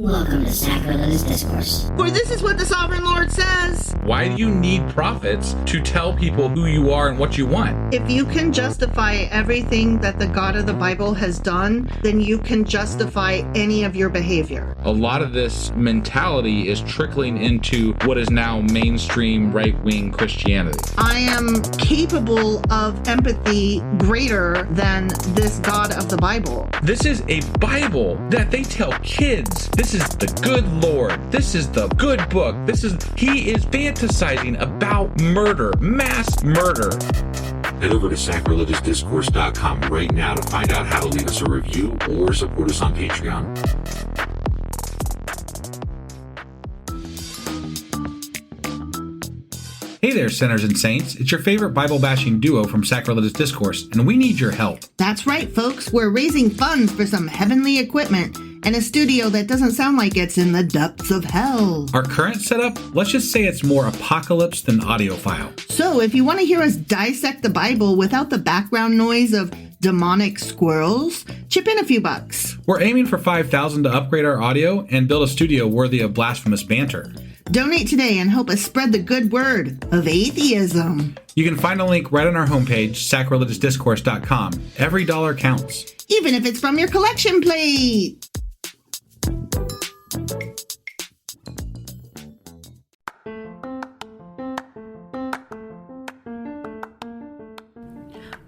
Welcome to Sacrilegious Discourse. For this is what the Sovereign Lord says. Why do you need prophets to tell people who you are and what you want? If you can justify everything that the God of the Bible has done, then you can justify any of your behavior. A lot of this mentality is trickling into what is now mainstream right-wing Christianity. I am capable of empathy greater than this God of the Bible. This is a Bible that they tell kids. This is the good Lord. This is the good book. He is fantasizing about murder, mass murder. Head over to sacrilegiousdiscourse.com right now to find out how to leave us a review or support us on Patreon. Hey there, sinners and saints. It's your favorite Bible-bashing duo from Sacrilegious Discourse, and we need your help. That's right, folks. We're raising funds for some heavenly equipment and a studio that doesn't sound like it's in the depths of hell. Our current setup, let's just say it's more apocalypse than audiophile. So if you want to hear us dissect the Bible without the background noise of demonic squirrels, chip in a few bucks. We're aiming for $5,000 to upgrade our audio and build a studio worthy of blasphemous banter. Donate today and help us spread the good word of atheism. You can find a link right on our homepage, sacrilegiousdiscourse.com. Every dollar counts. Even if it's from your collection plate.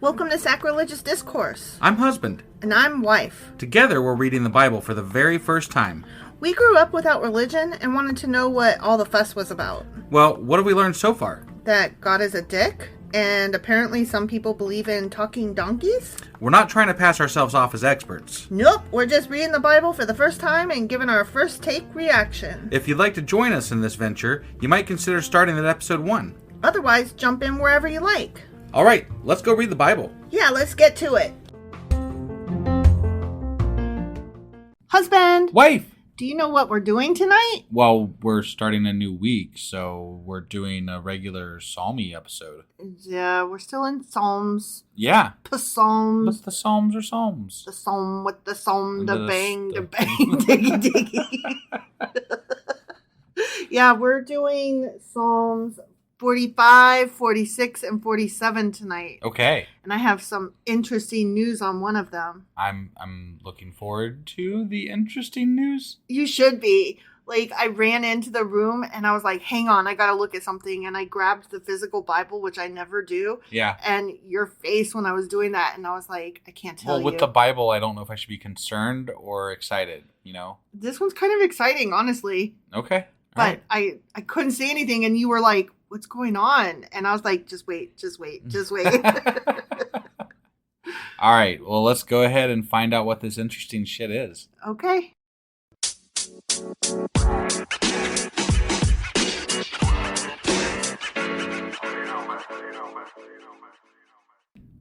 Welcome to Sacrilegious Discourse. I'm husband. And I'm wife. Together, we're reading the Bible for the very first time. We grew up without religion and wanted to know what all the fuss was about. Well, what have we learned so far? That God is a dick, and apparently some people believe in talking donkeys? We're not trying to pass ourselves off as experts. Nope, we're just reading the Bible for the first time and giving our first take reaction. If you'd like to join us in this venture, you might consider starting at episode 1. Otherwise, jump in wherever you like. All right, let's go read the Bible. Yeah, let's get to it. Husband! Wife! Do you know what we're doing tonight? Well, we're starting a new week, so we're doing a regular Psalmy episode. Yeah, we're still in Psalms. Yeah. Psalms. But the Psalms are Psalms. The Psalm with the Psalm, the bang, the- the bang, diggy, diggy. Yeah, we're doing Psalms 45, 46, and 47 tonight. Okay. And I have some interesting news on one of them. I'm looking forward to the interesting news. You should be. Like, I ran into the room and I was like, hang on, I gotta look at something. And I grabbed the physical Bible, which I never do. Yeah. And your face when I was doing that, and I was like, I can't tell you. Well, with the Bible, I don't know if I should be concerned or excited, you know? This one's kind of exciting, honestly. Okay. But I couldn't say anything, and you were like, what's going on? And I was like, just wait. All right. Well, let's go ahead and find out what this interesting shit is. Okay.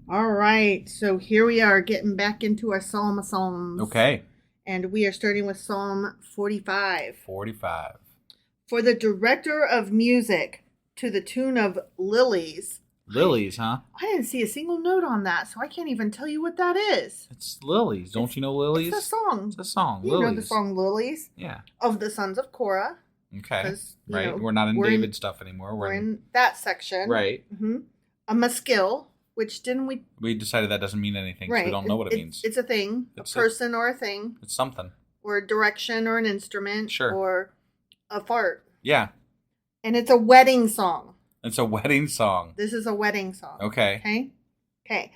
All right. So here we are getting back into our Psalm of Psalms. Okay. And we are starting with Psalm 45. 45. For the director of music, to the tune of Lilies. Lilies, huh? I didn't see a single note on that, so I can't even tell you what that is. It's Lilies. Don't you know Lilies? It's a song. It's a song. You Lilies. know the song Lilies? Yeah. Of the Sons of Korah. Okay. You Right. know, we're not in we're David stuff anymore. We're in that section. Right. Mm-hmm. A maskil, which didn't we... We decided that doesn't mean anything, Right. so we don't know what it means. It's a thing. It's a person or a thing. It's something. Or a direction or an instrument. Sure. Or a fart. Yeah. And it's a wedding song. It's a wedding song. This is a wedding song. Okay. Okay.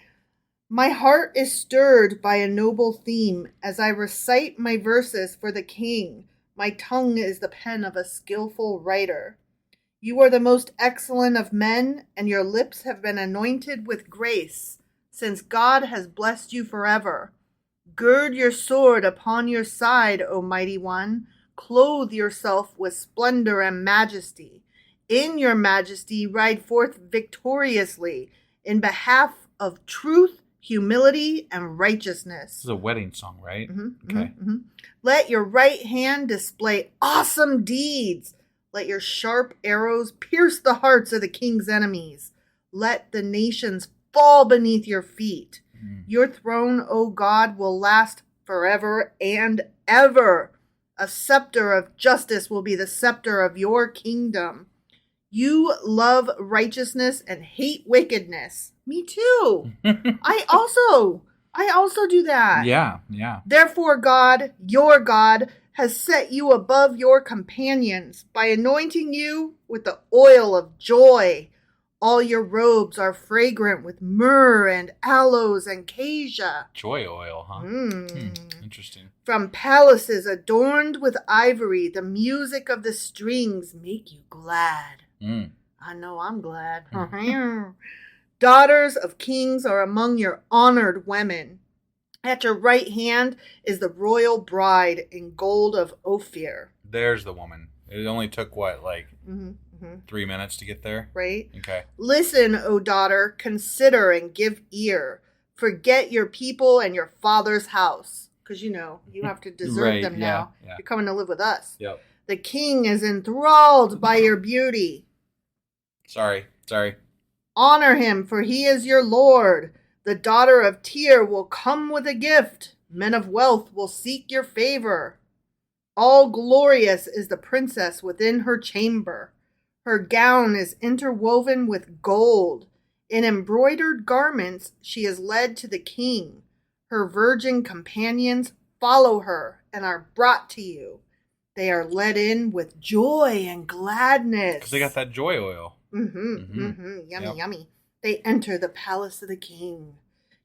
My heart is stirred by a noble theme as I recite my verses for the king. My tongue is the pen of a skillful writer. You are the most excellent of men, and your lips have been anointed with grace, since God has blessed you forever. Gird your sword upon your side, O mighty one. Clothe yourself with splendor and majesty. In your majesty, ride forth victoriously in behalf of truth, humility, and righteousness. This is a wedding song, right? Mm-hmm, Okay. Mm-hmm. Let your right hand display awesome deeds. Let your sharp arrows pierce the hearts of the king's enemies. Let the nations fall beneath your feet. Your throne, O God, will last forever and ever. A scepter of justice will be the scepter of your kingdom. You love righteousness and hate wickedness. Me too. I also do that. Yeah, yeah. Therefore, God, your God, has set you above your companions by anointing you with the oil of joy. All your robes are fragrant with myrrh and aloes and cassia. Joy oil, huh? Interesting. From palaces adorned with ivory, the music of the strings make you glad. I know I'm glad. Daughters of kings are among your honored women. At your right hand is the royal bride in gold of Ophir. There's the woman. It only took, 3 minutes to get there? Right? Okay. Listen, O daughter, consider and give ear. Forget your people and your father's house. Because, you have to desert them now. Yeah. You're coming to live with us. Yep. The king is enthralled by your beauty. Sorry. Honor him, for he is your lord. The daughter of Tyre will come with a gift. Men of wealth will seek your favor. All glorious is the princess within her chamber. Her gown is interwoven with gold. In embroidered garments she is led to the king. Her virgin companions follow her and are brought to you. They are led in with joy and gladness. Because they got that joy oil. Yummy, Yep. yummy. They enter the palace of the king.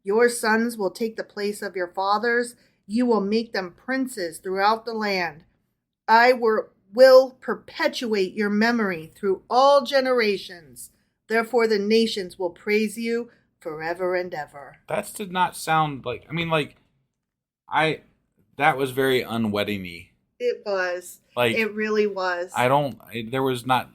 Your sons will take the place of your fathers. You will make them princes throughout the land. I will perpetuate your memory through all generations. Therefore the nations will praise you forever and ever. That did not sound like... that was very unwedding-y. It was. Like, it really was. There was not,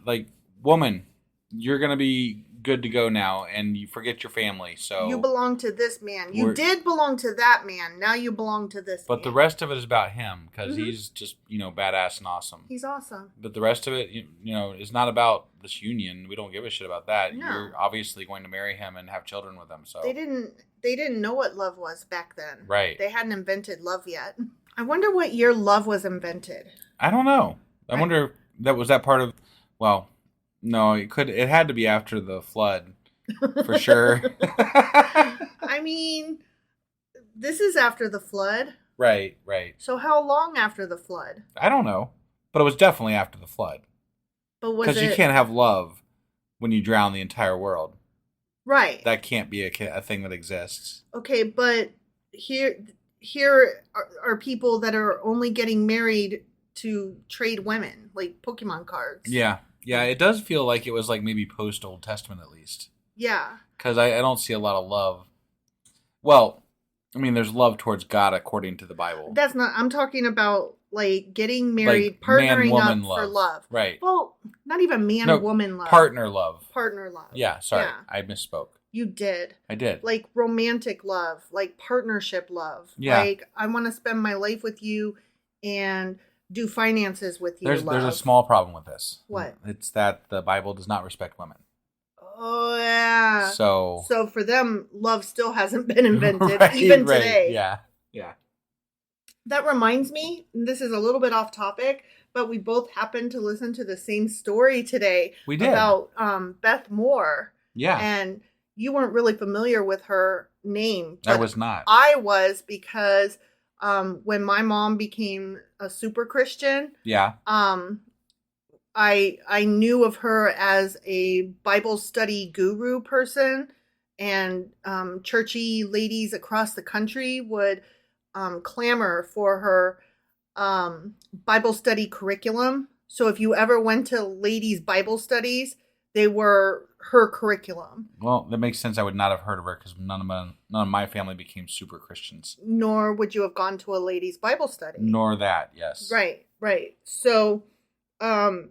woman, you're going to be good to go now, and you forget your family, so... You belong to this man. You did belong to that man. Now you belong to this man. But the rest of it is about him, because he's just, badass and awesome. He's awesome. But the rest of it, is not about this union. We don't give a shit about that. No. You're obviously going to marry him and have children with him, so... They didn't know what love was back then. Right. They hadn't invented love yet. I wonder what year love was invented. I don't know. I wonder if that part of... Well, no, it had to be after the flood, for sure. I mean, this is after the flood. Right. So how long after the flood? I don't know. But it was definitely after the flood. But was Because you can't have love when you drown the entire world. Right. That can't be a thing that exists. Okay, but here are people that are only getting married to trade women, like Pokemon cards. Yeah, it does feel like it was maybe post Old Testament at least. Yeah. Because I don't see a lot of love. Well, I mean, there's love towards God according to the Bible. That's not, I'm talking about getting married, partnering up for love. Right. Well, not even man-woman love. Partner love. Partner love. Yeah, sorry. Yeah. I misspoke. You did. I did. Romantic love, partnership love. Yeah. I want to spend my life with you and do finances with you. There's a small problem with this. What? It's that the Bible does not respect women. Oh, yeah. So for them, love still hasn't been invented, even today. Yeah. That reminds me, this is a little bit off topic, but we both happened to listen to the same story today. We did. About Beth Moore. Yeah. And you weren't really familiar with her name. I was not. I was, because when my mom became a super Christian, yeah, I knew of her as a Bible study guru person, and churchy ladies across the country would clamor for her Bible study curriculum. So if you ever went to ladies' Bible studies, they were her curriculum. Well, that makes sense. I would not have heard of her because none of my family became super Christians. Nor would you have gone to a ladies' Bible study. Nor that, yes. Right. So, I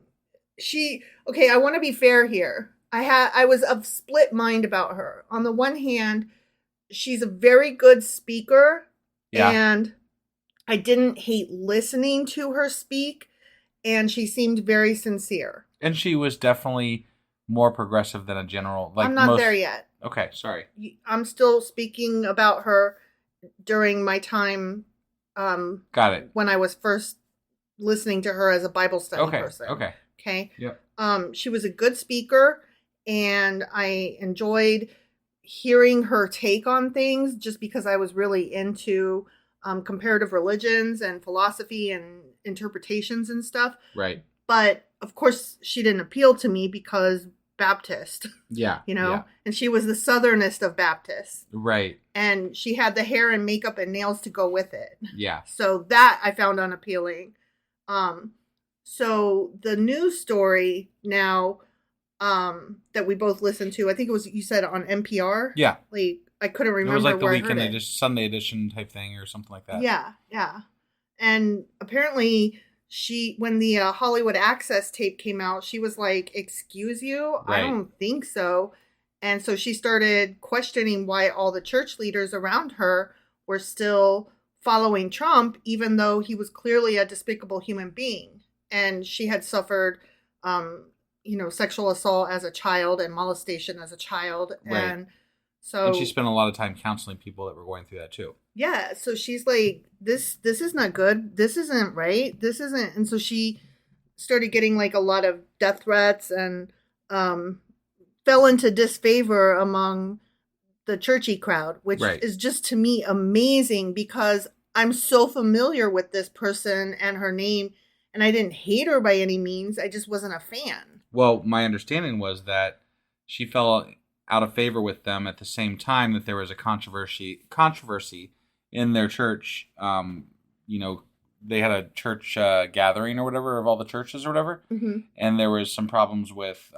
want to be fair here. I was of split mind about her. On the one hand, she's a very good speaker. Yeah. And I didn't hate listening to her speak. And she seemed very sincere. And she was definitely more progressive than a general. I'm not there yet. Okay, sorry. I'm still speaking about her during my time. Got it. When I was first, listening to her as a Bible study person. Okay. Okay. Yep. She was a good speaker, and I enjoyed hearing her take on things just because I was really into comparative religions and philosophy and interpretations and stuff. Right. But of course, she didn't appeal to me because Baptist. Yeah. You know, yeah. and she was the southernest of Baptists. Right. And she had the hair and makeup and nails to go with it. Yeah. So that I found unappealing. So the news story now that we both listened to, I think it was, you said on NPR? Yeah. Like, I couldn't remember. It was like the where weekend I heard it. edition, Sunday edition type thing or something like that. Yeah, yeah. And apparently when the Hollywood Access tape came out, she was like, excuse you? Right. I don't think so. And so she started questioning why all the church leaders around her were still following Trump, even though he was clearly a despicable human being. And she had suffered, sexual assault as a child and molestation as a child. Right. And she spent a lot of time counseling people that were going through that too. Yeah, so she's like, this is not good. This isn't right. This isn't. And so she started getting like a lot of death threats and fell into disfavor among the churchy crowd, which is just to me amazing because I'm so familiar with this person and her name, and I didn't hate her by any means. I just wasn't a fan. Well, my understanding was that she fell out of favor with them at the same time that there was a controversy in their church. They had a church gathering or whatever of all the churches or whatever, and there was some problems with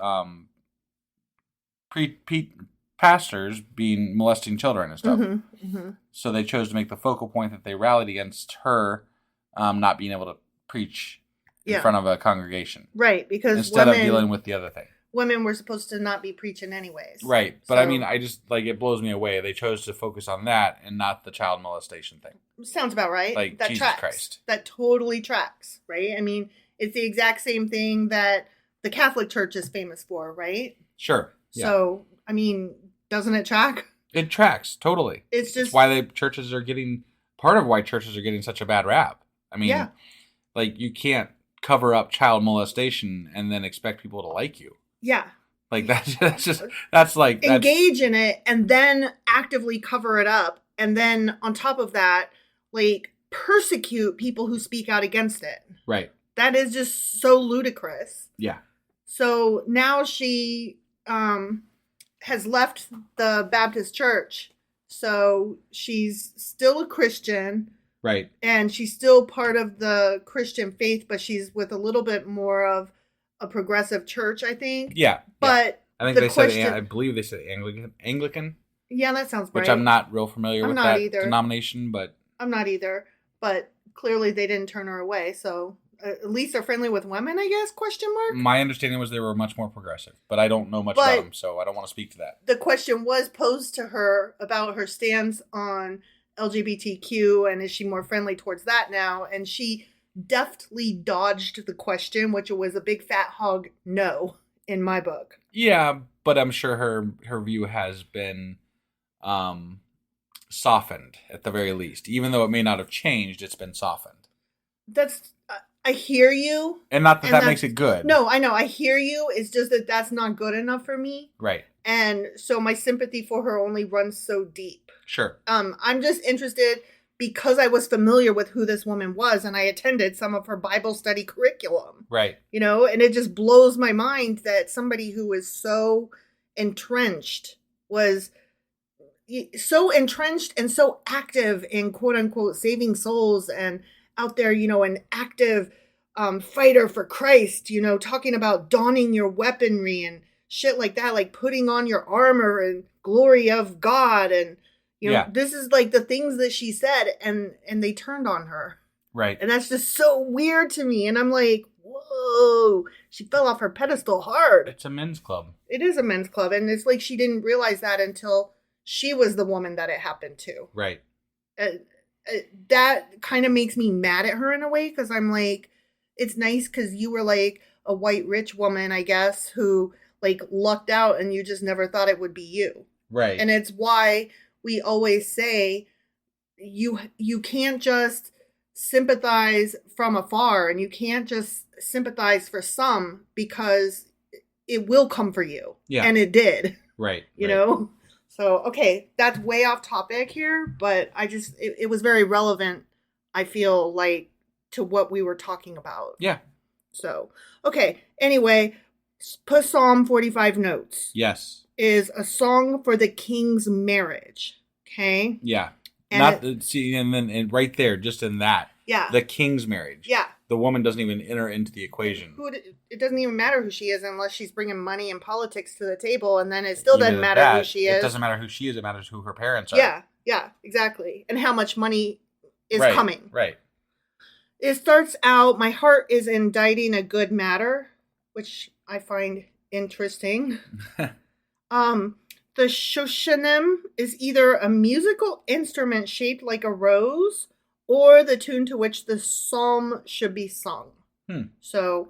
pastors molesting children and stuff. So they chose to make the focal point that they rallied against her not being able to preach in front of a congregation, right? Because instead of dealing with the other thing. Women were supposed to not be preaching anyways. Right. But I mean, I just, like, it blows me away. They chose to focus on that and not the child molestation thing. Sounds about right. Like, that Jesus tracks. Christ. That totally tracks, right? I mean, it's the exact same thing that the Catholic Church is famous for, right? Sure. Yeah. So, I mean, doesn't it track? It tracks, totally. It's just... why part of why churches are getting such a bad rap. I mean, like, you can't cover up child molestation and then expect people to like you. Yeah. Like, that's engage in it and then actively cover it up. And then on top of that, like, persecute people who speak out against it. Right. That is just so ludicrous. Yeah. So now she has left the Baptist church. So she's still a Christian. Right. And she's still part of the Christian faith, but she's with a little bit more of a progressive church, I think. Yeah. But I think I believe they said Anglican. Yeah, that sounds right. Which I'm not real familiar with that either. denomination, but... I'm not either. But clearly they didn't turn her away, so... at least they're friendly with women, I guess, question mark? My understanding was they were much more progressive, but I don't know much about them, so I don't want to speak to that. The question was posed to her about her stance on LGBTQ, and is she more friendly towards that now? And she deftly dodged the question, which was a big fat hog no in my book. Yeah, but I'm sure her view has been softened at the very least. Even though it may not have changed, it's been softened. I hear you. And not that makes it good. No, I know. I hear you. It's just that that's not good enough for me. Right. And so my sympathy for her only runs so deep. Sure. I'm just interested because I was familiar with who this woman was and I attended some of her Bible study curriculum. Right. You know, and it just blows my mind that somebody who is so entrenched was so entrenched and so active in quote unquote saving souls and out there, you know, an active fighter for Christ, you know, talking about donning your weaponry and shit like that, like putting on your armor and glory of God. And, you know, this is like the things that she said and they turned on her. Right. And that's just so weird to me. And I'm like, whoa, she fell off her pedestal hard. It's a men's club. It is a men's club. And it's like she didn't realize that until she was the woman that it happened to. Right. That kind of makes me mad at her in a way because I'm like, it's nice because you were like a white rich woman, I guess, who like lucked out and you just never thought it would be you. Right. And it's why we always say you can't just sympathize from afar, and you can't just sympathize for some because it will come for you. Yeah. And it did. Right. You know? So, okay, that's way off topic here, but it was very relevant, I feel like, to what we were talking about. Yeah. So, okay, anyway, Psalm 45 Notes. Yes. Is a song for the king's marriage. Okay? Yeah. And and right there, just in that. Yeah. The king's marriage. Yeah. The woman doesn't even enter into the equation. It doesn't even matter who she is unless she's bringing money and politics to the table, and then it still doesn't matter who she is. It doesn't matter who she is. It matters who her parents are. Yeah, exactly. And how much money is right, coming. Right. It starts out, my heart is inditing a good matter, which I find interesting. The Shoshanim is either a musical instrument shaped like a rose or the tune to which the psalm should be sung. So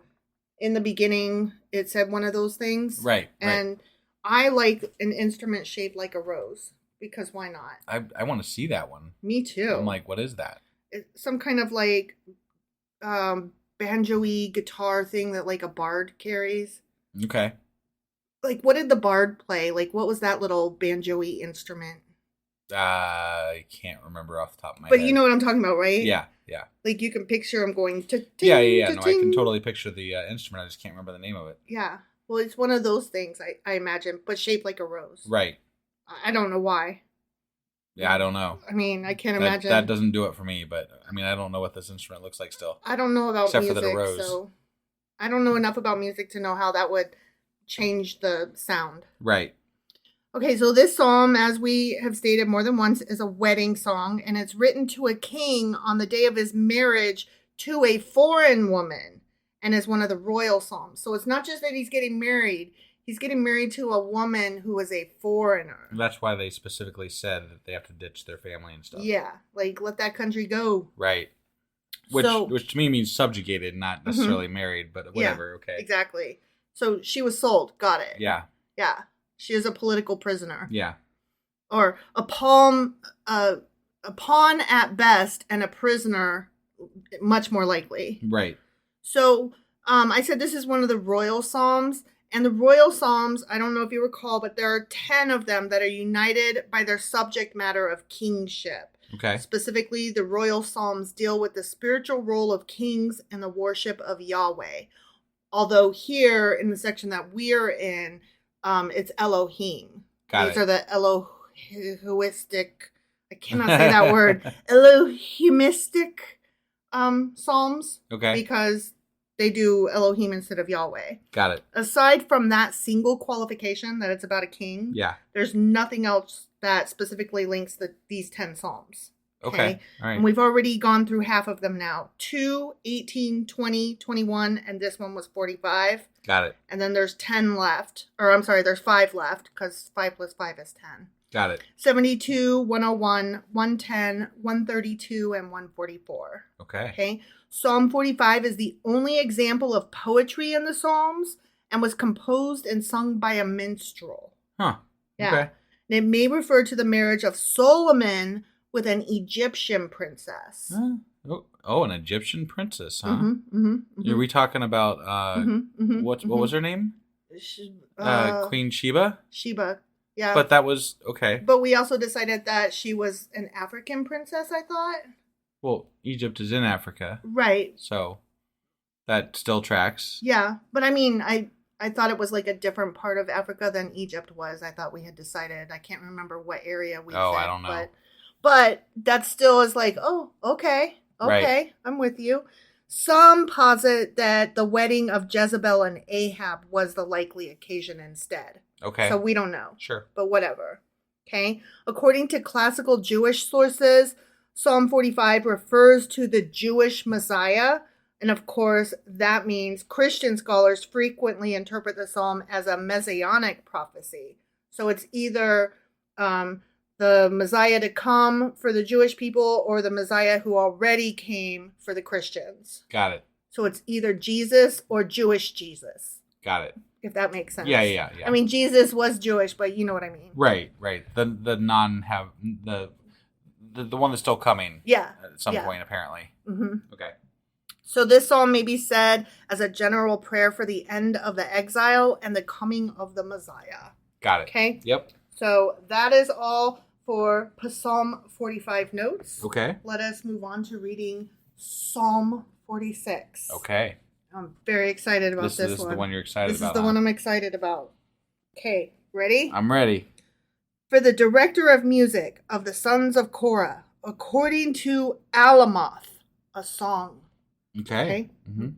in the beginning, it said one of those things. Right. And I like an instrument shaped like a rose because why not? I want to see that one. Me too. I'm like, what is that? It's some kind of like banjo-y guitar thing that like a bard carries. Okay. Like, what did the bard play? Like, what was that little banjo-y instrument? I can't remember off the top of my head. But you know what I'm talking about, right? Yeah. Like, you can picture him going to Yeah. No, I can totally picture the instrument. I just can't remember the name of it. Yeah. Well, it's one of those things, I imagine, but shaped like a rose. Right. I don't know why. Yeah, I don't know. I mean, I can't imagine. That doesn't do it for me, but I mean, I don't know what this instrument looks like still. I don't know about except music, for the rose. so I don't know enough about music to know how that would change the sound. Right. Okay, so this psalm, as we have stated more than once, is a wedding song, and it's written to a king on the day of his marriage to a foreign woman, and is one of the royal psalms. So it's not just that he's getting married to a woman who is a foreigner. That's why they specifically said that they have to ditch their family and stuff. Yeah, like let that country go. Right. Which to me means subjugated, not necessarily married, but whatever. Yeah, okay. Exactly. So she was sold. Got it. Yeah. Yeah. She is a political prisoner. Yeah. Or a pawn at best and a prisoner much more likely. Right. So I said this is one of the royal psalms. And the royal psalms, I don't know if you recall, but there are 10 of them that are united by their subject matter of kingship. Okay. Specifically, the royal psalms deal with the spiritual role of kings and the worship of Yahweh. Although here in the section that we're in, it's Elohim. These are the Elohistic, I cannot say that word, Elohimistic psalms. Okay. Because they do Elohim instead of Yahweh. Got it. Aside from that single qualification that it's about a king, there's nothing else that specifically links these 10 psalms. Okay. All right. And we've already gone through half of them now. 2, 18, 20, 21, and this one was 45. Got it. And then there's 10 left. Or I'm sorry, there's 5 left because 5 plus 5 is 10. Got it. 72, 101, 110, 132, and 144. Okay. Psalm 45 is the only example of poetry in the Psalms and was composed and sung by a minstrel. Huh. Yeah. Okay. And it may refer to the marriage of Solomon with an Egyptian princess. Oh, an Egyptian princess, huh? Are we talking about what was her name? Queen Sheba? Sheba. Yeah. But that was okay. But we also decided that she was an African princess, I thought. Well, Egypt is in Africa. Right. So that still tracks. Yeah. But I mean, I thought it was like a different part of Africa than Egypt was. I thought we had decided. I can't remember what area we said. I don't know. But that still is like, oh, okay. Okay. Right. I'm with you. Some posit that the wedding of Jezebel and Ahab was the likely occasion instead. Okay. So we don't know. Sure. But whatever. Okay. According to classical Jewish sources, Psalm 45 refers to the Jewish Messiah. And of course, that means Christian scholars frequently interpret the psalm as a messianic prophecy. So it's either the Messiah to come for the Jewish people or the Messiah who already came for the Christians. Got it. So it's either Jesus or Jewish Jesus. Got it. If that makes sense. Yeah. I mean, Jesus was Jewish, but you know what I mean. Right. The the one that's still coming. Yeah. At some point, apparently. Mm-hmm. Okay. So this psalm may be said as a general prayer for the end of the exile and the coming of the Messiah. Got it. Okay? Yep. So that is all for Psalm 45 notes. Okay. Let us move on to reading Psalm 46. Okay. I'm very excited about this one. This is the one you're excited about. This is the one I'm excited about. Okay, ready? I'm ready. For the director of music of the sons of Korah, according to Alamoth, a song. Okay. Mm-hmm.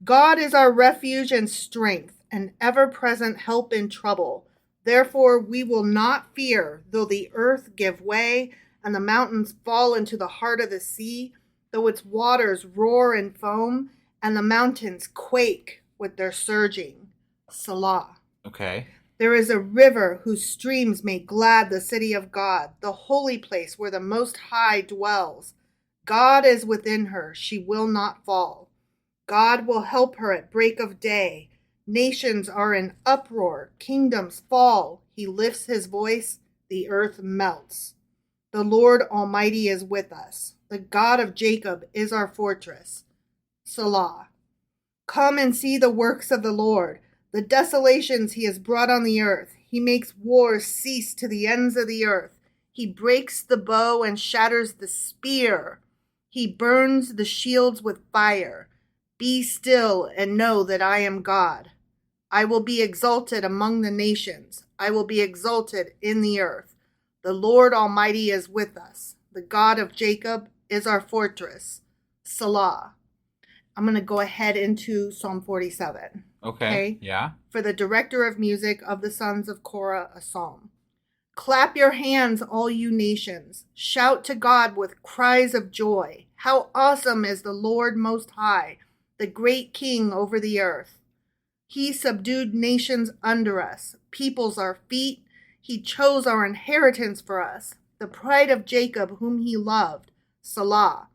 God is our refuge and strength, an ever-present help in trouble. Therefore we will not fear, though the earth give way, and the mountains fall into the heart of the sea, though its waters roar and foam, and the mountains quake with their surging. Selah. Okay. There is a river whose streams make glad the city of God, the holy place where the Most High dwells. God is within her, she will not fall. God will help her at break of day. Nations are in uproar, kingdoms fall. He lifts his voice, the earth melts. The Lord Almighty is with us. The God of Jacob is our fortress. Selah. Come and see the works of the Lord, the desolations he has brought on the earth. He makes wars cease to the ends of the earth. He breaks the bow and shatters the spear. He burns the shields with fire. Be still and know that I am God. I will be exalted among the nations. I will be exalted in the earth. The Lord Almighty is with us. The God of Jacob is our fortress. Selah. I'm going to go ahead into Psalm 47. Okay. Yeah. For the director of music of the sons of Korah, a psalm. Clap your hands, all you nations. Shout to God with cries of joy. How awesome is the Lord Most High, the great King over the earth. He subdued nations under us, peoples our feet. He chose our inheritance for us, the pride of Jacob whom he loved. Selah.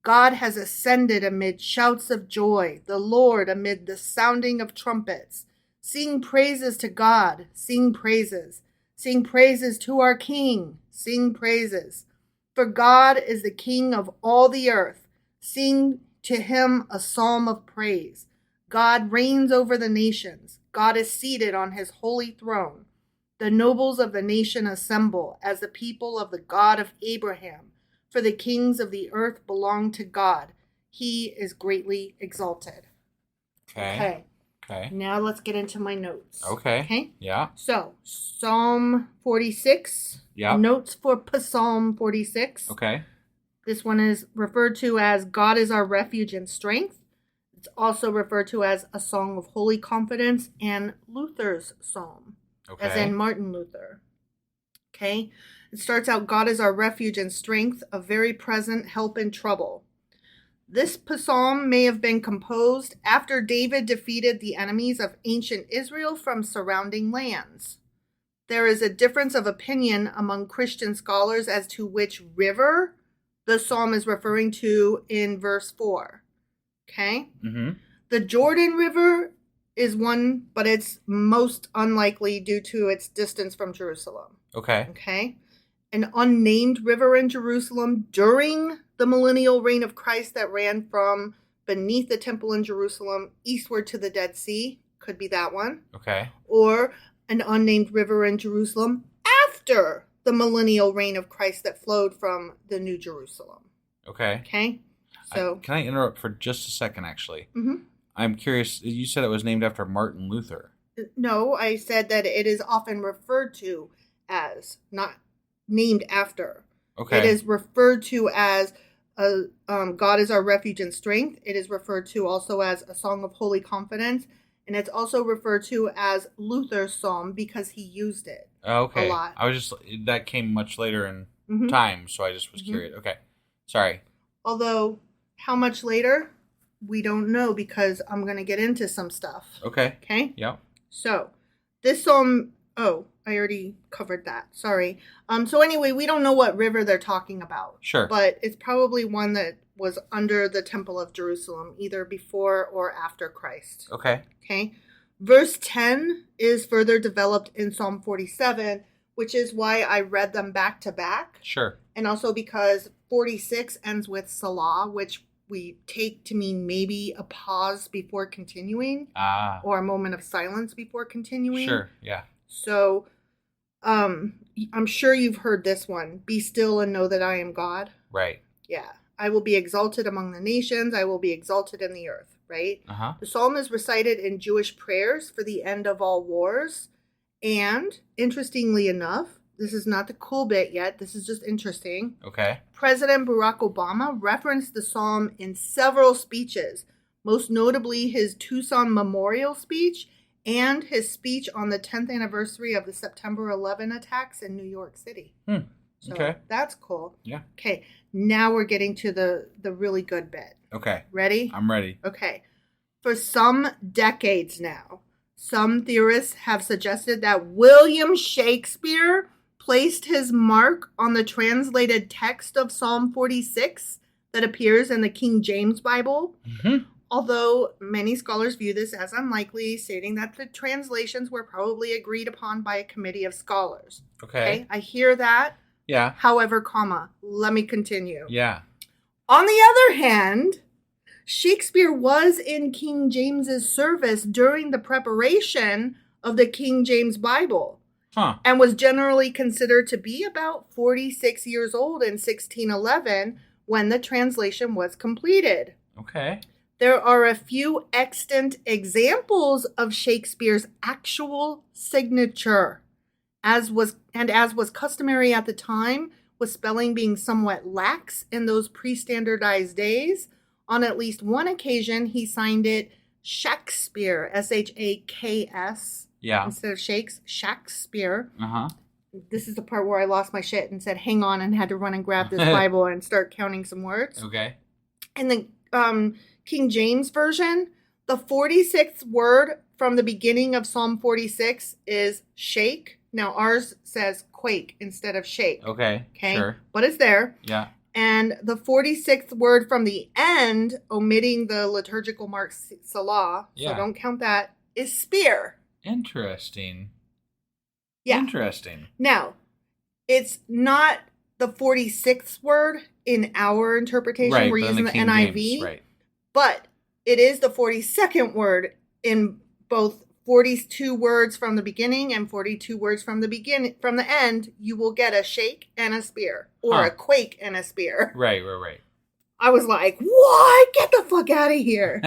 God has ascended amid shouts of joy, the Lord amid the sounding of trumpets. Sing praises to God, sing praises. Sing praises to our King, sing praises. For God is the King of all the earth. Sing to him a psalm of praise. God reigns over the nations. God is seated on his holy throne. The nobles of the nation assemble as the people of the God of Abraham. For the kings of the earth belong to God. He is greatly exalted. Okay. Now let's get into my notes. Okay. Yeah. So, Psalm 46. Yeah. Notes for Psalm 46. Okay. This one is referred to as God is our refuge and strength. It's also referred to as a song of holy confidence and Luther's psalm, as in Martin Luther. Okay. It starts out, God is our refuge and strength, a very present help in trouble. This psalm may have been composed after David defeated the enemies of ancient Israel from surrounding lands. There is a difference of opinion among Christian scholars as to which river the psalm is referring to in verse 4. Okay? Mm-hmm. The Jordan River is one, but it's most unlikely due to its distance from Jerusalem. Okay. Okay? An unnamed river in Jerusalem during the millennial reign of Christ that ran from beneath the temple in Jerusalem eastward to the Dead Sea. Could be that one. Okay. Or an unnamed river in Jerusalem after the millennial reign of Christ that flowed from the New Jerusalem. Okay. Okay? So, can I interrupt for just a second, actually? Mm-hmm. I'm curious. You said it was named after Martin Luther. No, I said that it is often referred to as, not named after. Okay. It is referred to as God is our refuge and strength. It is referred to also as a song of holy confidence. And it's also referred to as Luther's psalm because he used it okay. a lot. I was just, that came much later in time, so I just was curious. Okay. Sorry. Although, how much later? We don't know because I'm going to get into some stuff. Okay. Okay? Yep. So, this psalm, I already covered that. Sorry. So anyway, we don't know what river they're talking about. Sure. But it's probably one that was under the Temple of Jerusalem, either before or after Christ. Okay. Okay. Verse 10 is further developed in Psalm 47, which is why I read them back to back. Sure. And also because 46 ends with Salah, which we take to mean maybe a pause before continuing. Or a moment of silence before continuing. Sure, yeah. So, I'm sure you've heard this one. Be still and know that I am God. Right. Yeah. I will be exalted among the nations. I will be exalted in the earth. Right? Uh-huh. The psalm is recited in Jewish prayers for the end of all wars. And, interestingly enough, this is not the cool bit yet. This is just interesting. Okay. President Barack Obama referenced the psalm in several speeches, most notably his Tucson memorial speech and his speech on the 10th anniversary of the September 11 attacks in New York City. So Okay. that's cool. Yeah. Okay, now we're getting to the really good bit. Okay. Ready? I'm ready. Okay. For some decades now, some theorists have suggested that William Shakespeare placed his mark on the translated text of Psalm 46 that appears in the King James Bible. Mm-hmm. Although many scholars view this as unlikely, stating that the translations were probably agreed upon by a committee of scholars. Okay. I hear that. Yeah. However, let me continue. Yeah. On the other hand, Shakespeare was in King James's service during the preparation of the King James Bible. Huh. And was generally considered to be about 46 years old in 1611 when the translation was completed. Okay. There are a few extant examples of Shakespeare's actual signature, as was customary at the time, with spelling being somewhat lax in those pre-standardized days. On at least one occasion, he signed it Shakespeare, S-H-A-K-S. Yeah. Instead of Shakespeare. Uh-huh. This is the part where I lost my shit and said, hang on, and had to run and grab this Bible and start counting some words. Okay. And the King James Version, the 46th word from the beginning of Psalm 46 is shake. Now ours says quake instead of shake. Okay. Sure. But it's there. Yeah. And the 46th word from the end, omitting the liturgical mark Salah, so don't count that, is spear. Interesting. Yeah. Interesting. Now, it's not the 46th word in our interpretation. Right, We're using the King NIV. James, right. But it is the 42nd word in both 42 words from the beginning and 42 words from the end. You will get a shake and a spear, or a quake and a spear. Right. I was like, what? Get the fuck out of here.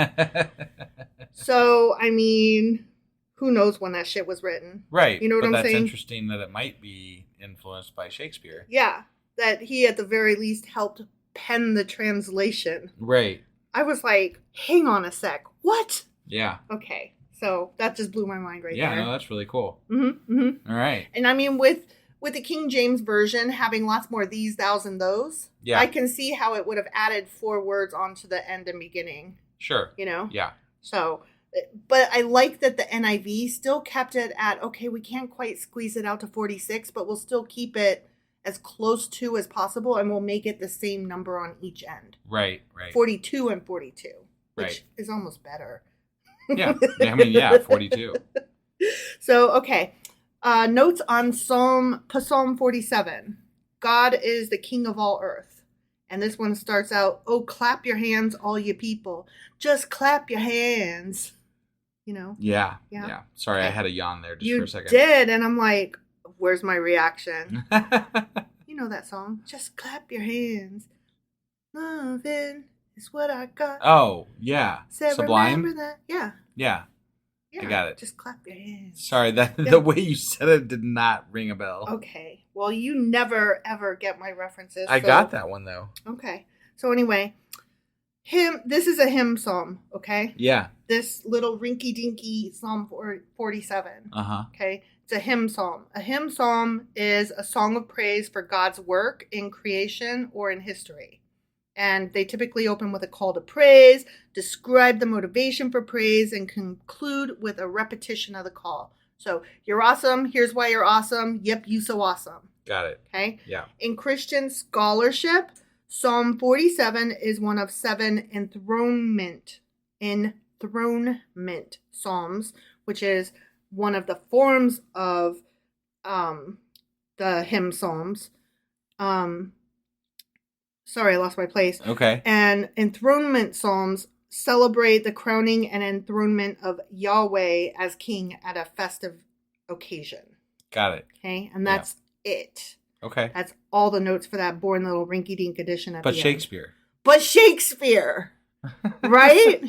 So, I mean, who knows when that shit was written? Right. You know what I'm saying? That's interesting that it might be influenced by Shakespeare. Yeah. That he, at the very least, helped pen the translation. Right. I was like, hang on a sec. What? Yeah. Okay. So that just blew my mind there. Yeah, no, that's really cool. Mm-hmm. Mm-hmm. All right. And I mean, with the King James Version having lots more these, thous, and those, I can see how it would have added 4 words onto the end and beginning. Sure. You know? Yeah. So, but I like that the NIV still kept it at, okay, we can't quite squeeze it out to 46, but we'll still keep it as close to as possible, and we'll make it the same number on each end. Right. 42 and 42, which right. is almost better. Yeah. I mean, yeah, 42. So, okay. Notes on Psalm 47. God is the King of all earth. And this one starts out, oh, clap your hands, all you people. Just clap your hands. You know? Yeah. Sorry, I had a yawn there just for a second. You did, and I'm like, where's my reaction? You know that song? Just clap your hands. Loving is what I got. Oh, yeah. Sublime? Remember that? Yeah. Yeah. I got it. Just clap your hands. Sorry, the way you said it did not ring a bell. Okay. Well, you never, ever get my references. I got that one, though. Okay. So anyway, this is a hymn psalm, okay? Yeah. This little rinky-dinky Psalm 47. Uh-huh. Okay? It's a hymn psalm. A hymn psalm is a song of praise for God's work in creation or in history. And they typically open with a call to praise, describe the motivation for praise, and conclude with a repetition of the call. So, you're awesome. Here's why you're awesome. Yep, you so awesome. Got it. Okay? Yeah. In Christian scholarship, Psalm 47 is one of 7 enthronement psalms, which is one of the forms of the hymn psalms. Sorry, I lost my place. Okay. And enthronement psalms celebrate the crowning and enthronement of Yahweh as king at a festive occasion. Got it. Okay, and that's it. Okay. That's all the notes for that boring little rinky-dink edition at But the Shakespeare. end. But Shakespeare! Right?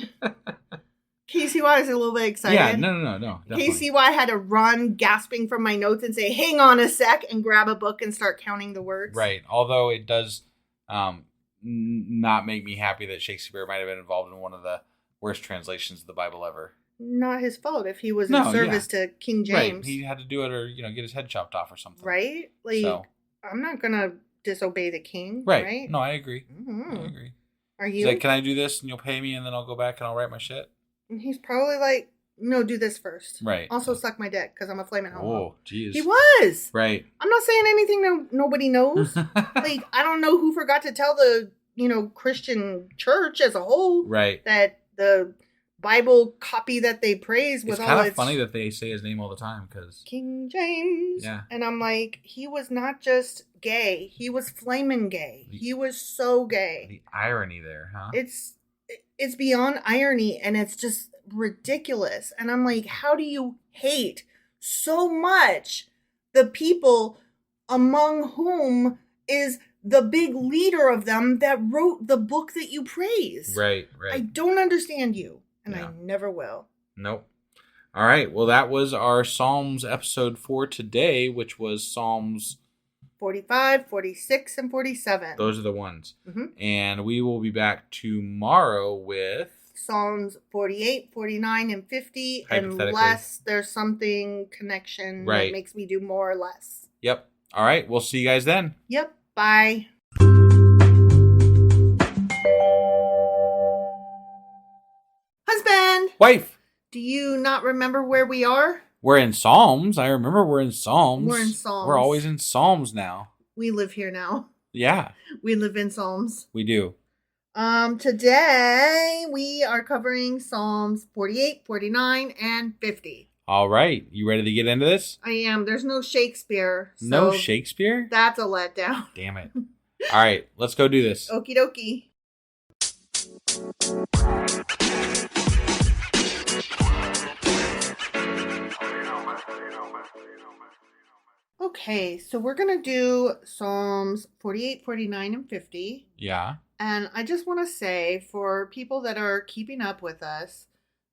KCY is a little bit excited. Yeah, no. Definitely. KCY had to run gasping from my notes and say, hang on a sec, and grab a book and start counting the words. Right. Although it does not make me happy that Shakespeare might have been involved in one of the worst translations of the Bible ever. Not his fault if he was in service to King James. Right. He had to do it or, get his head chopped off or something. Right? Like, So. I'm not going to disobey the king. Right. No, I agree. Mm-hmm. I agree. Are you? He's like, can I do this and you'll pay me and then I'll go back and I'll write my shit? And he's probably like, no, do this first. Right. Also suck my dick because I'm a flaming homo. Oh, jeez. He was. Right. I'm not saying anything nobody knows. Like, I don't know who forgot to tell the, Christian church as a whole. Right. That the Bible copy that they praise with it's all kind of funny that they say his name all the time because King James. Yeah. And I'm like, he was not just gay. He was flaming gay. He was so gay. the irony there, huh? It's beyond irony, and it's just ridiculous. And I'm like, how do you hate so much the people among whom is the big leader of them that wrote the book that you praise? Right. I don't understand you, and Yeah. I never will. Nope. All right. Well, that was our Psalms episode for today, which was Psalms 45, 46, and 47. Those are the ones. Mm-hmm. And we will be back tomorrow with Psalms 48, 49, and 50, Hypothetically. unless there's something connection Right. that makes me do more or less. Yep. All right. We'll see you guys then. Yep. Bye. Husband, Wife. do you not remember where we are? We're in Psalms. I remember we're in Psalms. We're in Psalms. We're always in Psalms now. We live here now. Yeah, We live in Psalms. we do. Today we are covering Psalms 48, 49, and 50. All right. You ready to get into this? I am. There's no Shakespeare. So No Shakespeare? That's a letdown. Damn it. All right. Let's go do this. Okie dokie. Okay, so we're going to do Psalms 48, 49, and 50. Yeah. And I just want to say, for people that are keeping up with us,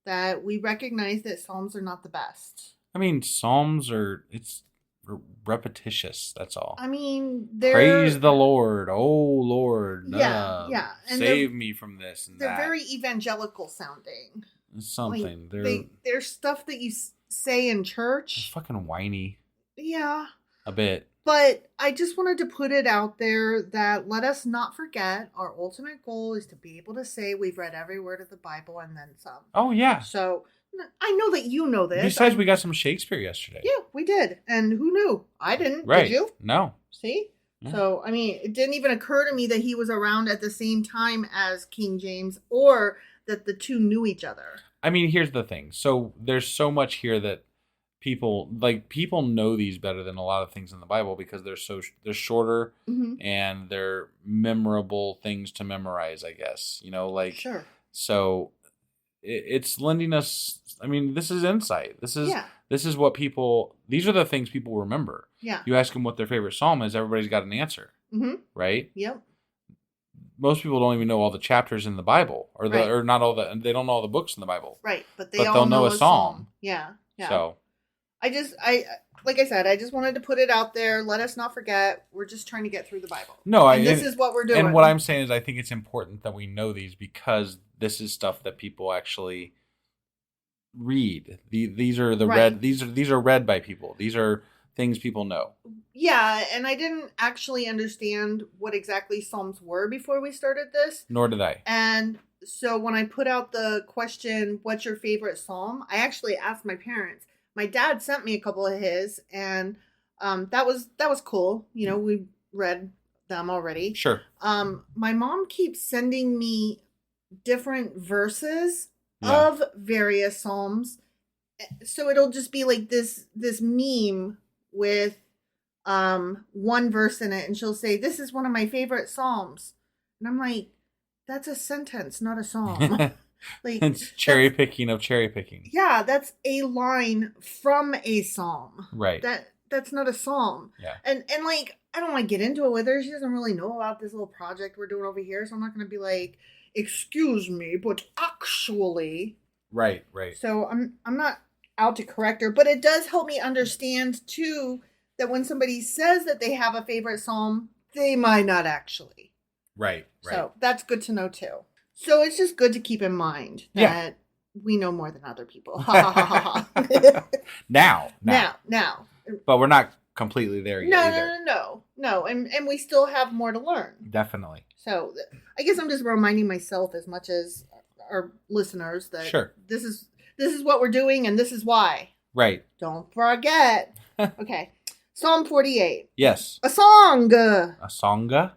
that we recognize that Psalms are not the best. I mean, Psalms it's repetitious. That's all. I mean, they're... Praise the Lord. Oh, Lord. Yeah, yeah. And save me from this and They're that. very evangelical sounding. Something. Like, they're stuff that you say in they're church. fucking whiny. Yeah. A bit. But I just wanted to put it out there that let us not forget our ultimate goal is to be able to say we've read every word of the Bible and then some. Oh, yeah. So I know that you know this. Besides, we got some Shakespeare yesterday. Yeah, we did. And who knew? I didn't. Right. Did you? No. See? Yeah. So, I mean, it didn't even occur to me that he was around at the same time as King James or that the two knew each other. I mean, here's the thing. So there's so much here that people know these better than a lot of things in the Bible because they're shorter Mm-hmm. and they're memorable things to memorize, I guess. Sure. So it's lending us. I mean, this is insight. This is what people. These are the things people remember. Yeah. You ask them what their favorite psalm is, everybody's got an answer, Mm-hmm. right? Yep. Most people don't even know all the chapters in the Bible, or Right. or not all the. They don't know all the books in the Bible. Right. But But all they'll know a psalm. psalm. Yeah. Yeah. So Like I said, I just wanted to put it out there. Let us not forget. We're just trying to get through the Bible. no, This is what we're doing. And what I'm saying is, I think it's important that we know these because this is stuff that people actually read. These are the Right. read. These are read by people. These are things people know. Yeah, and I didn't actually understand what exactly Psalms were before we started this. Nor did I. And so when I put out the question, what's your favorite Psalm? I actually asked my parents. My dad sent me a couple of his, and that was cool. We read them already. Sure. My mom keeps sending me different verses Yeah. of various Psalms. So it'll just be like this meme with one verse in it, and she'll say, "This is one of my favorite psalms," and I'm like, "That's a sentence, not a psalm." Like, it's cherry picking of cherry picking. Yeah, that's a line from a psalm. Right. That's not a psalm. Yeah. And like, I don't want to get into it with her. She doesn't really know about this little project we're doing over here, so I'm not going to be like, "Excuse me, but actually." Right. So I'm not out to correct her, but it does help me understand too that when somebody says that they have a favorite psalm, they might not actually. Right. So that's good to know too. So it's just good to keep in mind that we know more than other people. Ha ha ha ha. Now. But we're not completely there yet either. No. And we still have more to learn. Definitely. So I guess I'm just reminding myself as much as our listeners that this is what we're doing and this is why. Right. Don't forget. Okay. Psalm 48. Yes. A song. A songa?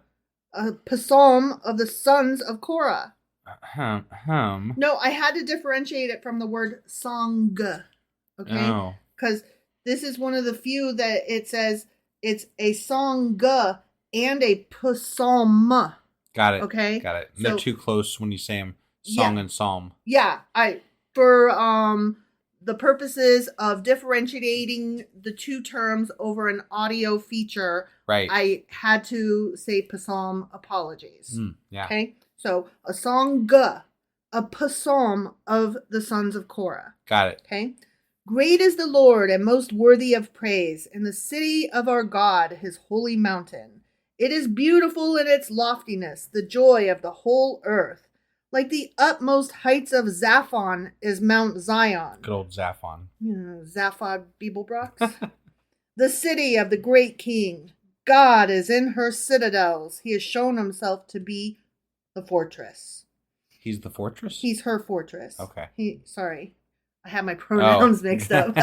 A psalm of the sons of Korah. No, I had to differentiate it from the word song. Okay? Because this is one of the few that it says it's a song and a psalm. Got it. Okay? Got it. So, they're too close when you say them song and psalm. Yeah. For the purposes of differentiating the two terms over an audio feature, right, I had to say psalm. Apologies. Yeah. Okay? So, a song, a psalm of the sons of Korah. Got it. Okay? Great is the Lord and most worthy of praise in the city of our God, his holy mountain. It is beautiful in its loftiness, the joy of the whole earth. Like the utmost heights of Zaphon is Mount Zion. Good old Zaphon. Zaphod Beeblebrox. The city of the great king. God is in her citadels. He has shown himself to be the fortress. He's the fortress? He's her fortress. Okay. Sorry. I have my pronouns mixed up.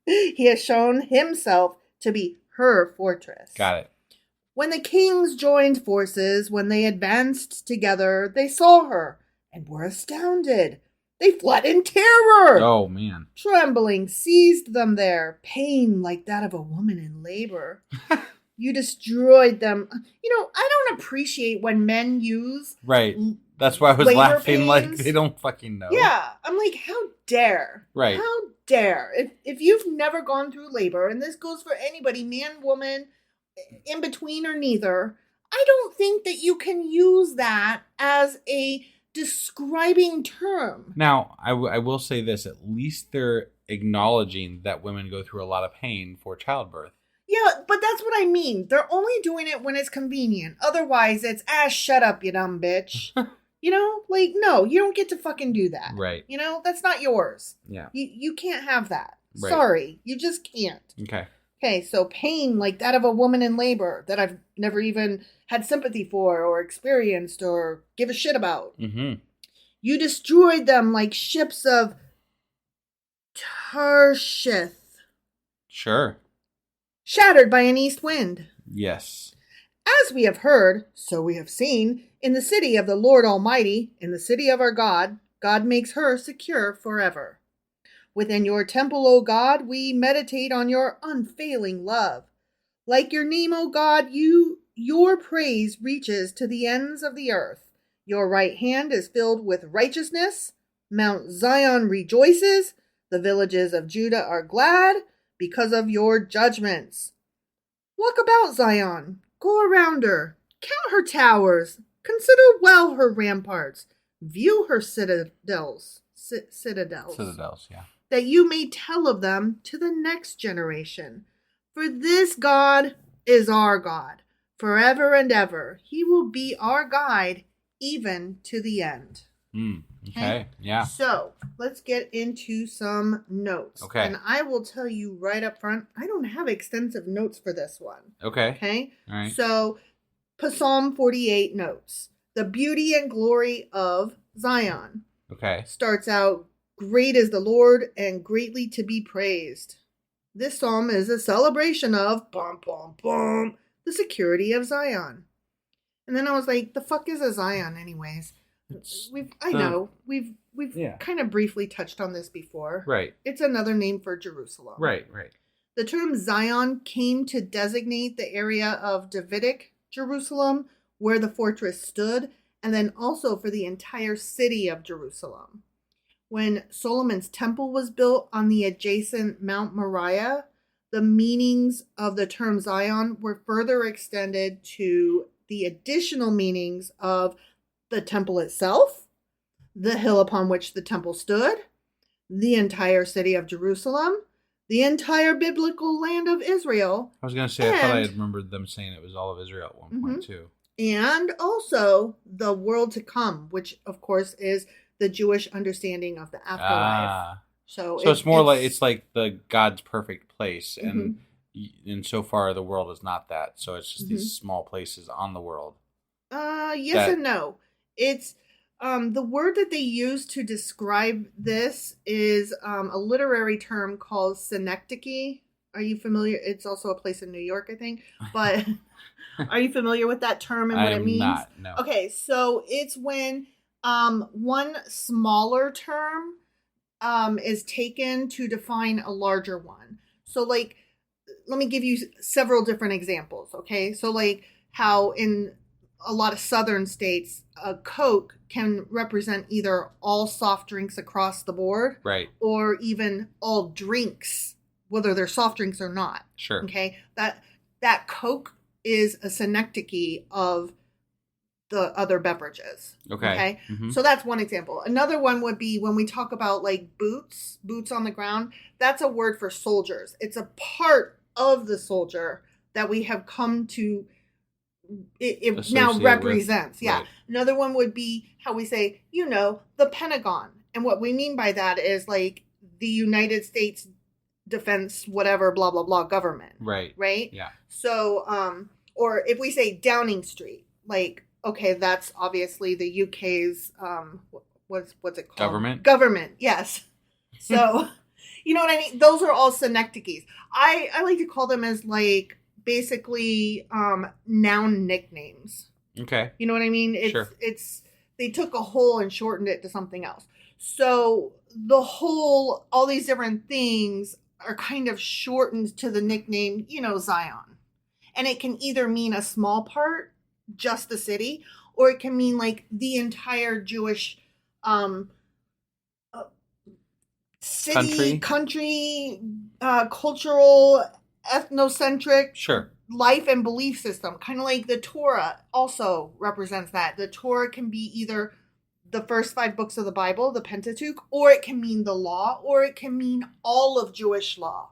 He has shown himself to be her fortress. Got it. When the kings joined forces, when they advanced together, they saw her and were astounded. They fled in terror. Oh, man. Trembling seized them there, pain like that of a woman in labor. You destroyed them. I don't appreciate when men use... Right. That's why I was laughing pains. like they don't fucking know. Yeah. I'm like, how dare? Right. How dare? If you've never gone through labor, and this goes for anybody, man, woman, in between or neither, I don't think that you can use that as a describing term. Now, I will say this. At least they're acknowledging that women go through a lot of pain for childbirth. Yeah, but that's what I mean. They're only doing it when it's convenient. Otherwise, it's, shut up, you dumb bitch. No, you don't get to fucking do that. Right. That's not yours. Yeah. You can't have that. Right. Sorry, you just can't. Okay, so pain like that of a woman in labor that I've never even had sympathy for or experienced or give a shit about. Mm-hmm. You destroyed them like ships of Tarshish. Sure. Shattered by an east wind. Yes. As we have heard, so we have seen, in the city of the Lord Almighty, in the city of our God, God makes her secure forever. Within your temple, O God, we meditate on your unfailing love. Like your name, O God, your praise reaches to the ends of the earth. Your right hand is filled with righteousness. Mount Zion rejoices. The villages of Judah are glad because of your judgments. Walk about Zion. Go around her. Count her towers. Consider well her ramparts. View her citadels. Citadels, yeah. That you may tell of them to the next generation. For this God is our God, forever and ever. He will be our guide, even to the end. Okay, yeah. So, let's get into some notes. Okay. And I will tell you right up front, I don't have extensive notes for this one. Okay. Okay? All right. So, Psalm 48 notes. The beauty and glory of Zion. Okay. Starts out, great is the Lord and greatly to be praised. This psalm is a celebration of the security of Zion. And then I was like, the fuck is a Zion anyways? We've kind of briefly touched on this before. Right. It's another name for Jerusalem. Right. The term Zion came to designate the area of Davidic Jerusalem where the fortress stood, and then also for the entire city of Jerusalem. When Solomon's temple was built on the adjacent Mount Moriah, the meanings of the term Zion were further extended to the additional meanings of the temple itself, the hill upon which the temple stood, the entire city of Jerusalem, the entire biblical land of Israel. I was going to say, I thought I had remembered them saying it was all of Israel at one point, too. And also the world to come, which, of course, is the Jewish understanding of the afterlife. So it's more like it's like the God's perfect place, and so far the world is not that. So it's just these small places on the world. Yes and no. It's the word that they use to describe this is a literary term called synecdoche. Are you familiar? It's also a place in New York, I think. But are you familiar with that term and what it means? Not, no. Okay, so it's when one smaller term is taken to define a larger one. So, like, let me give you several different examples, okay? So, like, how in a lot of southern states, Coke can represent either all soft drinks across the board, right, or even all drinks, whether they're soft drinks or not. Sure. Okay, that Coke is a synecdoche of the other beverages. Okay. So that's one example. Another one would be when we talk about like boots on the ground. That's a word for soldiers. It's a part of the soldier that we have come to it now represents. Yeah. Right. Another one would be how we say, the Pentagon. And what we mean by that is like the United States Defense, whatever, blah, blah, blah, government. Right. Right? Yeah. So, or if we say Downing Street, like, okay, that's obviously the UK's, what's it called? Government, yes. So, you know what I mean? Those are all synecdoches. I like to call them as like basically noun nicknames. Okay. You know what I mean? It's they took a whole and shortened it to something else. So all these different things are kind of shortened to the nickname, Zion. And it can either mean a small part, just the city, or it can mean like the entire Jewish city, country, cultural, ethnocentric life and belief system. Kind of like the Torah also represents that. The Torah can be either the first 5 books of the Bible, the Pentateuch, or it can mean the law, or it can mean all of Jewish law.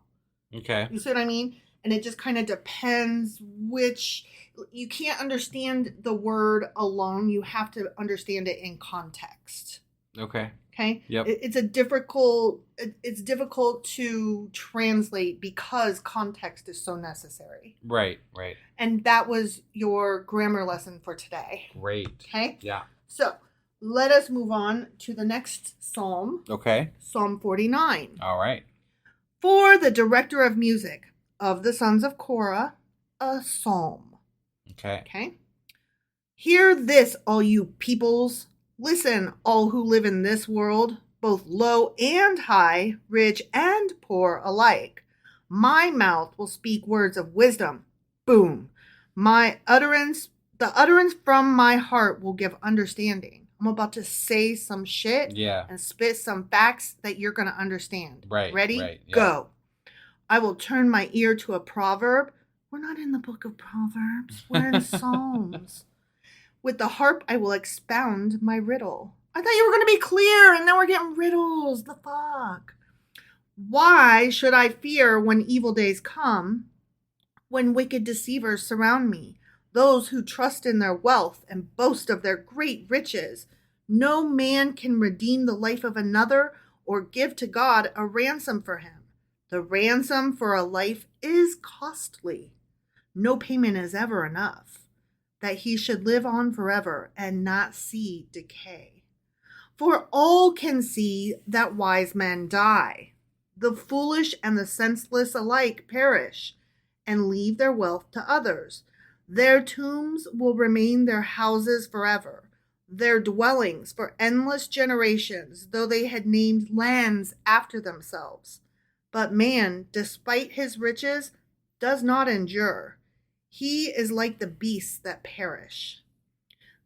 Okay. You see what I mean? And it just kind of depends which. You can't understand the word alone. You have to understand it in context. Okay. Okay. Yep. It's difficult to translate because context is so necessary. Right. Right. And that was your grammar lesson for today. Great. Okay. Yeah. So let us move on to the next psalm. Okay. Psalm 49. All right. For the director of music of the sons of Korah, a psalm. Okay. Hear this, all you peoples. Listen, all who live in this world, both low and high, rich and poor alike. My mouth will speak words of wisdom. Boom. The utterance from my heart will give understanding. I'm about to say some shit and spit some facts that you're going to understand. Right. Ready? Right, yeah. Go. I will turn my ear to a proverb. We're not in the book of Proverbs. We're in Psalms. With the harp, I will expound my riddle. I thought you were going to be clear, and now we're getting riddles. The fuck? Why should I fear when evil days come, when wicked deceivers surround me, those who trust in their wealth and boast of their great riches? No man can redeem the life of another or give to God a ransom for him. The ransom for a life is costly. No payment is ever enough, that he should live on forever and not see decay. For all can see that wise men die. The foolish and the senseless alike perish and leave their wealth to others. Their tombs will remain their houses forever, their dwellings for endless generations, though they had named lands after themselves. But man, despite his riches, does not endure. He is like the beasts that perish.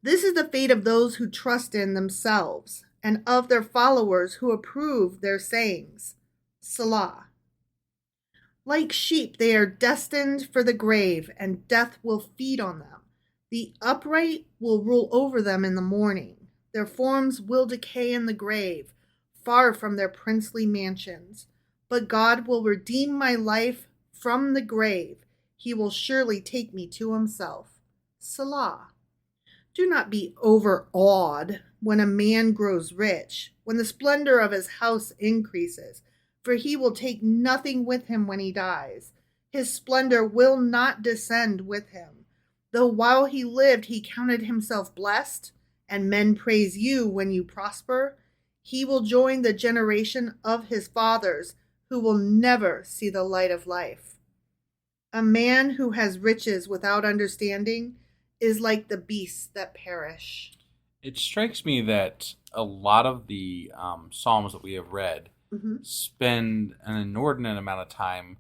This is the fate of those who trust in themselves, and of their followers who approve their sayings. Selah. Like sheep, they are destined for the grave, and death will feed on them. The upright will rule over them in the morning. Their forms will decay in the grave, far from their princely mansions. But God will redeem my life from the grave. He will surely take me to himself. Selah. Do not be overawed when a man grows rich, when the splendor of his house increases, for he will take nothing with him when he dies. His splendor will not descend with him. Though while he lived he counted himself blessed, and men praise you when you prosper, he will join the generation of his fathers, who will never see the light of life. A man who has riches without understanding is like the beasts that perish. It strikes me that a lot of the Psalms that we have read spend an inordinate amount of time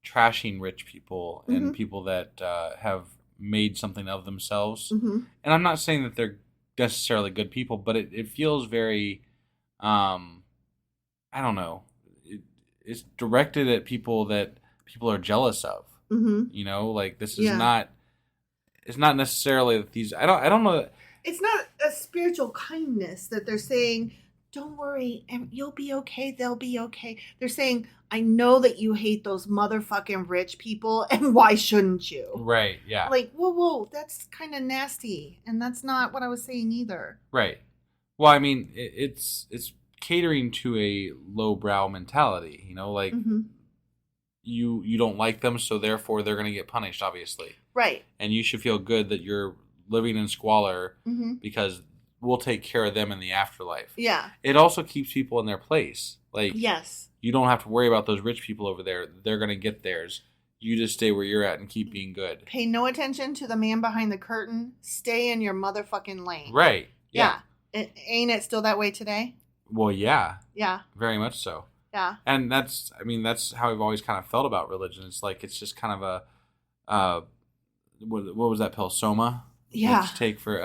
trashing rich people and people that have made something of themselves. And I'm not saying that they're necessarily good people, but it feels very, I don't know, it's directed at people that people are jealous of. You know, like this is not, it's not necessarily that these, I don't know. It's not a spiritual kindness that they're saying, don't worry, and you'll be okay, they'll be okay. They're saying, I know that you hate those motherfucking rich people, and why shouldn't you? Right, yeah. Like, whoa, that's kind of nasty, and that's not what I was saying either. Right. Well, I mean, it's catering to a lowbrow mentality, you know, like you don't like them, so therefore they're going to get punished, obviously. Right. And you should feel good that you're living in squalor because we'll take care of them in the afterlife. Yeah. It also keeps people in their place. Like, yes, you don't have to worry about those rich people over there. They're going to get theirs. You just stay where you're at and keep being good. Pay no attention to the man behind the curtain. Stay in your motherfucking lane. Right. Yeah. Ain't it still that way today? Well, yeah. Yeah. Very much so. Yeah. And that's how I've always kind of felt about religion. It's like, it's just kind of a, what was that pill? Soma? Yeah. Let's take for,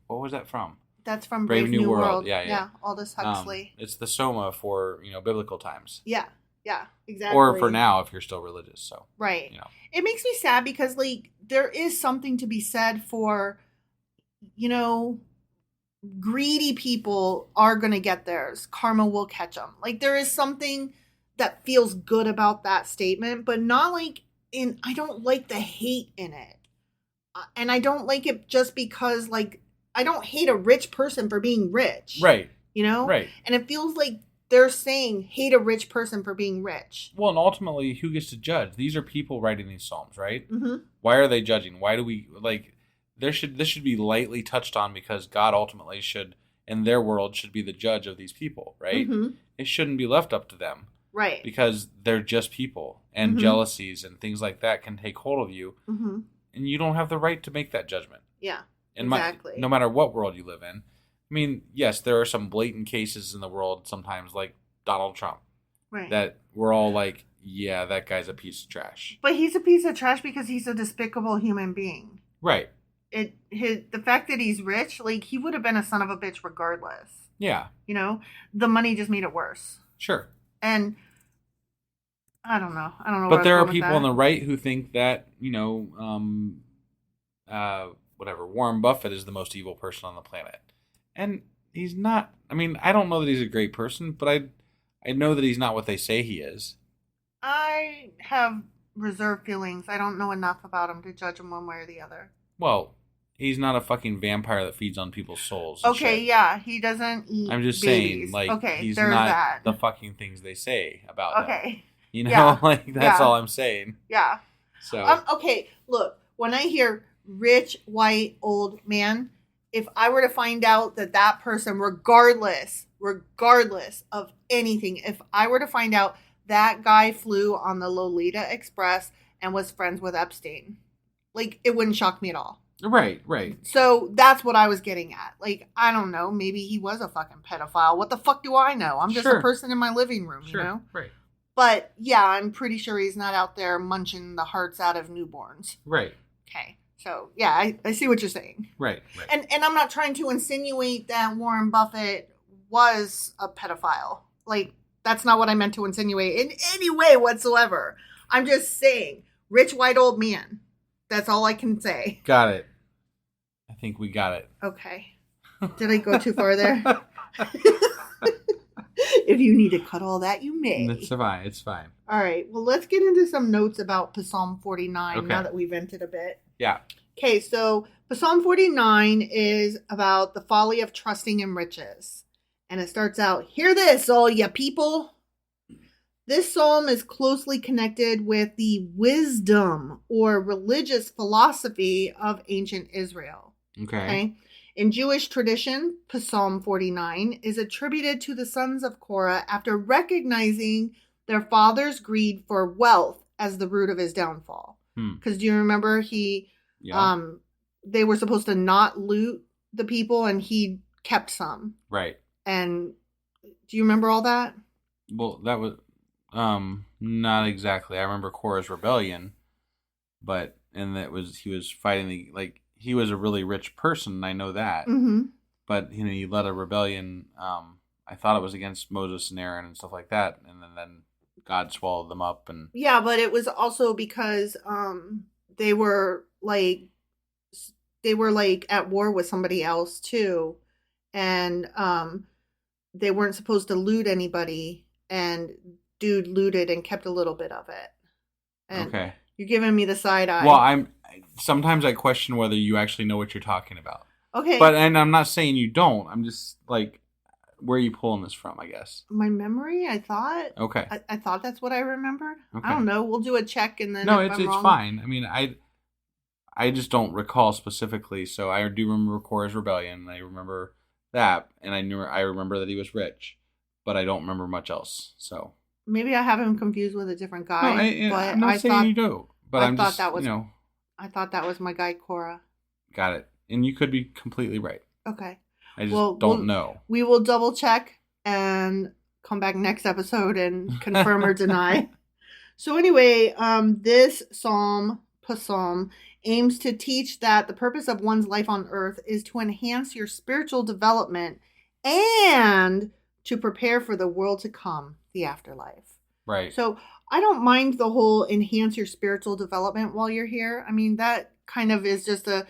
what was that from? That's from Brave New World. Yeah. Aldous Huxley. It's the Soma for, biblical times. Yeah. Yeah, exactly. Or for now, if you're still religious. So right. It makes me sad because, like, there is something to be said for, greedy people are going to get theirs. Karma will catch them. Like, there is something that feels good about that statement, but not like I don't like the hate in it. And I don't like it just because, like, I don't hate a rich person for being rich. Right. Right. And it feels like they're saying hate a rich person for being rich. Well, and ultimately, who gets to judge? These are people writing these psalms, right? Why are they judging? Why do we, like, this should be lightly touched on because God ultimately should, in their world, should be the judge of these people, right? It shouldn't be left up to them. Right. Because they're just people, and jealousies and things like that can take hold of you, and you don't have the right to make that judgment. Yeah, exactly. No matter what world you live in. I mean, yes, there are some blatant cases in the world sometimes, like Donald Trump, right? That we're all like, yeah, that guy's a piece of trash. But he's a piece of trash because he's a despicable human being. Right. The fact that he's rich, like, he would have been a son of a bitch regardless. Yeah. The money just made it worse. Sure. And I don't know. But there are people on the right who think that, whatever, Warren Buffett is the most evil person on the planet. And he's not. I mean, I don't know that he's a great person, but I know that he's not what they say he is. I have reserved feelings. I don't know enough about him to judge him one way or the other. Well, he's not a fucking vampire that feeds on people's souls. Okay, yeah, he doesn't eat I'm just babies. saying, like, okay, he's not the fucking things they say about him. Yeah. Like, that's all I'm saying. Yeah. So. Okay, look, when I hear rich, white, old man, if I were to find out that person, regardless of anything, if I were to find out that guy flew on the Lolita Express and was friends with Epstein, like, it wouldn't shock me at all. Right, right. So that's what I was getting at. Like, I don't know, maybe he was a fucking pedophile. What the fuck do I know? I'm just a person in my living room, Right. But yeah, I'm pretty sure he's not out there munching the hearts out of newborns. Right. Okay. So yeah, I see what you're saying. Right. And I'm not trying to insinuate that Warren Buffett was a pedophile. Like, that's not what I meant to insinuate in any way whatsoever. I'm just saying, rich white old man. That's all I can say. Got it. I think we got it. Okay. Did I go too far there? If you need to cut all that, you may. It's fine. It's fine. All right. Well, let's get into some notes about Psalm 49 Okay. now that we've vented a bit. Yeah. Okay, so Psalm 49 is about the folly of trusting in riches. And it starts out, hear this, all ya people. This psalm is closely connected with the wisdom or religious philosophy of ancient Israel. Okay. In Jewish tradition, Psalm 49 is attributed to the sons of Korah after recognizing their father's greed for wealth as the root of his downfall. Because do you remember they were supposed to not loot the people and he kept some. Right. And do you remember all that? Well, that was not exactly. I remember Korah's rebellion, but he was fighting he was a really rich person. I know that. Mm-hmm. But he led a rebellion. I thought it was against Moses and Aaron and stuff like that, and then God swallowed them up. And yeah, but it was also because they were at war with somebody else too, and they weren't supposed to loot anybody, and dude looted and kept a little bit of it. And okay, you're giving me the side eye. Well, sometimes I question whether you actually know what you're talking about. Okay, and I'm not saying you don't. I'm just like, where are you pulling this from? I guess my memory. I thought. Okay. I thought that's what I remembered. Okay. I don't know. We'll do a check and then. No, if it's I'm wrong, fine. I mean, I just don't recall specifically. So I do remember Korah's rebellion. And I remember that, and I remember that he was rich, but I don't remember much else. So maybe I have him confused with a different guy. No, but I'm not saying you do. But I thought that was my guy Korah. Got it. And you could be completely right. Okay. I just don't know. We will double check and come back next episode and confirm or deny. So anyway, this psalm aims to teach that the purpose of one's life on earth is to enhance your spiritual development and to prepare for the world to come, the afterlife. Right. So I don't mind the whole enhance your spiritual development while you're here. I mean, that kind of is just a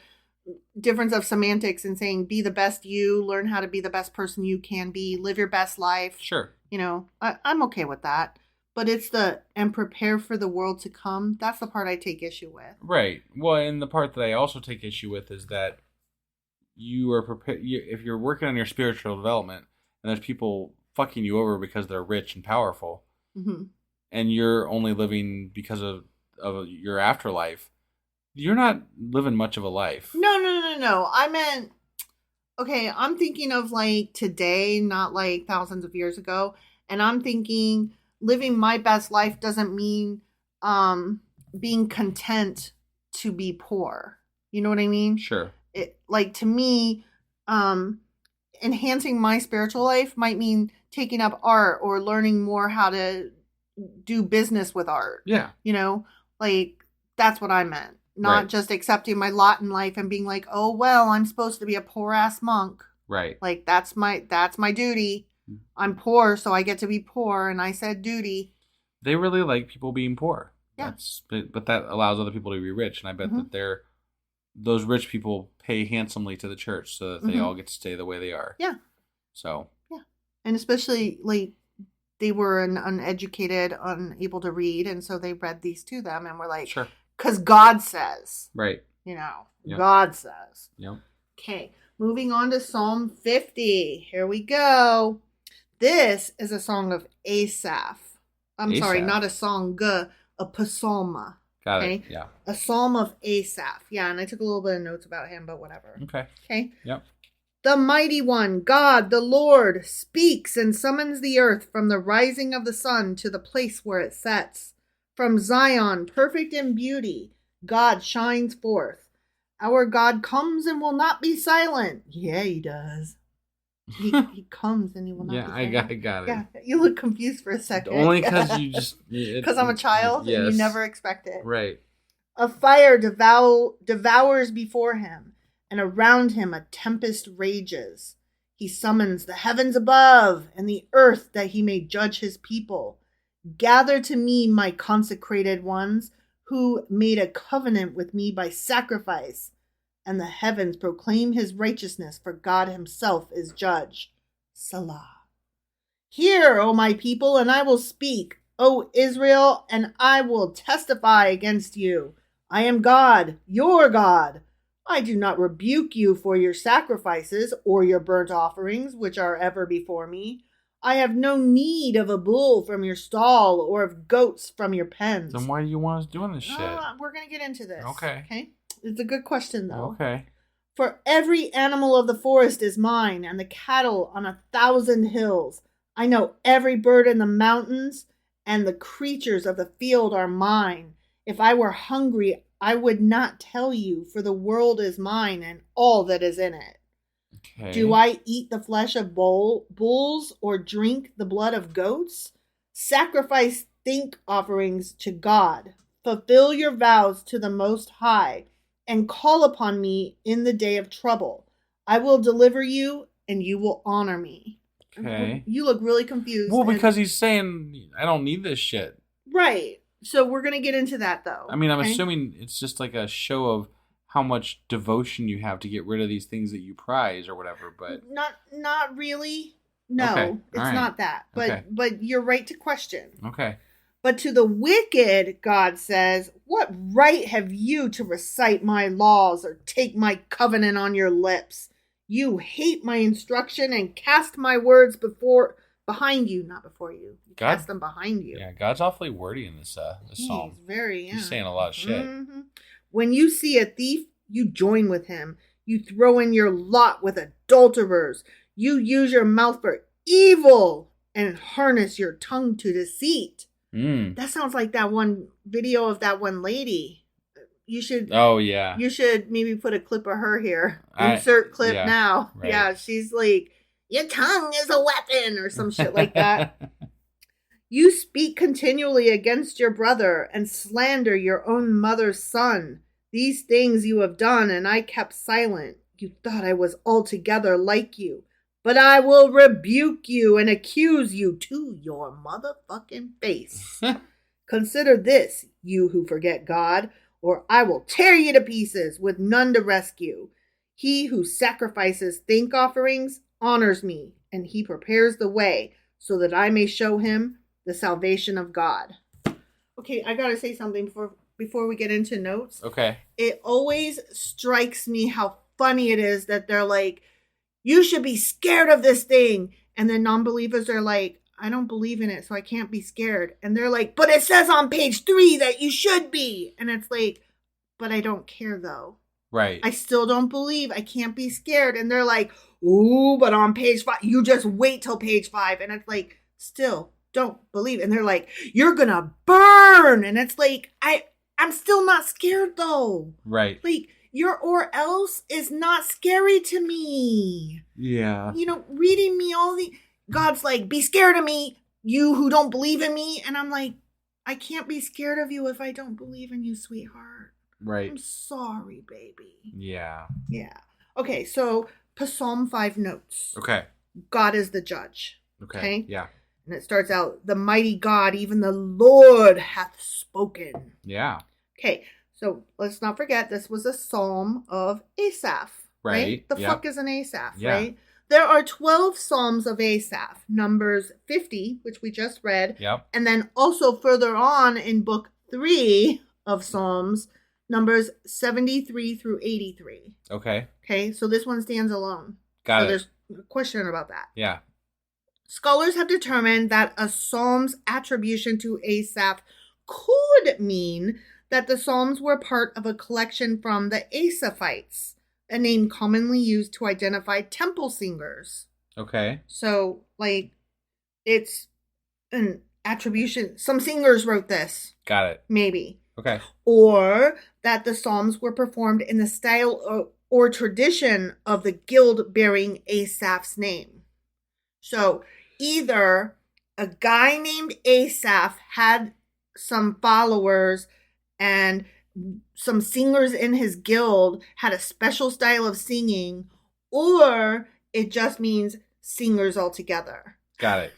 difference of semantics and saying be the best you, learn how to be the best person you can be, live your best life. Sure. I'm okay with that. But it's and prepare for the world to come. That's the part I take issue with. Right. Well, and the part that I also take issue with is that you are prepared. If you're working on your spiritual development and there's people fucking you over because they're rich and powerful, mm-hmm. and you're only living because of your afterlife, you're not living much of a life. No. I meant, okay, I'm thinking of today, not thousands of years ago. And I'm thinking living my best life doesn't mean being content to be poor. You know what I mean? Sure. To me, enhancing my spiritual life might mean taking up art or learning more how to do business with art. Yeah. That's what I meant. Not just accepting my lot in life and being like, oh, well, I'm supposed to be a poor ass monk. Right. That's my duty. I'm poor, so I get to be poor. And I said duty. They really like people being poor. Yeah. But that allows other people to be rich. And I bet that those rich people pay handsomely to the church so that they all get to stay the way they are. Yeah. So. Yeah. And especially they were uneducated, unable to read. And so they read these to them and were like, sure. Because God says. Right. Yep. God says. Yep. Okay. Moving on to Psalm 50. Here we go. This is a song of Asaph. Sorry, not a song, a psalm. Got it. Yeah. A psalm of Asaph. Yeah, and I took a little bit of notes about him, but whatever. Okay. Yep. The mighty one, God, the Lord, speaks and summons the earth from the rising of the sun to the place where it sets. From Zion, perfect in beauty, God shines forth. Our God comes and will not be silent. Yeah, he does. He comes and he will not Yeah, be I silent. got it. Yeah, you look confused for a second. Only because you just... Because I'm a child and you Yes. never expect it. Right. A fire devours before him, and around him a tempest rages. He summons the heavens above and the earth that he may judge his people. Gather to me, my consecrated ones, who made a covenant with me by sacrifice. And the heavens proclaim his righteousness, for God himself is judge. Salah. Hear, O my people, and I will speak, O Israel, and I will testify against you. I am God, your God. I do not rebuke you for your sacrifices or your burnt offerings, which are ever before me. I have no need of a bull from your stall or of goats from your pens. Then why do you want us doing this shit? We're going to get into this. Okay. It's a good question, though. Okay. For every animal of the forest is mine, and the cattle on 1,000 hills. I know every bird in the mountains, and the creatures of the field are mine. If I were hungry, I would not tell you, for the world is mine and all that is in it. Okay. Do I eat the flesh of bulls or drink the blood of goats? Sacrifice thank offerings to God. Fulfill your vows to the Most High, and call upon me in the day of trouble. I will deliver you, and you will honor me. Okay. You look really confused. Well, because he's saying, I don't need this shit. Right. So we're going to get into that, though. I mean, I'm assuming it's just like a show of how much devotion you have to get rid of these things that you prize or whatever, but... Not really. No, Okay. it's All right. not that. But you're right to question. Okay. But to the wicked, God says, what right have you to recite my laws or take my covenant on your lips? You hate my instruction and cast my words behind you, not before you. Cast them behind you. Yeah, God's awfully wordy in this psalm. He's very, He's saying a lot of shit. Mm-hmm. When you see a thief, you join with him. You throw in your lot with adulterers. You use your mouth for evil and harness your tongue to deceit. That sounds like that one video of that one lady. You should. Oh yeah. You should maybe put a clip of her here. Insert clip now. Right. Yeah, she's like, your tongue is a weapon or some shit like that. You speak continually against your brother and slander your own mother's son. These things you have done, and I kept silent. You thought I was altogether like you. But I will rebuke you and accuse you to your motherfucking face. Consider this, you who forget God, or I will tear you to pieces with none to rescue. He who sacrifices thank offerings honors me, and he prepares the way so that I may show him the salvation of God. Okay, I gotta say something before we get into notes. Okay. It always strikes me how funny it is that they're like, you should be scared of this thing. And then non-believers are like, I don't believe in it, so I can't be scared. And they're like, but it says on page 3 that you should be. And it's like, but I don't care though. Right. I still don't believe. I can't be scared. And they're like, ooh, but on page 5, you just wait till page 5. And it's like, still don't believe. And they're like, you're going to burn. And it's like, I'm still not scared though. Right. Like, your or else is not scary to me. Yeah. You know, reading me all the... God's like, be scared of me, you who don't believe in me. And I'm like, I can't be scared of you if I don't believe in you, sweetheart. Right. I'm sorry, baby. Yeah. Yeah. Okay, so Psalm 5 notes. Okay. God is the judge. Okay. Yeah. And it starts out, the mighty God, even the Lord hath spoken. Yeah. Okay. So let's not forget, this was a psalm of Asaph, right? The fuck is an Asaph, right? There are 12 psalms of Asaph, Numbers 50, which we just read. Yep. And then also further on in book 3 of Psalms, Numbers 73 through 83. Okay. Okay, so this one stands alone. Got it. There's a question about that. Yeah. Scholars have determined that a psalm's attribution to Asaph could mean that the Psalms were part of a collection from the Asaphites, a name commonly used to identify temple singers. Okay. So, like, it's an attribution. Some singers wrote this. Got it. Maybe. Okay. Or that the Psalms were performed in the style or tradition of the guild bearing Asaph's name. So either a guy named Asaph had some followers and some singers in his guild had a special style of singing, or it just means singers altogether. Got it.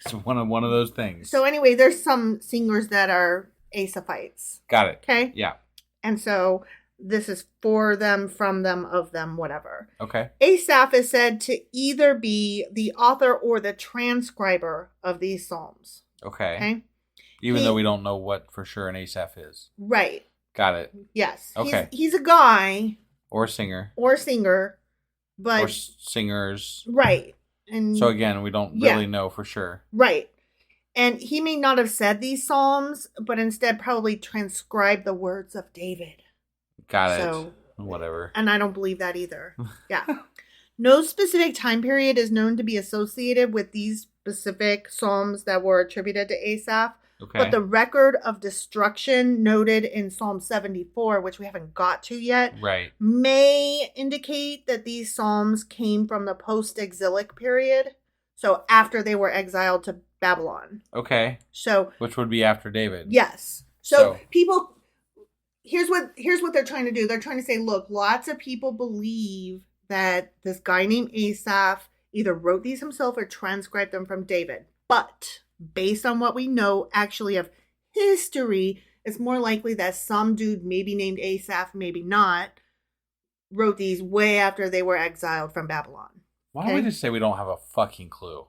It's one of those things. So anyway, there's some singers that are Asaphites. Got it. Okay? Yeah. And so this is for them, from them, of them, whatever. Okay. Asaph is said to either be the author or the transcriber of these psalms. Okay. Even though we don't know what for sure an Asaph is. Right. Got it. Yes. Okay. He's a guy. Or singer. But or singers. Right. And so again, we don't really know for sure. Right. And he may not have said these psalms, but instead probably transcribed the words of David. Got it. Whatever. And I don't believe that either. Yeah. No specific time period is known to be associated with these specific psalms that were attributed to Asaph. Okay. But the record of destruction noted in Psalm 74, which we haven't got to yet, right, may indicate that these psalms came from the post-exilic period. So after they were exiled to Babylon. Okay. So which would be after David. Yes. So people, here's what they're trying to do. They're trying to say, look, lots of people believe that this guy named Asaph either wrote these himself or transcribed them from David. But based on what we know actually of history, it's more likely that some dude, maybe named Asaph, maybe not, wrote these way after they were exiled from Babylon. Why don't we just say we don't have a fucking clue?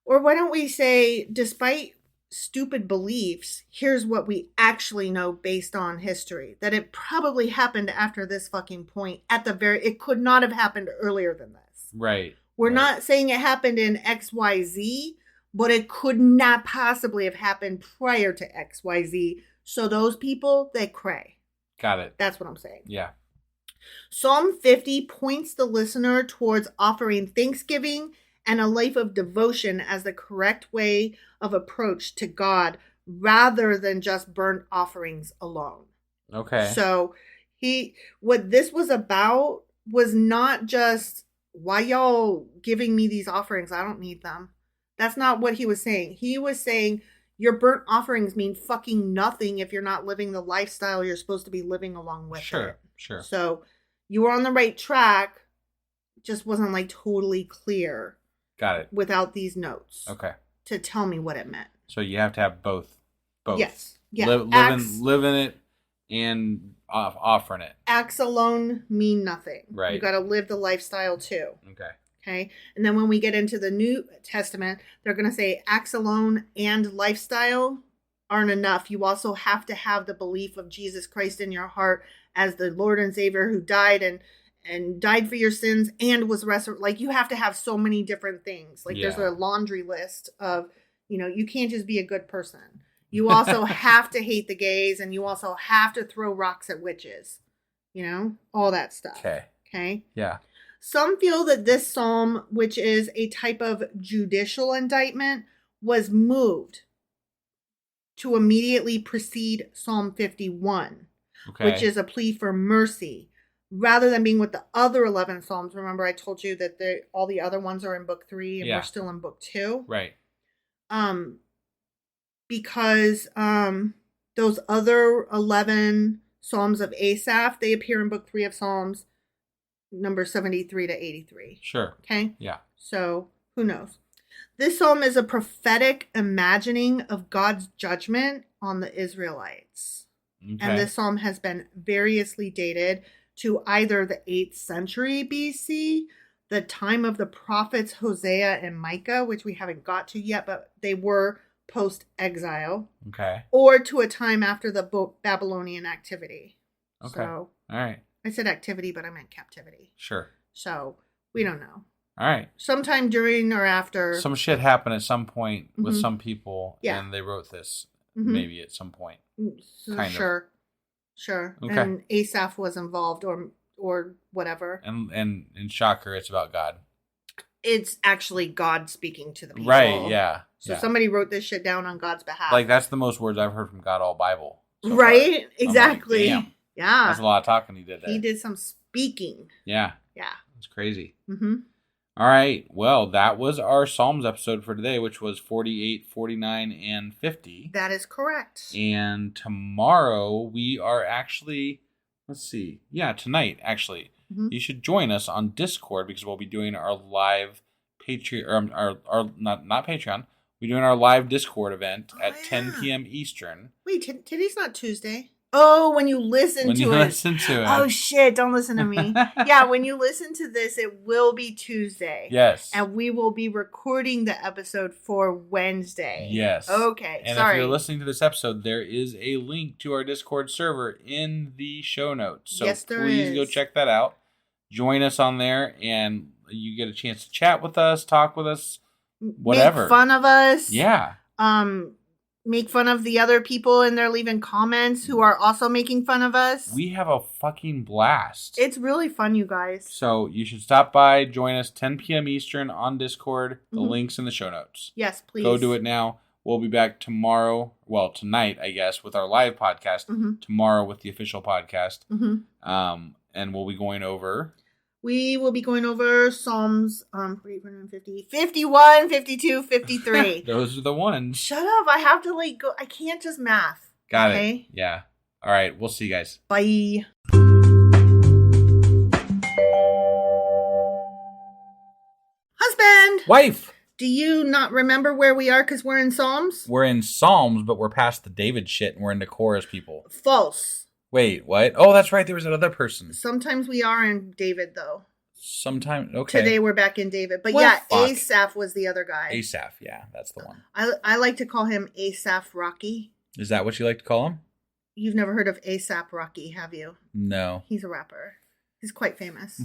Or why don't we say, despite stupid beliefs, here's what we actually know based on history. That it probably happened after this fucking point. It could not have happened earlier than this. Right. We're not saying it happened in XYZ, but it could not possibly have happened prior to XYZ. So those people, they cray. Got it. That's what I'm saying. Yeah. Psalm 50 points the listener towards offering thanksgiving and a life of devotion as the correct way of approach to God rather than just burnt offerings alone. Okay. So what this was about was not just, why y'all giving me these offerings? I don't need them. That's not what he was saying. He was saying your burnt offerings mean fucking nothing if you're not living the lifestyle you're supposed to be living along with it. Sure. So you were on the right track, just wasn't like totally clear. Got it. Without these notes. Okay. To tell me what it meant. So you have to have both. Yes. Yeah. Live in it and offering it. Acts alone mean nothing. Right. You got to live the lifestyle too. Okay. And then when we get into the New Testament, they're going to say acts alone and lifestyle aren't enough. You also have to have the belief of Jesus Christ in your heart as the Lord and Savior who died and died for your sins and was resurrected. Like, you have to have so many different things. Like, there's a laundry list of, you can't just be a good person. You also have to hate the gays, and you also have to throw rocks at witches. All that stuff. Okay. Yeah. Some feel that this psalm, which is a type of judicial indictment, was moved to immediately precede Psalm 51, which is a plea for mercy, rather than being with the other 11 psalms. Remember, I told you that all the other ones are in book 3, and we're still in book 2. Right. Because those other 11 psalms of Asaph, they appear in book 3 of Psalms, number 73 to 83. Sure. Okay? Yeah. So, who knows? This psalm is a prophetic imagining of God's judgment on the Israelites. Okay. And this psalm has been variously dated to either the 8th century BC, the time of the prophets Hosea and Micah, which we haven't got to yet, but they were post-exile. Okay. Or to a time after the Babylonian activity. Okay. So, all right. I said activity, but I meant captivity. Sure. So, we don't know. All right. Sometime during or after. Some shit happened at some point with some people, and they wrote this maybe at some point. Sure. Okay. And Asaph was involved or whatever. And shocker, it's about God. It's actually God speaking to the people. Right, yeah. So somebody wrote this shit down on God's behalf. Like, that's the most words I've heard from God all Bible. So right? Exactly. Like, damn. Yeah. That's a lot of talking he did there. He did some speaking. Yeah. Yeah. It's crazy. Mm-hmm. All right. Well, that was our Psalms episode for today, which was 48, 49, and 50. That is correct. And tomorrow we are actually, let's see. Yeah, tonight, actually. Mm-hmm. You should join us on Discord because we'll be doing our live Patreon, our not Patreon. We're doing our live Discord event at 10 p.m. Eastern. Wait, today's not Tuesday. Oh, when you listen to it. Oh, shit. Don't listen to me. Yeah, when you listen to this, it will be Tuesday. Yes. And we will be recording the episode for Wednesday. Yes. Okay, and sorry. if you're listening to this episode, there is a link to our Discord server in the show notes. So yes, there please is. Go check that out. Join us on there, and you get a chance to chat with us, talk with us, whatever. Make fun of us. Yeah. Make fun of the other people and they're leaving comments who are also making fun of us. We have a fucking blast. It's really fun, you guys. So you should stop by, join us 10 p.m. Eastern on Discord. The link's in the show notes. Yes, please. Go do it now. We'll be back tomorrow. Well, tonight, I guess, with our live podcast. Tomorrow with the official podcast. And we'll be going over... We will be going over Psalms 350, 51, 52, 53. Those are the ones. Shut up. I have to go. I can't just math. Got it. Yeah. All right. We'll see you guys. Bye. Husband. Wife. Do you not remember where we are because we're in Psalms? We're in Psalms, but we're past the David shit and we're into chorus people. False. Wait, what? Oh, that's right. There was another person. Sometimes we are in David, though. Sometimes, okay. Today we're back in David. But well, fuck. Asaph was the other guy. Asaph, yeah, that's the one. I like to call him Asaph Rocky. Is that what you like to call him? You've never heard of Asaph Rocky, have you? No. He's a rapper. He's quite famous.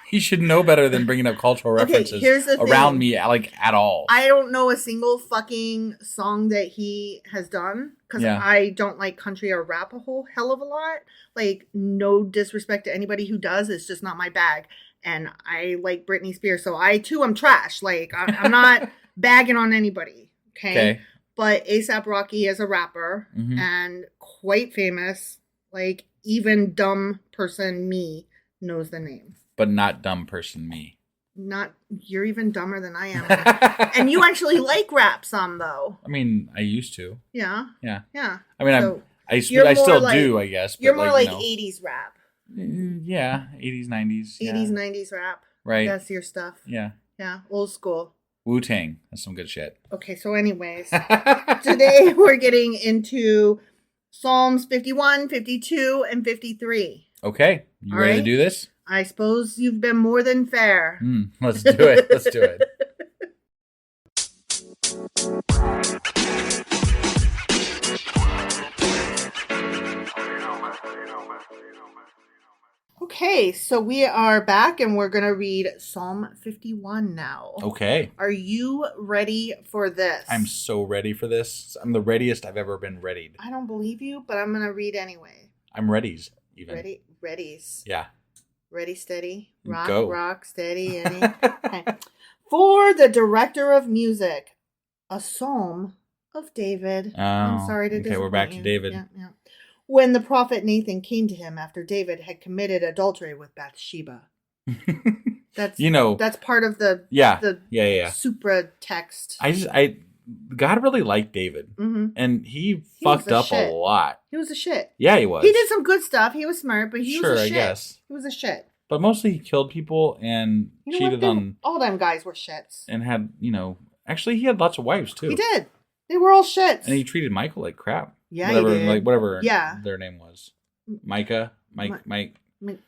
He should know better than bringing up cultural references around me, like, at all. I don't know a single fucking song that he has done because I don't like country or rap a whole hell of a lot. Like, no disrespect to anybody who does. It's just not my bag. And I like Britney Spears, so I'm trash. Like, I'm not bagging on anybody. Okay. But A$AP Rocky is a rapper and quite famous. Like, even dumb person me knows the name. But not dumb person me. You're even dumber than I am. And you actually like rap some, though. I mean, I used to. Yeah. Yeah. Yeah. I mean, I still do, I guess. But you're more like 80s rap. Yeah. 80s, 90s. 80s, 90s rap. Right. That's your stuff. Yeah. Yeah. Old school. Wu-Tang. That's some good shit. Okay, so anyways. Today we're getting into Psalms 51, 52, and 53. Okay. You ready to do this? I suppose you've been more than fair. Let's do it. Let's do it. Okay, so we are back and we're going to read Psalm 51 now. Okay. Are you ready for this? I'm so ready for this. I'm the readiest I've ever been readied. I don't believe you, but I'm going to read anyway. I'm readies, even. Readies. Yeah. Ready, steady, rock, Go. rock, steady, Eddie. Okay. For the director of music, a psalm of David. I'm sorry to disappoint we're back to you. David. Yeah. When the prophet Nathan came to him after David had committed adultery with Bathsheba. That's part of the supra text. God really liked David, and he fucked up a lot. He was a shit. Yeah, he was. He did some good stuff. He was smart, but he was a shit. I guess. He was a shit. But mostly he killed people and cheated on... All them guys were shits. And had, actually he had lots of wives too. He did. They were all shits. And he treated Michael like crap. Yeah, he did. Whatever their name was. Micah? Mike?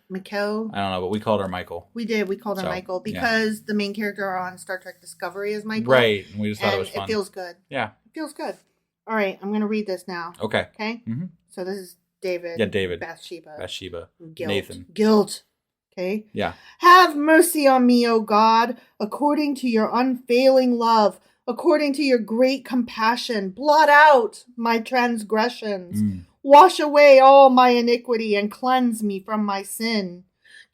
Mikko. I don't know, but we called her Michael. We did. We called her Michael because the main character on Star Trek Discovery is Michael. Right. And we just thought it was fun. It feels good. Yeah. It feels good. All right. I'm going to read this now. Okay. Okay? Mm-hmm. So this is David. Yeah, David. Bathsheba. Guilt. Nathan. Guilt. Okay? Yeah. Have mercy on me, O God, according to your unfailing love, according to your great compassion. Blot out my transgressions. Wash away all my iniquity and cleanse me from my sin.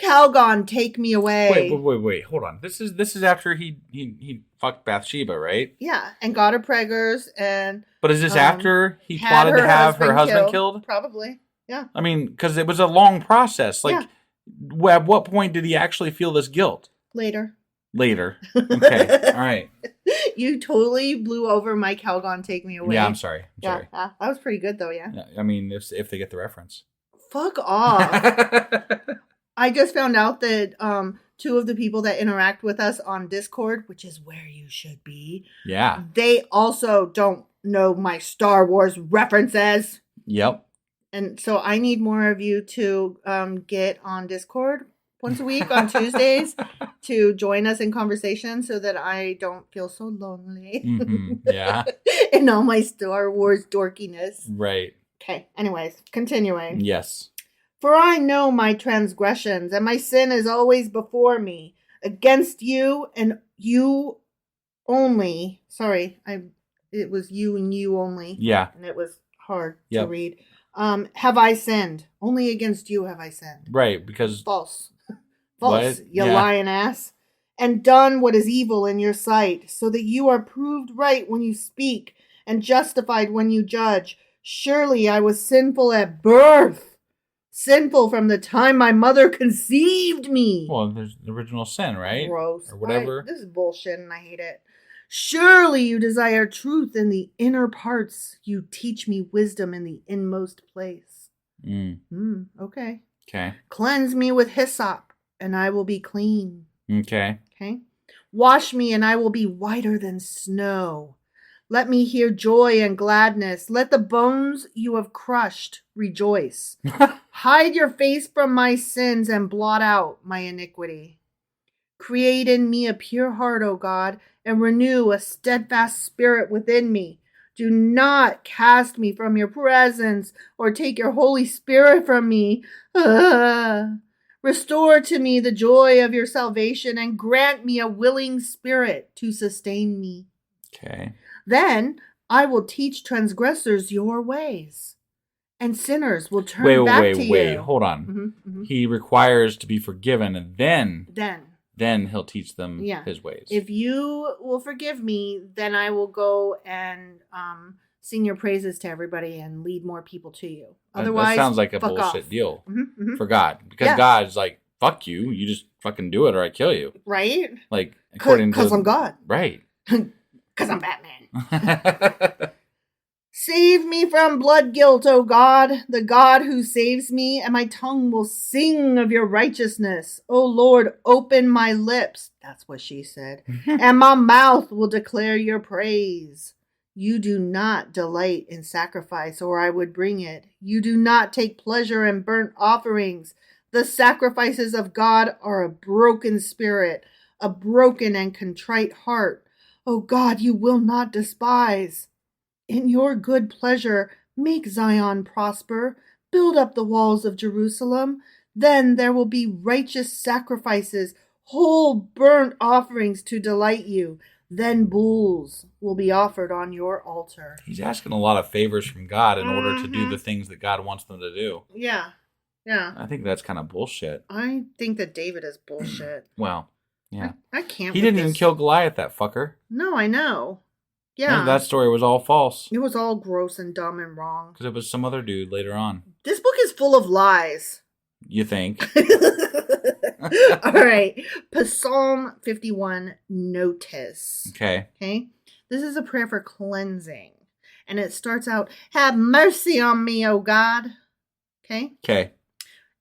Calgon, take me away. Wait. Hold on. This is after he fucked Bathsheba, right? Yeah, and got her preggers and... But is this after he plotted to have her husband killed? Probably, yeah. I mean, because it was a long process. Like, at what point did he actually feel this guilt? Later. later. Okay. All right. You totally blew over my Calgon Take Me Away. Yeah, I'm sorry. That was pretty good, though, yeah. I mean, if they get the reference. Fuck off. I just found out that 2 of the people that interact with us on Discord, which is where you should be, Yeah. they also don't know my Star Wars references. Yep. And so I need more of you to get on Discord once a week on Tuesdays to join us in conversation so that I don't feel so lonely. Mm-hmm. Yeah. In all my Star Wars dorkiness. Right. Okay. Anyways, continuing. Yes. For I know my transgressions, and my sin is always before me. Against you and you only. Sorry, it was you and you only. Yeah. And it was hard to read. Have I sinned? Only against you have I sinned. Right, because... False. False, what? you lying ass. And done what is evil in your sight, so that you are proved right when you speak, and justified when you judge. Surely I was sinful at birth. Sinful from the time my mother conceived me. Well, there's the original sin, right? Gross. Or whatever. This is bullshit and I hate it. Surely you desire truth in the inner parts. You teach me wisdom in the inmost place. Okay. Okay. Cleanse me with hyssop and I will be clean. Okay. Okay. Wash me and I will be whiter than snow. Let me hear joy and gladness. Let the bones you have crushed rejoice. Hide your face from my sins and blot out my iniquity. Create in me a pure heart, O God, and renew a steadfast spirit within me. Do not cast me from your presence or take your Holy Spirit from me. Restore to me the joy of your salvation and grant me a willing spirit to sustain me. Okay. Then I will teach transgressors your ways, and sinners will turn back to you. Wait, hold on. He requires to be forgiven, and then he'll teach them his ways. If you will forgive me, then I will go and sing your praises to everybody and lead more people to you. Otherwise, that sounds like a fuck bullshit off. deal for God, because God's like, fuck you, you just fucking do it or I kill you. Right? Like, according to... Because I'm God. Right. Because I'm Batman. Save me from blood guilt, O God, the God who saves me, and my tongue will sing of your righteousness. O Lord, open my lips, that's what she said, and my mouth will declare your praise. You do not delight in sacrifice, or I would bring it. You do not take pleasure in burnt offerings. The sacrifices of God are a broken spirit, a broken and contrite heart. O God, you will not despise. In your good pleasure, make Zion prosper. Build up the walls of Jerusalem. Then there will be righteous sacrifices, whole burnt offerings to delight you. Then bulls will be offered on your altar. He's asking a lot of favors from God in order to do the things that God wants them to do. Yeah. I think that's kind of bullshit. I think that David is bullshit. Well, yeah. I can't. He didn't even kill Goliath, that fucker. No, I know. Yeah. That story was all false. It was all gross and dumb and wrong. Because it was some other dude later on. This book is full of lies. You think? All right. Psalm 51, notice. Okay. This is a prayer for cleansing. And it starts out, have mercy on me, O God. Okay.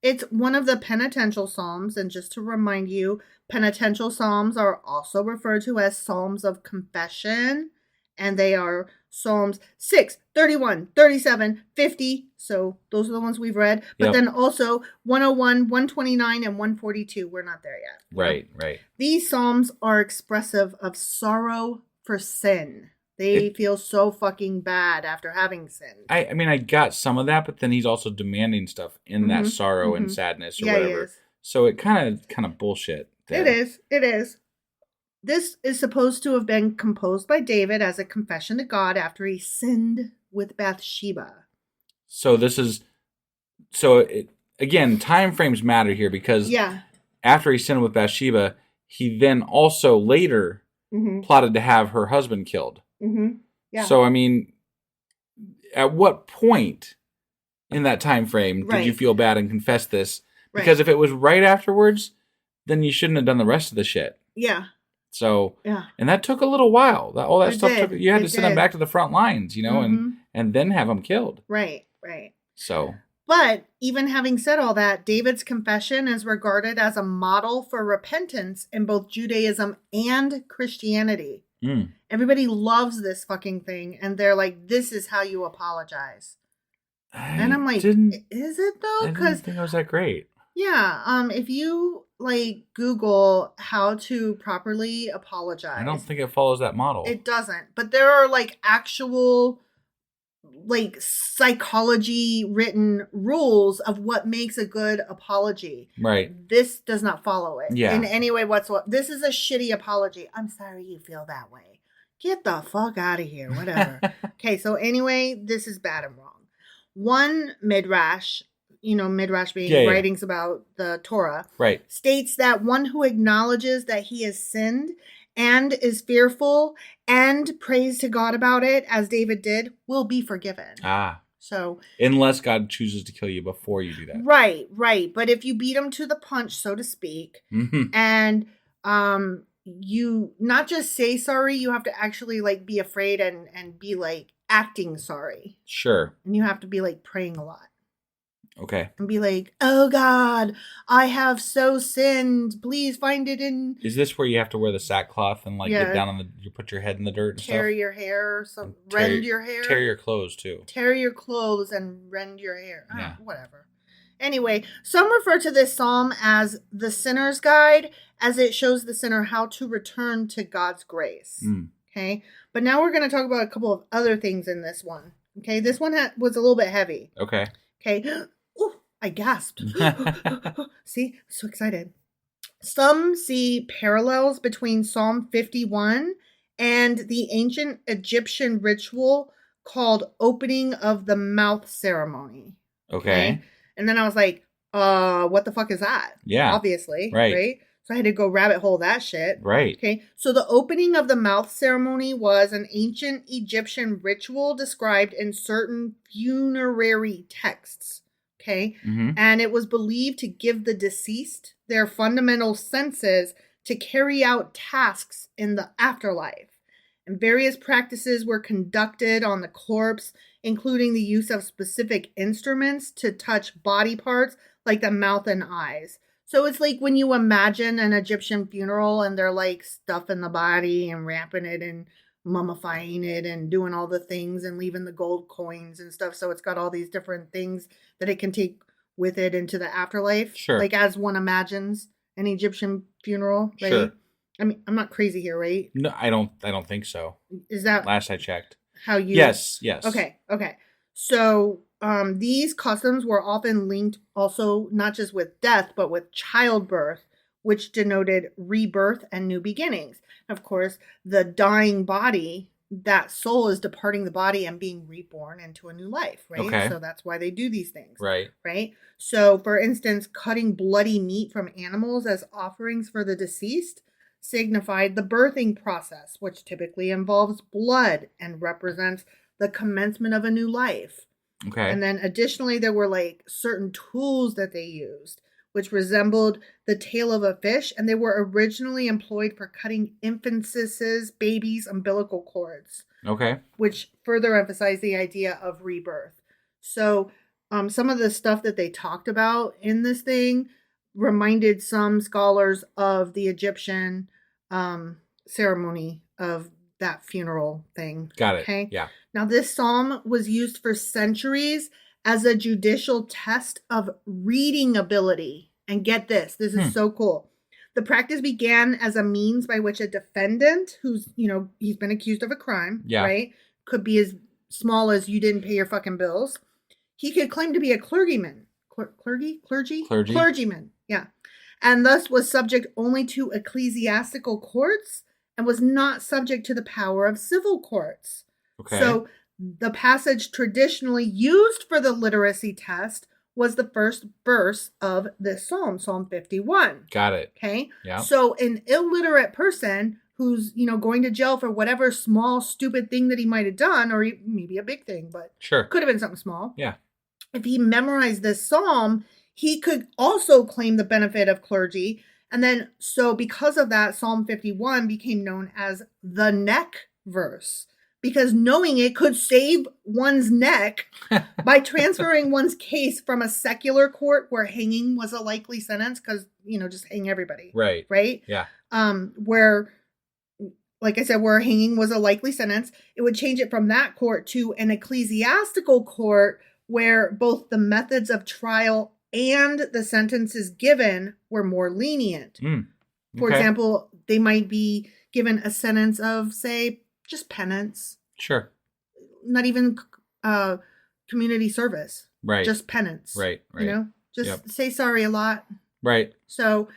It's one of the penitential psalms. And just to remind you, penitential psalms are also referred to as psalms of confession. And they are Psalms 6, 31, 37, 50. So those are the ones we've read. But then also 101, 129, and 142. We're not there yet. Right. These psalms are expressive of sorrow for sin. They feel so fucking bad after having sinned. I mean, I got some of that, but then he's also demanding stuff in that sorrow and sadness or whatever. He is. So it kind of bullshit. There. It is. This is supposed to have been composed by David as a confession to God after he sinned with Bathsheba. Again, time frames matter here because after he sinned with Bathsheba, he then also later plotted to have her husband killed. Yeah. So, I mean, at what point in that time frame did you feel bad and confess this? Because if it was right afterwards, then you shouldn't have done the rest of the shit. Yeah. So, Yeah. and that took a little while. All that It stuff did. took. You had It to send them did. back to the front lines, and then have them killed. Right, right. So, But even having said all that, David's confession is regarded as a model for repentance in both Judaism and Christianity. Everybody loves this fucking thing, and they're like, "This is how you apologize." And I'm like, "Is it though?" I didn't think it was that great. Yeah, if you like Google how to properly apologize, I don't think it follows that model. it doesn't. But there are like actual like psychology written rules of what makes a good apology. Right. This does not follow it Yeah. in any way whatsoever. This is a shitty apology. I'm sorry you feel that way. Get the fuck out of here. Whatever. Okay, so anyway, this is bad and wrong. One midrash, midrash being writings about the Torah, right, states that one who acknowledges that he has sinned and is fearful and prays to God about it, as David did, will be forgiven. So unless God chooses to kill you before you do that. Right. But if you beat him to the punch, so to speak, and you not just say sorry, you have to actually like be afraid and be like acting sorry. Sure. And you have to be like praying a lot. Okay. And be like, "Oh God, I have so sinned. Please find it in." Is this where you have to wear the sackcloth and get down on you put your head in the dirt and tear stuff? your hair, or rend your hair, tear your clothes too. Tear your clothes and rend your hair. Yeah. Whatever. Anyway, some refer to this psalm as the sinner's guide, as it shows the sinner how to return to God's grace. Okay, but now we're going to talk about a couple of other things in this one. Okay, this one was a little bit heavy. Okay. Ooh, I gasped. See, so excited. Some see parallels between Psalm 51 and the ancient Egyptian ritual called opening of the mouth ceremony. Okay. And then I was like, what the fuck is that? Yeah. Obviously. Right. So I had to go rabbit hole that shit. Right. Okay. So the opening of the mouth ceremony was an ancient Egyptian ritual described in certain funerary texts. Okay. And it was believed to give the deceased their fundamental senses to carry out tasks in the afterlife. And various practices were conducted on the corpse, including the use of specific instruments to touch body parts like the mouth and eyes. So it's like when you imagine an Egyptian funeral and they're like stuffing the body and wrapping it and mummifying it and doing all the things and leaving the gold coins and stuff. So it's got all these different things that it can take with it into the afterlife. Sure. Like as one imagines an Egyptian funeral, right? Sure. I mean, I'm not crazy here, right? No, I don't think so. Is that last I checked? How you? Yes. Okay. So these customs were often linked also not just with death, but with childbirth, which denoted rebirth and new beginnings. Of course, the dying body, that soul is departing the body and being reborn into a new life, right? Okay. So that's why they do these things. Right. So, for instance, cutting bloody meat from animals as offerings for the deceased signified the birthing process, which typically involves blood and represents the commencement of a new life. Okay. And then additionally, there were like certain tools that they used, which resembled the tail of a fish, and they were originally employed for cutting infants' babies' umbilical cords. Okay. Which further emphasized the idea of rebirth. So some of the stuff that they talked about in this thing reminded some scholars of the Egyptian ceremony of that funeral thing. Got it. Okay. Yeah. Now, this psalm was used for centuries as a judicial test of reading ability. And get this is so cool. The practice began as a means by which a defendant who's, he's been accused of a crime, right? Could be as small as you didn't pay your fucking bills. He could claim to be a clergyman. Clergyman. Yeah. And thus was subject only to ecclesiastical courts and was not subject to the power of civil courts. Okay. So the passage traditionally used for the literacy test was the first verse of this psalm, Psalm 51. Got it. Okay. Yeah. So an illiterate person who's, going to jail for whatever small, stupid thing that he might have done, or maybe a big thing, but sure, could have been something small. Yeah. If he memorized this psalm, he could also claim the benefit of clergy And then, so because of that, Psalm 51 became known as the neck verse, because knowing it could save one's neck by transferring one's case from a secular court where hanging was a likely sentence, because, just hang everybody. Right. Right? Yeah. Where, like I said, where hanging was a likely sentence, it would change it from that court to an ecclesiastical court where both the methods of trial and the sentences given were more lenient. For example, they might be given a sentence of, say, just penance. Sure. Not even community service. Right. Just penance. Right. Just say sorry a lot. Right. So,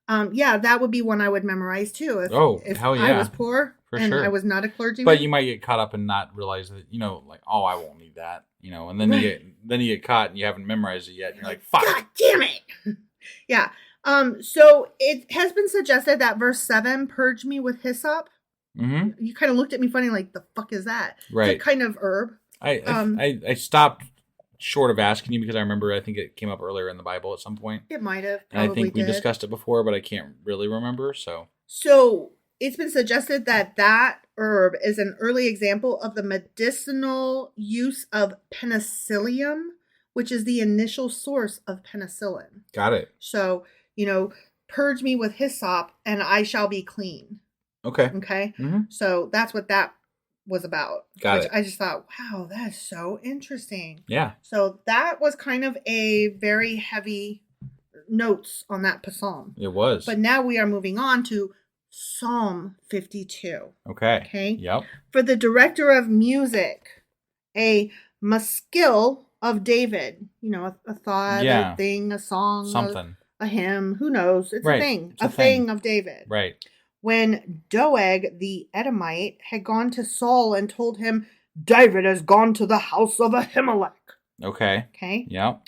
that would be one I would memorize too. If hell yeah. I was poor For and sure. I was not a clergyman. But you might get caught up and not realize that, like, oh, I won't need that, and then you get caught and you haven't memorized it yet. And you're like, fuck. God damn it. Yeah. So it has been suggested that verse 7, purge me with hyssop. Mm-hmm. You kind of looked at me funny, like, the fuck is that? Right. It's a kind of herb. I stopped short of asking you because I think it came up earlier in the Bible at some point. It might have. And I think we discussed it before, but I can't really remember. So it's been suggested that herb is an early example of the medicinal use of penicillium, which is the initial source of penicillin. Got it. So, purge me with hyssop and I shall be clean. Okay. Mm-hmm. So that's what that was about. Got it. I just thought, wow, that's so interesting. Yeah. So that was kind of a very heavy notes on that psalm. It was. But now we are moving on to Psalm 52. Okay. Yep. For the director of music, a maskil of David. A thought, a thing, a song, something, a hymn. Who knows? It's a thing. It's a thing of David. Right. When Doeg the Edomite had gone to Saul and told him, David has gone to the house of Ahimelech. Okay. Yep.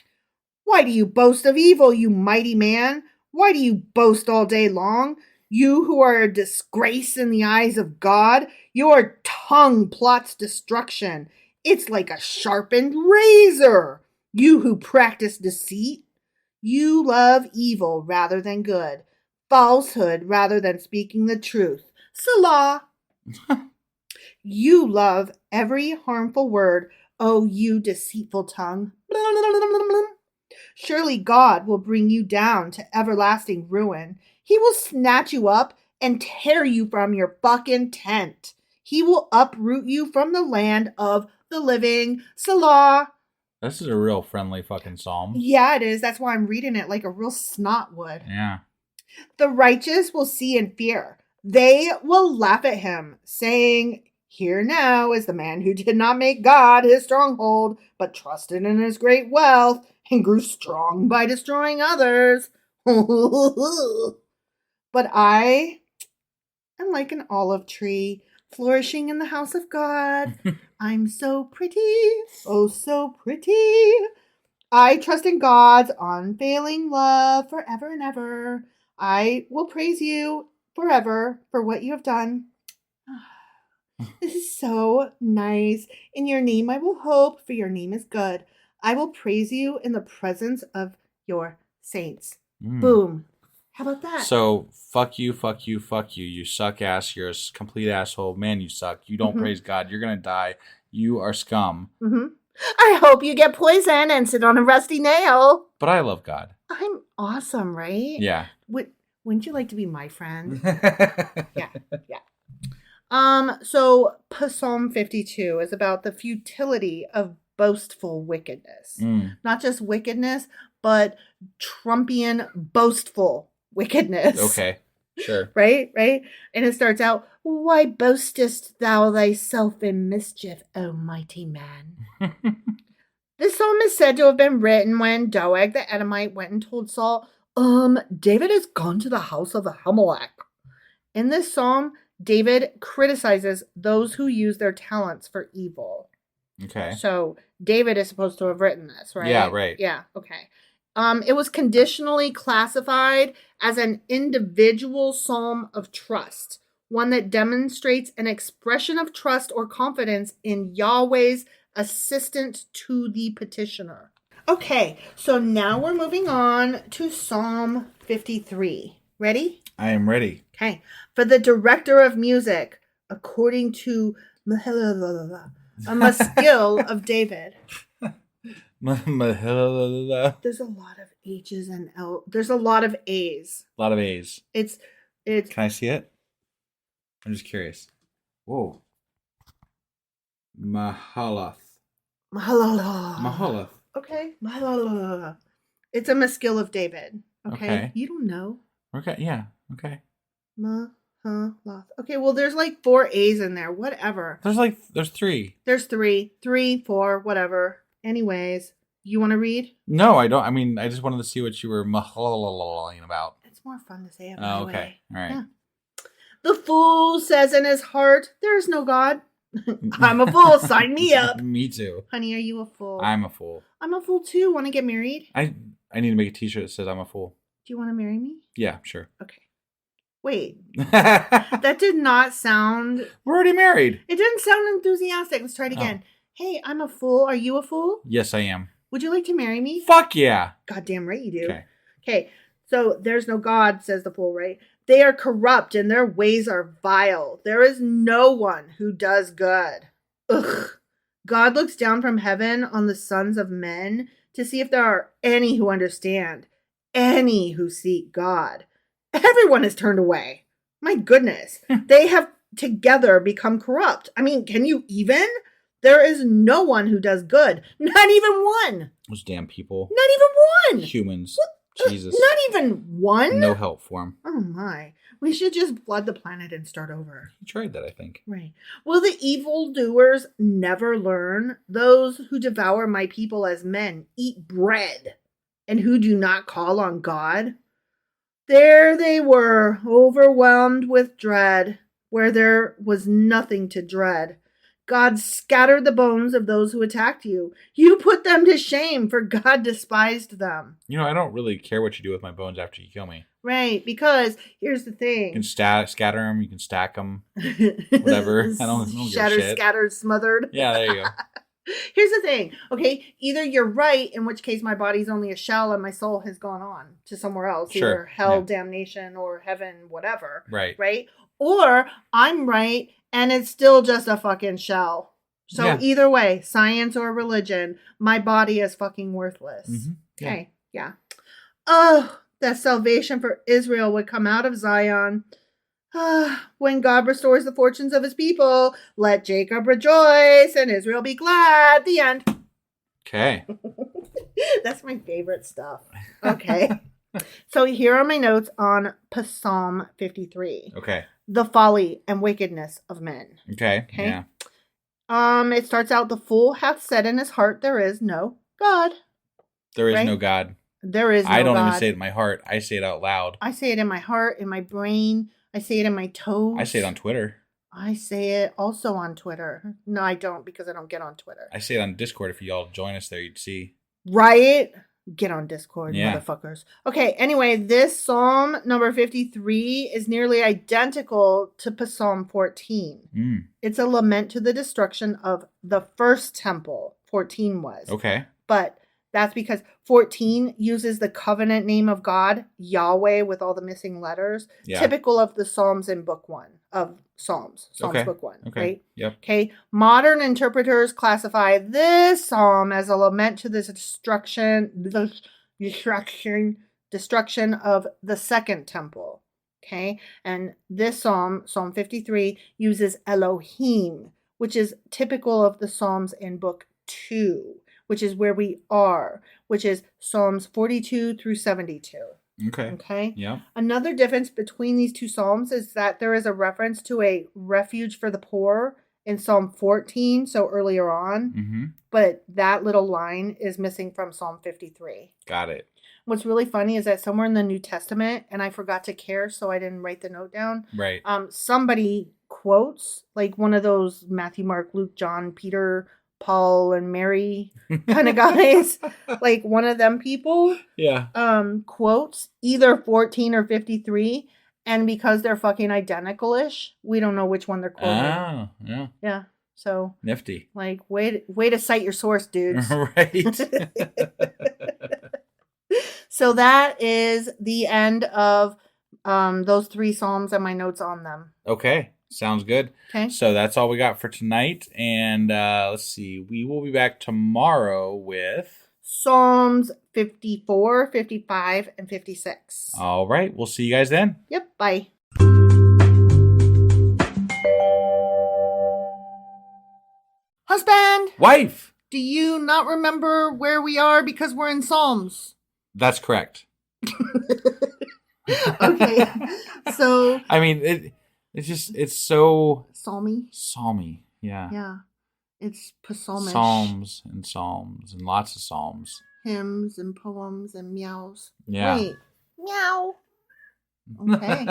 Why do you boast of evil, you mighty man? Why do you boast all day long? You who are a disgrace in the eyes of God, your tongue plots destruction. It's like a sharpened razor. You who practice deceit, you love evil rather than good, falsehood rather than speaking the truth. Salah. You love every harmful word, oh, you deceitful tongue. Surely God will bring you down to everlasting ruin. He will snatch you up and tear you from your fucking tent. He will uproot you from the land of the living. Salah. This is a real friendly fucking psalm. Yeah, it is. That's why I'm reading it like a real snot would. Yeah. The righteous will see and fear. They will laugh at him, saying, here now is the man who did not make God his stronghold, but trusted in his great wealth and grew strong by destroying others. But I am like an olive tree flourishing in the house of God. I'm so pretty, oh so pretty. I trust in God's unfailing love forever and ever. I will praise you forever for what you have done. This is so nice. In your name I will hope, for your name is good. I will praise you in the presence of your saints. Boom. How about that? So, fuck you, fuck you, fuck you. You suck ass. You're a complete asshole. Man, you suck. You don't praise God. You're going to die. You are scum. I hope you get poison and sit on a rusty nail. But I love God. I'm awesome, right? Yeah. Wouldn't you like to be my friend? Yeah. So Psalm 52 is about the futility of boastful wickedness. Not just wickedness, but Trumpian boastful wickedness. Okay, sure. Right? And it starts out, why boastest thou thyself in mischief, O mighty man? This psalm is said to have been written when Doeg the Edomite went and told Saul, David has gone to the house of Ahimelech. In this psalm, David criticizes those who use their talents for evil. Okay. So David is supposed to have written this, right? Yeah, right. Yeah, okay. It was conditionally classified as an individual psalm of trust, one that demonstrates an expression of trust or confidence in Yahweh's assistance to the petitioner. Okay, so now we're moving on to Psalm 53. Ready? I am ready. Okay. For the director of music, according to a Maskil of David. There's a lot of H's and L. There's a lot of A's. A lot of A's. It's. Can I see it? I'm just curious. Whoa. Mahalath. Okay. It's a Maskil of David. Okay. You don't know. Okay. Yeah. Okay. Okay. Well, there's like 4 A's in there. Whatever. There's 3. There's 3, 4, whatever. Anyways, you want to read? No, I don't. I mean, I just wanted to see what you were mahalaling about. It's more fun to say it. Oh, okay. All right. Yeah. The fool says in his heart, there is no God. I'm a fool. Sign me up. Me too. Honey, are you a fool? I'm a fool. I'm a fool too. Want to get married? I need to make a t-shirt that says I'm a fool. Do you want to marry me? Yeah, sure. Okay. Wait. That did not sound... We're already married. It didn't sound enthusiastic. Let's try it again. Hey, I'm a fool. Are you a fool? Yes, I am. Would you like to marry me? Fuck yeah. Goddamn right you do. Okay. So there's no God, says the fool, right? They are corrupt and their ways are vile. There is no one who does good. Ugh. God looks down from heaven on the sons of men to see if there are any who understand, any who seek God. Everyone is turned away. My goodness. They have together become corrupt. I mean, can you even? There is no one who does good. Not even one. Those damn people. Not even one. Humans. What? Jesus. Not even one? No help for them. Oh my. We should just flood the planet and start over. You tried that, I think. Right. Will the evildoers never learn? Those who devour my people as men eat bread, and who do not call on God? There they were, overwhelmed with dread, where there was nothing to dread. God scattered the bones of those who attacked you. You put them to shame, for God despised them. You know, I don't really care what you do with my bones after you kill me. Right, because here's the thing. You can scatter them, you can stack them, whatever. I don't give a Shattered, shit. scattered, smothered. Yeah, there you go. Here's the thing, okay? Either you're right, in which case my body's only a shell and my soul has gone on to somewhere else. Sure. Either hell, damnation, or heaven, whatever. Right. Right? Or I'm right and it's still just a fucking shell. So either way, science or religion, my body is fucking worthless. Mm-hmm. Okay, yeah. Oh, that salvation for Israel would come out of Zion. When God restores the fortunes of his people, let Jacob rejoice and Israel be glad. The end. Okay. That's my favorite stuff. Okay. So here are my notes on Psalm 53. Okay. The folly and wickedness of men. Okay. Yeah. It starts out, the fool hath said in his heart, there is no God. There is no God. There is no God. I don't even say it in my heart. I say it out loud. I say it in my heart, in my brain. I say it in my toes. I say it on Twitter. I say it also on Twitter. No, I don't, because I don't get on Twitter. I say it on Discord. If y'all join us there, you'd see. Right? Get on Discord, motherfuckers. Okay, anyway, this Psalm number 53 is nearly identical to Psalm 14. It's a lament to the destruction of the first temple. 14 was. Okay. But that's because 14 uses the covenant name of God, Yahweh, with all the missing letters. Yeah. Typical of the Psalms in Book 1 of Psalms. Book 1. Okay. Right? Yep. Okay. Modern interpreters classify this psalm as a lament to the destruction of the second temple. Okay. And this psalm, Psalm 53, uses Elohim, which is typical of the Psalms in Book 2, which is where we are, which is Psalms 42 through 72. Okay. Yeah. Another difference between these two Psalms is that there is a reference to a refuge for the poor in Psalm 14, so earlier on. But that little line is missing from Psalm 53. Got it. What's really funny is that somewhere in the New Testament, and I forgot to care, so I didn't write the note down. Right. Somebody quotes, like one of those Matthew, Mark, Luke, John, Peter, Paul and Mary kind of guys, like one of them people, quotes either 14 or 53, and because they're fucking identical-ish, we don't know which one they're quoting. Oh, yeah. Yeah. So nifty. Like, way to cite your source, dudes. Right. So that is the end of those 3 psalms and my notes on them. Okay. Sounds good. Okay. So that's all we got for tonight. And let's see. We will be back tomorrow with Psalms 54, 55, and 56. All right. We'll see you guys then. Yep. Bye. Husband, Wife. do you not remember where we are because we're in Psalms? That's correct. Okay. So. I mean, it's so Psalmy? Yeah. Yeah. It's psalmish. Psalms and lots of psalms. Hymns and poems and meows. Yeah. Wait. Meow. Okay.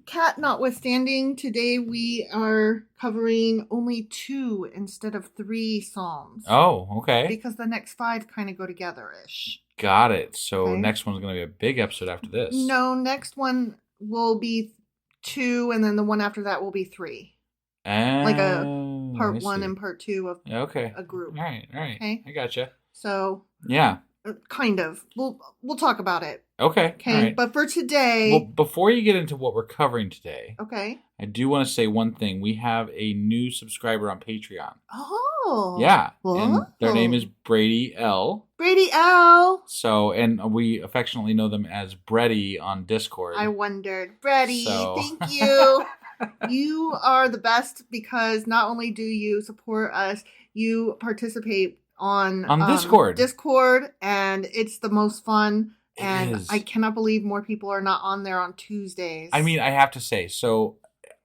Cat notwithstanding, today we are covering only 2 instead of 3 psalms. Oh, okay. Because the next 5 kind of go together-ish. Got it. So Okay. next one's going to be a big episode after this. No, next one will be 2, and then the one after that will be 3. Like a part 1 and part 2 of a group. All right. Okay. I gotcha. So Yeah. kind of. We'll talk about it. Okay. Okay. All right. But for today. Well, before you get into what we're covering today, Okay. I do want to say one thing. We have a new subscriber on Patreon. Oh. Yeah. What? And their name is Brady L. Brady L. So, and we affectionately know them as Breddy on Discord. I wondered. Brady, So- thank you. You are the best because not only do you support us, you participate on Discord, and it's the most fun. And is. I cannot believe more people are not on there on Tuesdays. I mean, I have to say, so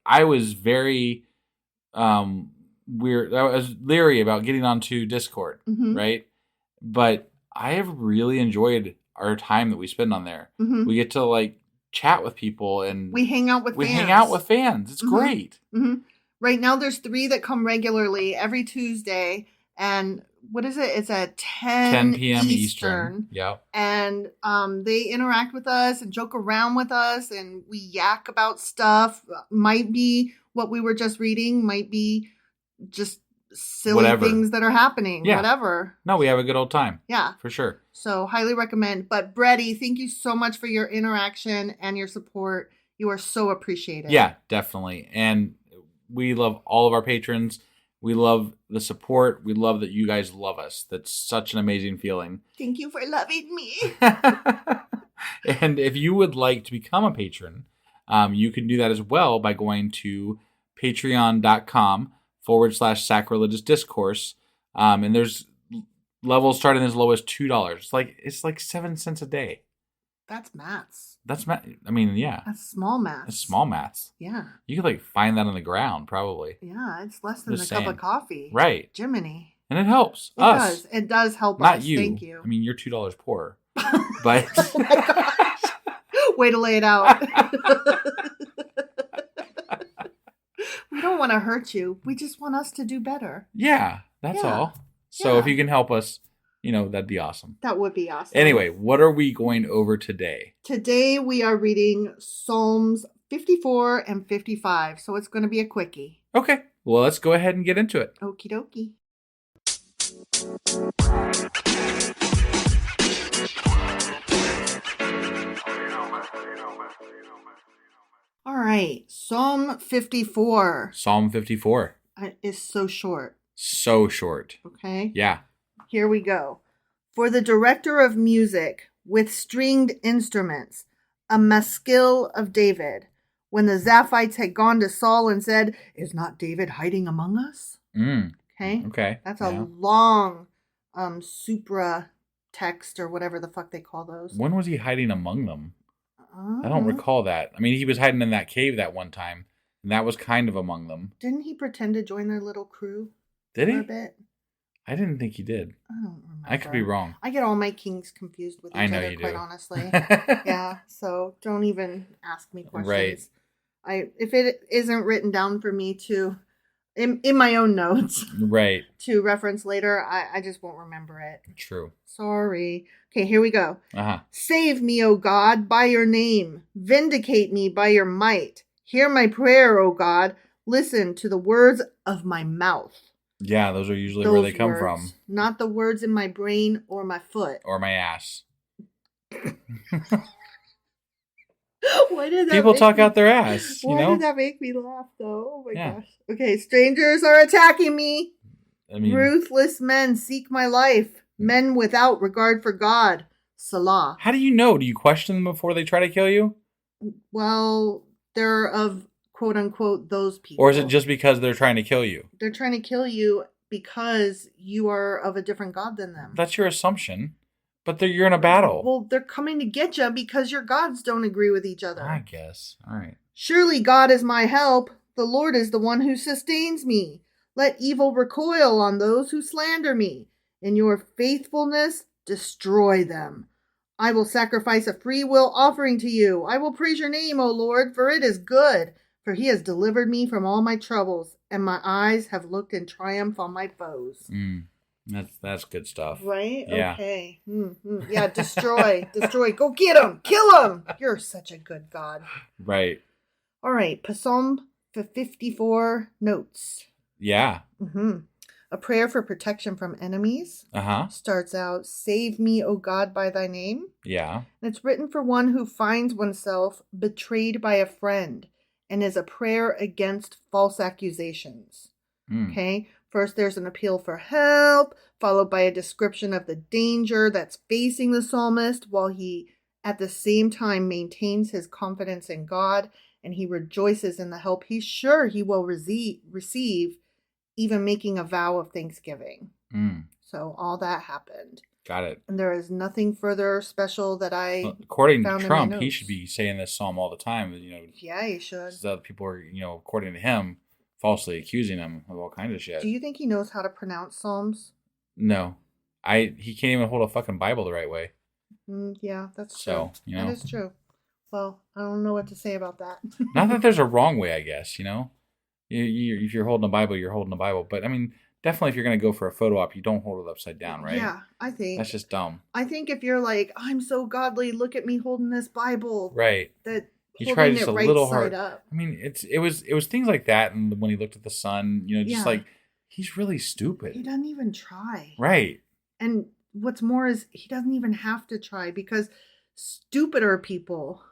I was very weird. I was leery about getting onto Discord, Mhm. right? But I have really enjoyed our time that we spend on there. Mhm. We get to like chat with people and we hang out with fans. hang out with fans. It's Mhm. great. Mm-hmm. Right now, there's 3 that come regularly every Tuesday, and what is it? It's at 10 p.m. Eastern. Yep. And they interact with us and joke around with us, and we yak about stuff. Might be what we were just reading, might be just silly Whatever. things that are happening. Yeah. Whatever. No, we have a good old time. Yeah. For sure. So highly recommend. But Brady, thank you so much for your interaction and your support. You are so appreciated. Yeah, definitely. And we love all of our patrons. We love the support. We love that you guys love us. That's such an amazing feeling. Thank you for loving me. And if you would like to become a patron, you can do that as well by going to patreon.com/sacrilegious discourse. And there's levels starting as low as $2. It's like 7 cents a day. That's maths. I mean, yeah. That's small maths. It's small maths. Yeah. You could find that on the ground probably. Yeah, it's less than Just a cup saying. of coffee. Right. Jiminy. And it helps It us. does. It does help Not us. you. Thank you. I mean, you're $2 poorer. But Oh my gosh. Way to lay it out. We don't want to hurt you. We just want us to do better. yeah, that's Yeah. all. So Yeah. if you can help us, that'd be awesome. That would be awesome. Anyway, what are we going over today? Today we are reading Psalms 54 and 55. So it's going to be a quickie. Okay. Well, let's go ahead and get into it. Okie dokie. All right. Psalm 54 Psalm 54. is so short. So short. Okay. Yeah. Here we go. For the director of music with stringed instruments, a maskil of David. When the Zaphites had gone to Saul and said, "Is not David hiding among us?" Okay. Okay. That's Yeah. a long supra text or whatever the fuck they call those. When was he hiding among them? I don't Uh, recall that. I mean, he was hiding in that cave that one time, and that was kind of among them. Didn't he pretend to join their little crew Did for a he? bit? I didn't think he did. I don't remember. I could be wrong. I get all my kings confused with each I know other, you quite do. honestly. Yeah, so don't even ask me questions. Right. If it isn't written down for me to in my own notes Right. to reference later, I just won't remember it. True. Sorry. Okay, here we go. Uh-huh. Save me, O God, by your name. Vindicate me by your might. Hear my prayer, O God. Listen to the words of my mouth. Yeah, those are usually where they Those come words, from. not the words in my brain or my foot. Or my ass. Why did that People make talk me- out their ass, you Why know? did that make me laugh, though? Oh my Yeah. gosh. Okay, strangers are attacking me. I mean, Ruthless men seek my life. Men without regard for God. Salah. how do you know? Do you question them before they try to kill you? Well, they're of quote unquote those people. Or is it just because they're trying to kill you? They're trying to kill you because you are of a different God than them. That's your assumption. But you're in a battle. Well, they're coming to get you because your gods don't agree with each other. I guess. All right. Surely God is my help. The Lord is the one who sustains me. Let evil recoil on those who slander me. In your faithfulness, destroy them. I will sacrifice a free will offering to you. I will praise your name, O Lord, for it is good. For he has delivered me from all my troubles, and my eyes have looked in triumph on my foes. That's good stuff. Right? Yeah. Okay. Yeah, destroy. Destroy. Go get him. Kill him. You're such a good God. Right. All right. Psalm 54 notes. Yeah. A prayer for protection from enemies. Uh-huh. Starts out, save me, O God, by thy name. Yeah. And it's written for one who finds oneself betrayed by a friend and is a prayer against false accusations. Okay. First, there's an appeal for help, followed by a description of the danger that's facing the psalmist, while he at the same time maintains his confidence in God, and he rejoices in the help he's sure he will receive, even making a vow of thanksgiving. So all that happened. Got it. And there is nothing further special that according to found in Trump, my he notes. should be saying this psalm all the time. Yeah, he should. So other people are, according to him, falsely accusing him of all kinds of shit. Do you think he knows how to pronounce psalms? No. He can't even hold a fucking Bible the right way. Yeah, that's true. So, That is true. Well, I don't know what to say about that. Not that there's a wrong way, I guess, if you're holding a Bible, you're holding a Bible. But, I mean, definitely if you're going to go for a photo op, you don't hold it upside down, right? Yeah, I think. That's just dumb. I think if you're like, I'm so godly, look at me holding this Bible. Right. That He holding tried just it a right little side hard. up. I mean, it was things like that, and when he looked at the sun, Yeah. like he's really stupid. He doesn't even try. Right. And what's more is he doesn't even have to try because stupider people.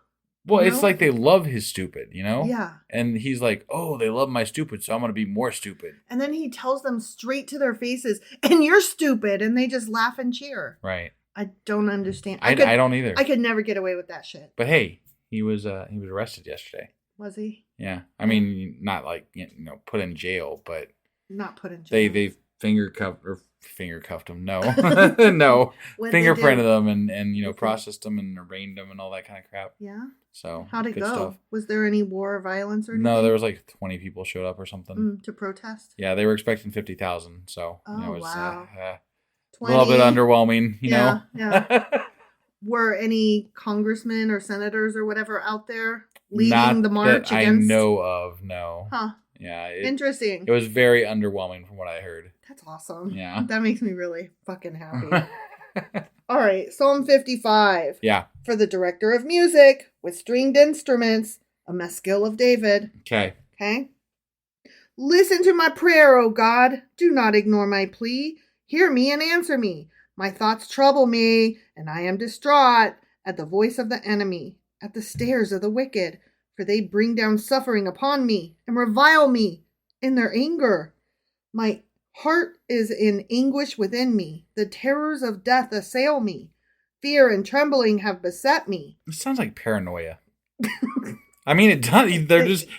Well, it's like they love his stupid, Yeah. And he's like, oh, they love my stupid, so I'm going to be more stupid. And then he tells them straight to their faces, and you're stupid, and they just laugh and cheer. Right. I don't understand. I don't either. I could never get away with that shit. But hey, he was arrested yesterday. Was he? Yeah. I mean, not like, put in jail, but Not put in jail. they finger cuffed him. No. No. What'd they Fingerprinted do? them and processed them and arraigned them and all that kind of crap. Yeah. So How'd it good go? stuff. Was there any war or violence or anything? No, there was like 20 people showed up or something. To protest? Yeah, they were expecting 50,000. So Oh, it was wow. a 20? little bit underwhelming, Yeah. Were any congressmen or senators or whatever out there leading Not the march that against? I know of, no. Huh. Yeah. Interesting. It was very underwhelming from what I heard. That's awesome. Yeah. That makes me really fucking happy. All right. Psalm 55. Yeah. For the director of music with stringed instruments, a maskil of David. Okay. Okay. Listen to my prayer, O God. Do not ignore my plea. Hear me and answer me. My thoughts trouble me, and I am distraught at the voice of the enemy, at the stares of the wicked, for they bring down suffering upon me and revile me in their anger. My heart is in anguish within me. The terrors of death assail me. Fear and trembling have beset me. It sounds like paranoia. I mean, it does.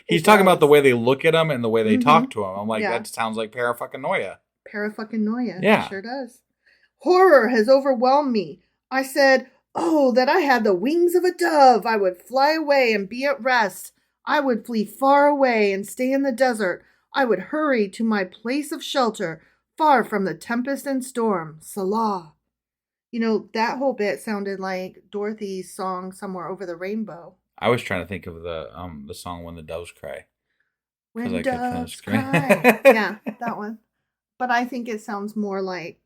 He's talking does. about the way they look at him and the way they talk to him. I'm like, Yeah. that sounds like para-fucking-noia. Para-fucking-noia. Yeah. It sure does. Horror has overwhelmed me. I said, oh, that I had the wings of a dove. I would fly away and be at rest. I would flee far away and stay in the desert. I would hurry to my place of shelter, far from the tempest and storm. Salah. That whole bit sounded like Dorothy's song Somewhere Over the Rainbow. I was trying to think of the song When the Doves Cry. When I kept trying to doves scream. cry. Yeah, that one. But I think it sounds more like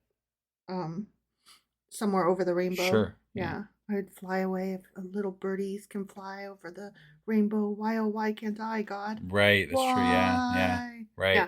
Somewhere Over the Rainbow. Sure. Yeah. I would fly away if little birdies can fly over the rainbow. Why, oh, why can't I, God? Right. That's true. Yeah. Yeah. Why? Right. Yeah.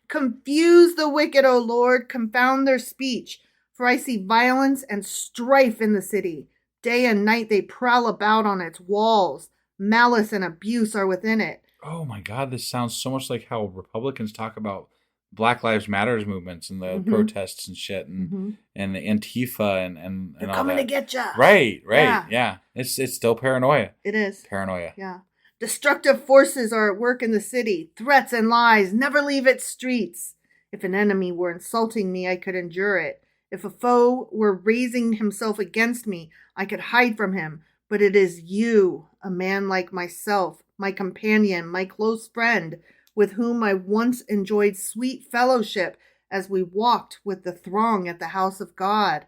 Confuse the wicked, O Lord. Confound their speech. For I see violence and strife in the city. Day and night they prowl about on its walls. Malice and abuse are within it. Oh my God, this sounds so much like how Republicans talk about Black Lives Matters movements and the protests and shit and the Antifa and They're all coming that. to get you. Right. Yeah. It's still paranoia. It is. Paranoia. Yeah. Destructive forces are at work in the city. Threats and lies never leave its streets. If an enemy were insulting me, I could endure it. If a foe were raising himself against me, I could hide from him. But it is you, a man like myself, my companion, my close friend, with whom I once enjoyed sweet fellowship as we walked with the throng at the house of God.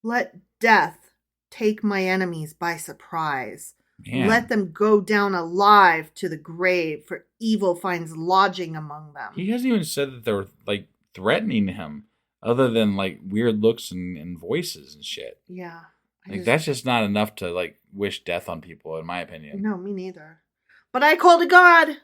Let death take my enemies by surprise. Man. Let them go down alive to the grave, for evil finds lodging among them. He hasn't even said that they're like threatening him, other than like weird looks and voices and shit. Yeah. That's just not enough to like wish death on people, in my opinion. No, me neither. But I call to God,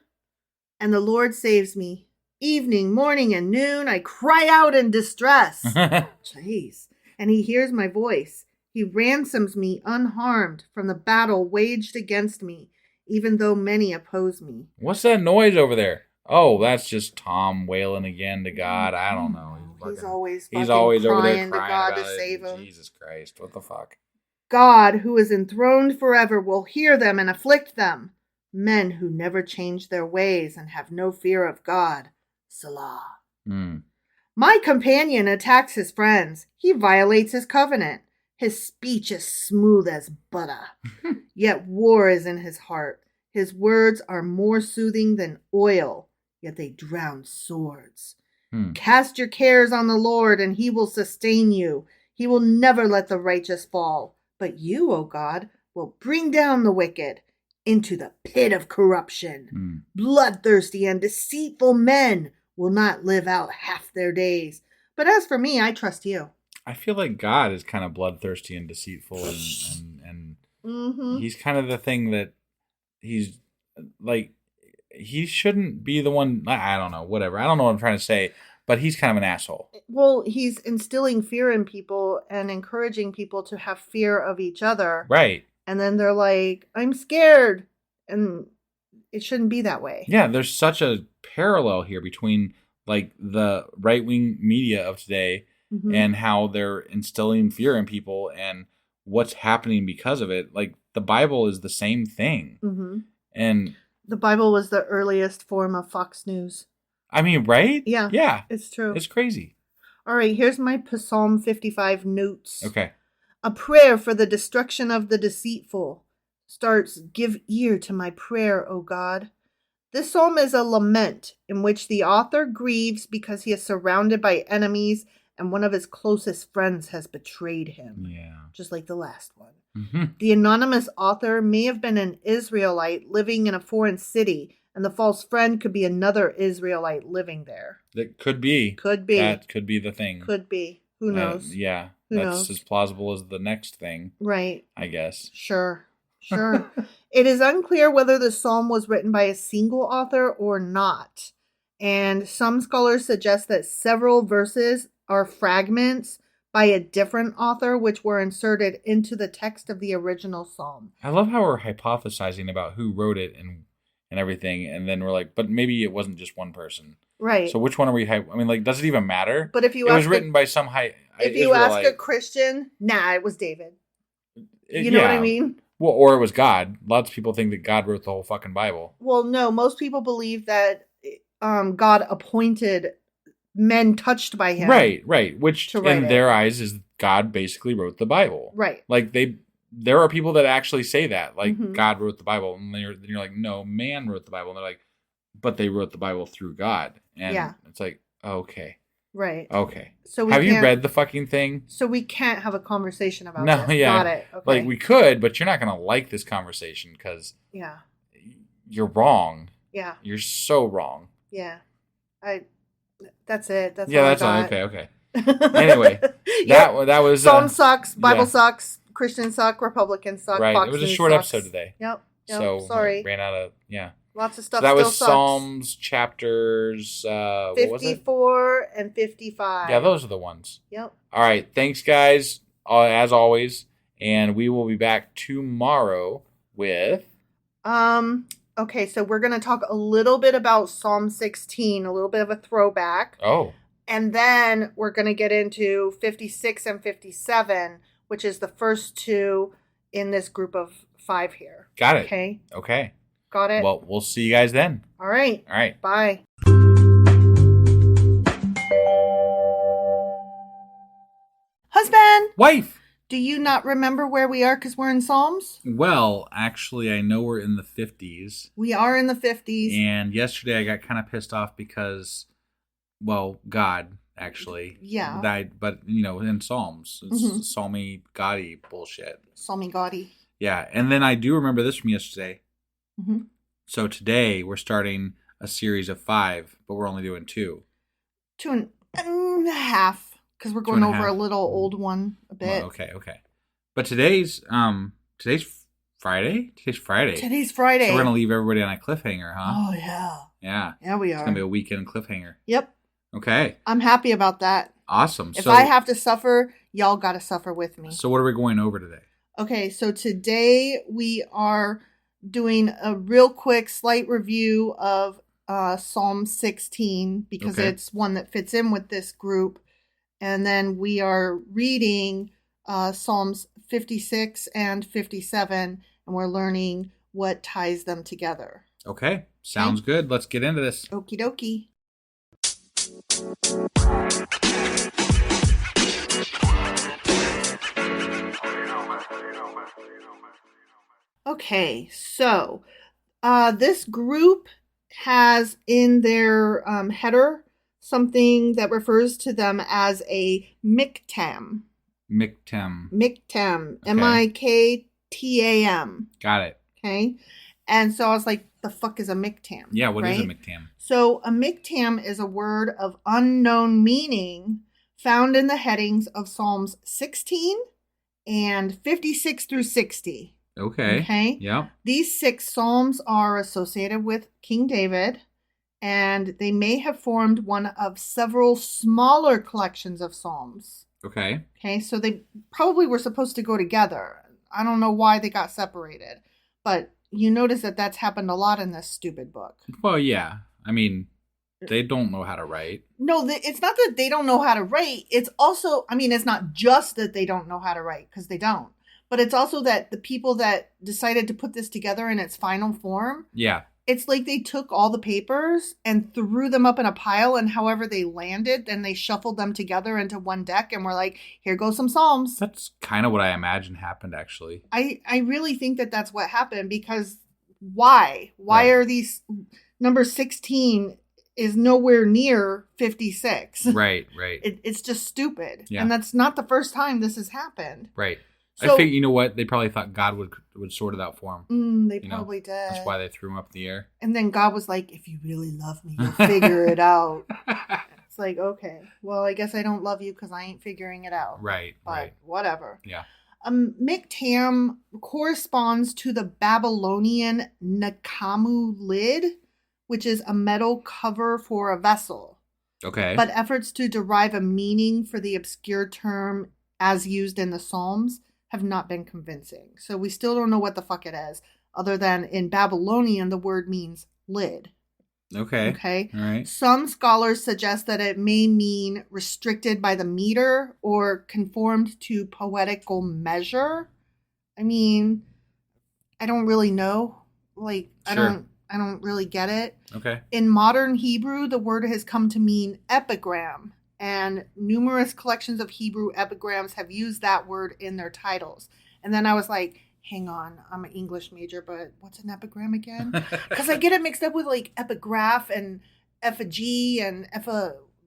and the Lord saves me. Evening, morning, and noon, I cry out in distress. Jeez. And he hears my voice. He ransoms me unharmed from the battle waged against me, even though many oppose me. What's that noise over there? Oh, that's just Tom wailing again to God. I don't know. He's always over there crying to God about to it. save him. Jesus Christ, what the fuck? God, who is enthroned forever, will hear them and afflict them. Men who never change their ways and have no fear of God. Salah. My companion attacks his friends. He violates his covenant. His speech is smooth as butter. Yet war is in his heart. His words are more soothing than oil, yet they drown swords. Cast your cares on the Lord, and he will sustain you. He will never let the righteous fall. But you, O God, will bring down the wicked into the pit of corruption. Bloodthirsty and deceitful men will not live out half their days. But as for me, I trust you. I feel like God is kind of bloodthirsty and deceitful, and he's kind of the thing that he's like, he shouldn't be the one. I don't know, whatever. I don't know what I'm trying to say, but he's kind of an asshole. Well, he's instilling fear in people and encouraging people to have fear of each other. Right. And then they're like, I'm scared. And it shouldn't be that way. Yeah, there's such a parallel here between like the right-wing media of today and how they're instilling fear in people and what's happening because of it. Like the Bible is the same thing. And the Bible was the earliest form of Fox News. I mean, right? Yeah. Yeah. It's true. It's crazy. All right, here's my Psalm 55 notes. Okay. A prayer for the destruction of the deceitful starts, give ear to my prayer, O God. This psalm is a lament in which the author grieves because he is surrounded by enemies and one of his closest friends has betrayed him. Yeah. Just like the last one. The anonymous author may have been an Israelite living in a foreign city, and the false friend could be another Israelite living there. That could be. Could be. That could be the thing. Could be. Who knows? Yeah. Who That's knows? as plausible as the next thing. Right. I guess. Sure. It is unclear whether the psalm was written by a single author or not. And some scholars suggest that several verses are fragments by a different author, which were inserted into the text of the original psalm. I love how we're hypothesizing about who wrote it and everything, and then we're like, but maybe it wasn't just one person. Right. So which one are we? I mean, like, does it even matter? But if you it was written by some if you ask a Christian, it was David. You know what I mean? Well, or it was God. Lots of people think that God wrote the whole fucking Bible. Well, no, most people believe that God appointed men touched by him. Right. Which in their eyes is God basically wrote the Bible. Right. Like there are people that actually say that, like God wrote the Bible, and then you're like, no, man wrote the Bible, and they're like, but they wrote the Bible through God, and it's like, okay, right, okay. So have you read the fucking thing? So we can't have a conversation about this. Yeah, got it. Okay. Like we could, but you're not gonna like this conversation because you're wrong. Yeah, you're so wrong. Yeah, That's it. That's okay. Anyway, that was Psalm sucks, Bible sucks, Christians suck, Republicans suck. Right. Fox it was a News short sucks. episode today. Yep. So sorry. Ran out of Lots of stuff. So that was still Psalms chapters 54 and 55. Yeah, those are the ones. Yep. All right. Thanks, guys. As always, and we will be back tomorrow with Okay, so we're going to talk a little bit about Psalm 16, a little bit of a throwback. Oh. And then we're going to get into 56 and 57, which is the first two in this group of 5 here. Got it. Okay. Okay. Got it? Well, we'll see you guys then. All right. All right. Bye. Husband, Wife! do you not remember where we are because we're in Psalms? Well, actually, I know we're in the 50s. We are in the 50s. And yesterday I got kind of pissed off because, well, God, actually. Yeah. Died, but, in Psalms. It's Mhm. Psalmy, Gaudy bullshit. Psalmy Gaudy. Yeah. And then I do remember this from yesterday. Mm-hmm. So today we're starting a series of 5, but we're only doing 2. 2.5. Because we're going 2.5. over a little old one a bit. Well, okay. But today's Friday? Today's Friday. Today's Friday. So we're going to leave everybody on a cliffhanger, huh? Oh, yeah. Yeah. Yeah, we It's are. going to be a weekend cliffhanger. Yep. Okay. I'm happy about that. Awesome. If I have to suffer, y'all got to suffer with me. So what are we going over today? Okay, so today we are doing a real quick slight review of Psalm 16 because Okay. it's one that fits in with this group. And then we are reading Psalms 56 and 57, and we're learning what ties them together. Okay. Sounds good. Let's get into this. Okie dokie. Okay, so this group has in their header something that refers to them as a miktam. Miktam. Miktam. Okay. Miktam. Got it. Okay. And so I was like, the fuck is a miktam? Yeah, what is a right? miktam? So a miktam is a word of unknown meaning found in the headings of Psalms 16 and 56 through 60. Okay. Okay. Yep. These 6 psalms are associated with King David, and they may have formed one of several smaller collections of psalms. Okay. Okay, so they probably were supposed to go together. I don't know why they got separated, but you notice that that's happened a lot in this stupid book. Well, yeah. I mean, they don't know how to write. No, it's not that they don't know how to write. It's also, it's not just that they don't know how to write, because they don't. But it's also that the people that decided to put this together in its final form, Yeah. it's like they took all the papers and threw them up in a pile, and however they landed, then they shuffled them together into one deck and were like, here goes some psalms. That's kind of what I imagine happened, actually. I really think that that's what happened, because why? Why Right. are these number 16 is nowhere near 56? Right. It's just stupid. Yeah. And that's not the first time this has happened. Right. So, I think, you know what? They probably thought God would sort it out for them. They You know, probably did. That's why they threw him up in the air. And then God was like, if you really love me, you'll figure it out. It's like, okay, well, I guess I don't love you because I ain't figuring it out. Right. But Right. whatever. Yeah. Miktam corresponds to the Babylonian Nakamu lid, which is a metal cover for a vessel. Okay. But efforts to derive a meaning for the obscure term as used in the Psalms have not been convincing. So we still don't know what the fuck it is, other than in Babylonian, the word means lid. Okay. Okay. All right. Some scholars suggest that it may mean restricted by the meter or conformed to poetical measure. I don't really know. Like, Sure. I don't really get it. Okay. In modern Hebrew, the word has come to mean epigram, and numerous collections of Hebrew epigrams have used that word in their titles. And then I was like, hang on, I'm an English major, but what's an epigram again? Because I get it mixed up with like epigraph and effigy and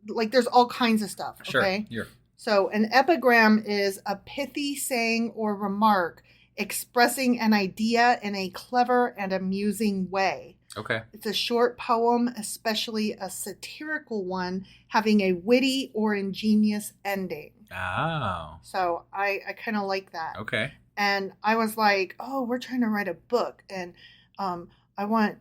like there's all kinds of stuff. Sure. Okay. You're So an epigram is a pithy saying or remark expressing an idea in a clever and amusing way. okay. It's a short poem, especially a satirical one, having a witty or ingenious ending. Oh. So I kind of like that. Okay. And I was like, oh, we're trying to write a book, and I want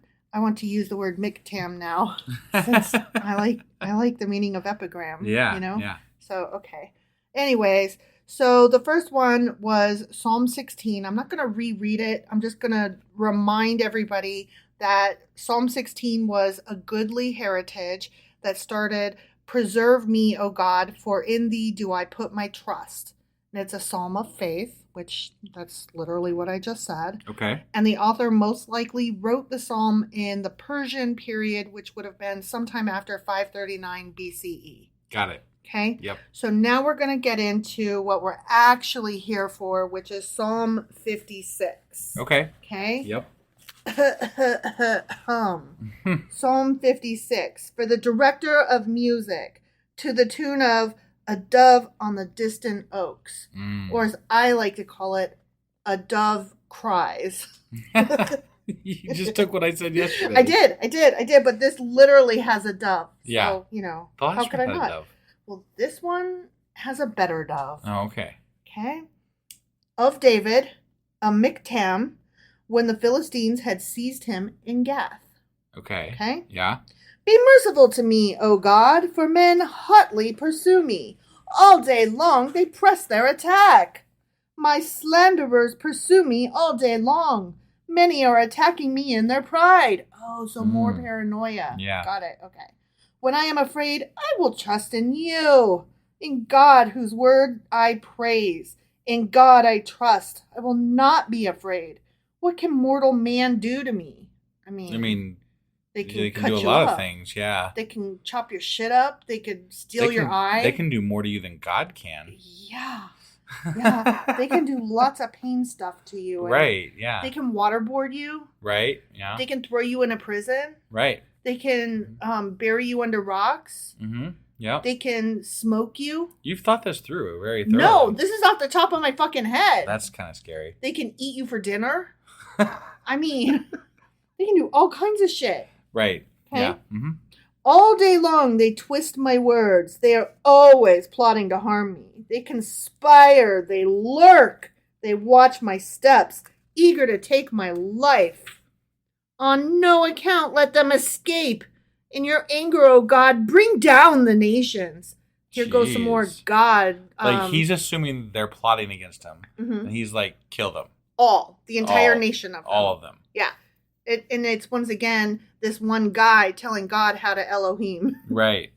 to use the word miktam now, since I like the meaning of epigram. Yeah. You know. Yeah. So okay. Anyways, so the first one was Psalm 16. I'm not going to reread it. I'm just going to remind everybody that Psalm 16 was a goodly heritage that started, "Preserve me, O God, for in thee do I put my trust." And it's a psalm of faith, which that's literally what I just said. Okay. And the author most likely wrote the psalm in the Persian period, which would have been sometime after 539 BCE. Got it. Okay? Yep. So now we're going to get into what we're actually here for, which is Psalm 56. Okay. Okay? Yep. Psalm 56. For the director of music, to the tune of "A Dove on the Distant Oaks." Or as I like to call it, "A Dove Cries." You just took what I said yesterday. I did. But this literally has a dove. Yeah. So, how could I had a not? dove. Well, this one has a better dove. Oh, okay. Okay. Of David, a Miktam, when the Philistines had seized him in Gath. Okay. Okay. Yeah. Be merciful to me, O God, for men hotly pursue me. All day long they press their attack. My slanderers pursue me all day long. Many are attacking me in their pride. Oh, so more paranoia. Yeah. Got it. Okay. When I am afraid, I will trust in you. In God, whose word I praise. In God I trust. I will not be afraid. What can mortal man do to me? I mean, they can cut do a you lot up. of things. Yeah. They can chop your shit up. They could steal your eye. They can do more to you than God can. Yeah. Yeah. They can do lots of pain stuff to you. Right. Yeah. They can waterboard you. Right. Yeah. They can throw you in a prison. Right. They can bury you under rocks. Mm-hmm. Yeah. They can smoke you. You've thought this through very thoroughly. No, this is off the top of my fucking head. That's kind of scary. They can eat you for dinner. I mean, they can do all kinds of shit. Right. Okay? Yeah. Mm-hmm. All day long they twist my words. They are always plotting to harm me. They conspire. They lurk. They watch my steps, eager to take my life. On no account let them escape. In your anger, O God, bring down the nations. Here goes some more Jeez. God. Like he's assuming they're plotting against him, Mhm. and he's like, kill them. The entire All. nation of them. All of them. Yeah. And it's once again this one guy telling God how to Elohim. Right.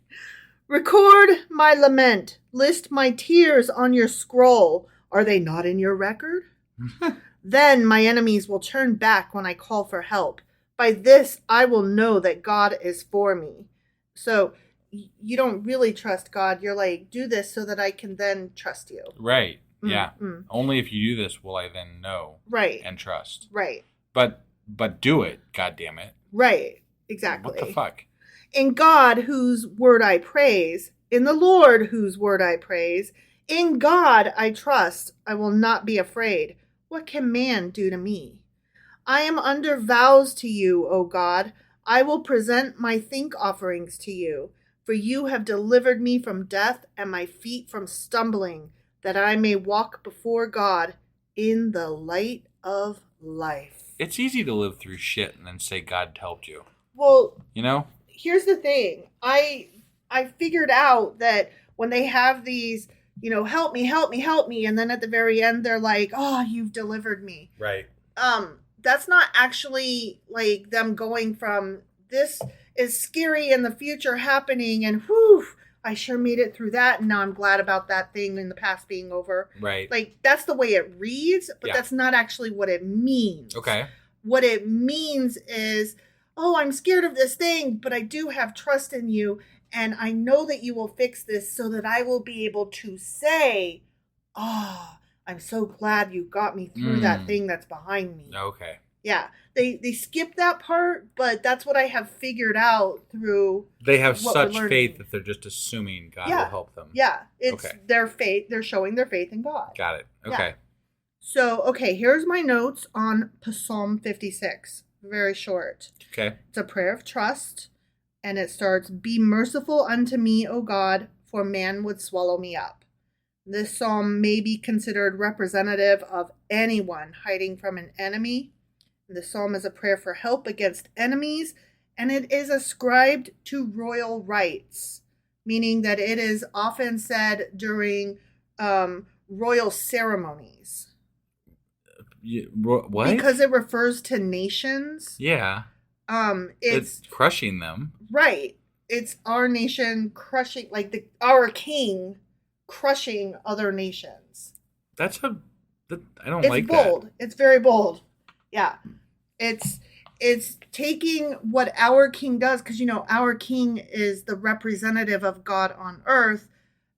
Record my lament. List my tears on your scroll. Are they not in your record? Then my enemies will turn back when I call for help. By this I will know that God is for me. So you don't really trust God. You're like, do this so that I can then trust you. Right. Yeah. Mm. Only if you do this will I then know. Right. And trust. Right. But do it, God damn it. Right. Exactly. What the fuck? In God, whose word I praise, in the Lord, whose word I praise, in God I trust, I will not be afraid. What can man do to me? I am under vows to you, O God. I will present my thank offerings to you, for you have delivered me from death and my feet from stumbling, that I may walk before God in the light of life. It's easy to live through shit and then say God helped you. Well, You know? here's the thing. I figured out that when they have these, help me, help me, help me, and then at the very end they're like, oh, you've delivered me. Right. That's not actually like them going from this is scary in the future happening and whew, I sure made it through that and now I'm glad about that thing in the past being over. Right. Like that's the way it reads, but Yeah. that's not actually what it means. Okay. What it means is, oh, I'm scared of this thing, but I do have trust in you and I know that you will fix this so that I will be able to say, oh, I'm so glad you got me through that thing that's behind me. Okay. Yeah. They skip that part, but that's what I have figured out through. They have what we're such learning. faith that they're just assuming God will help them. Yeah. It's Okay. their faith. They're showing their faith in God. Got it. Yeah. Okay. So, okay, here's my notes on Psalm 56. Very short. Okay. It's a prayer of trust, and it starts, "Be merciful unto me, O God, for man would swallow me up." This psalm may be considered representative of anyone hiding from an enemy. The psalm is a prayer for help against enemies, and it is ascribed to royal rights, meaning that it is often said during royal ceremonies. What? Because it refers to nations. Yeah. It's crushing them. Right. It's our nation crushing, like our king crushing other nations. I don't It's like bold. that. It's very bold. Yeah. It's taking what our king does, because our king is the representative of God on earth,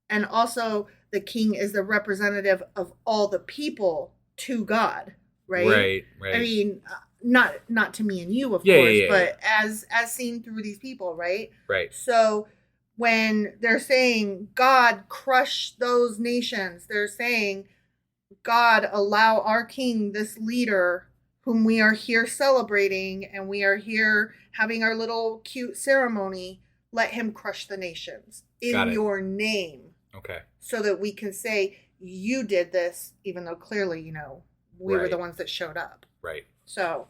and also the king is the representative of all the people to God, right? Right. I mean, not to me and you, of course, but as seen through these people, right? Right. So when they're saying God crush those nations, they're saying God allow our king, this leader whom we are here celebrating and we are here having our little cute ceremony, let him crush the nations in your name. Okay. So that we can say you did this, even though clearly, we were the ones that showed up. Right. So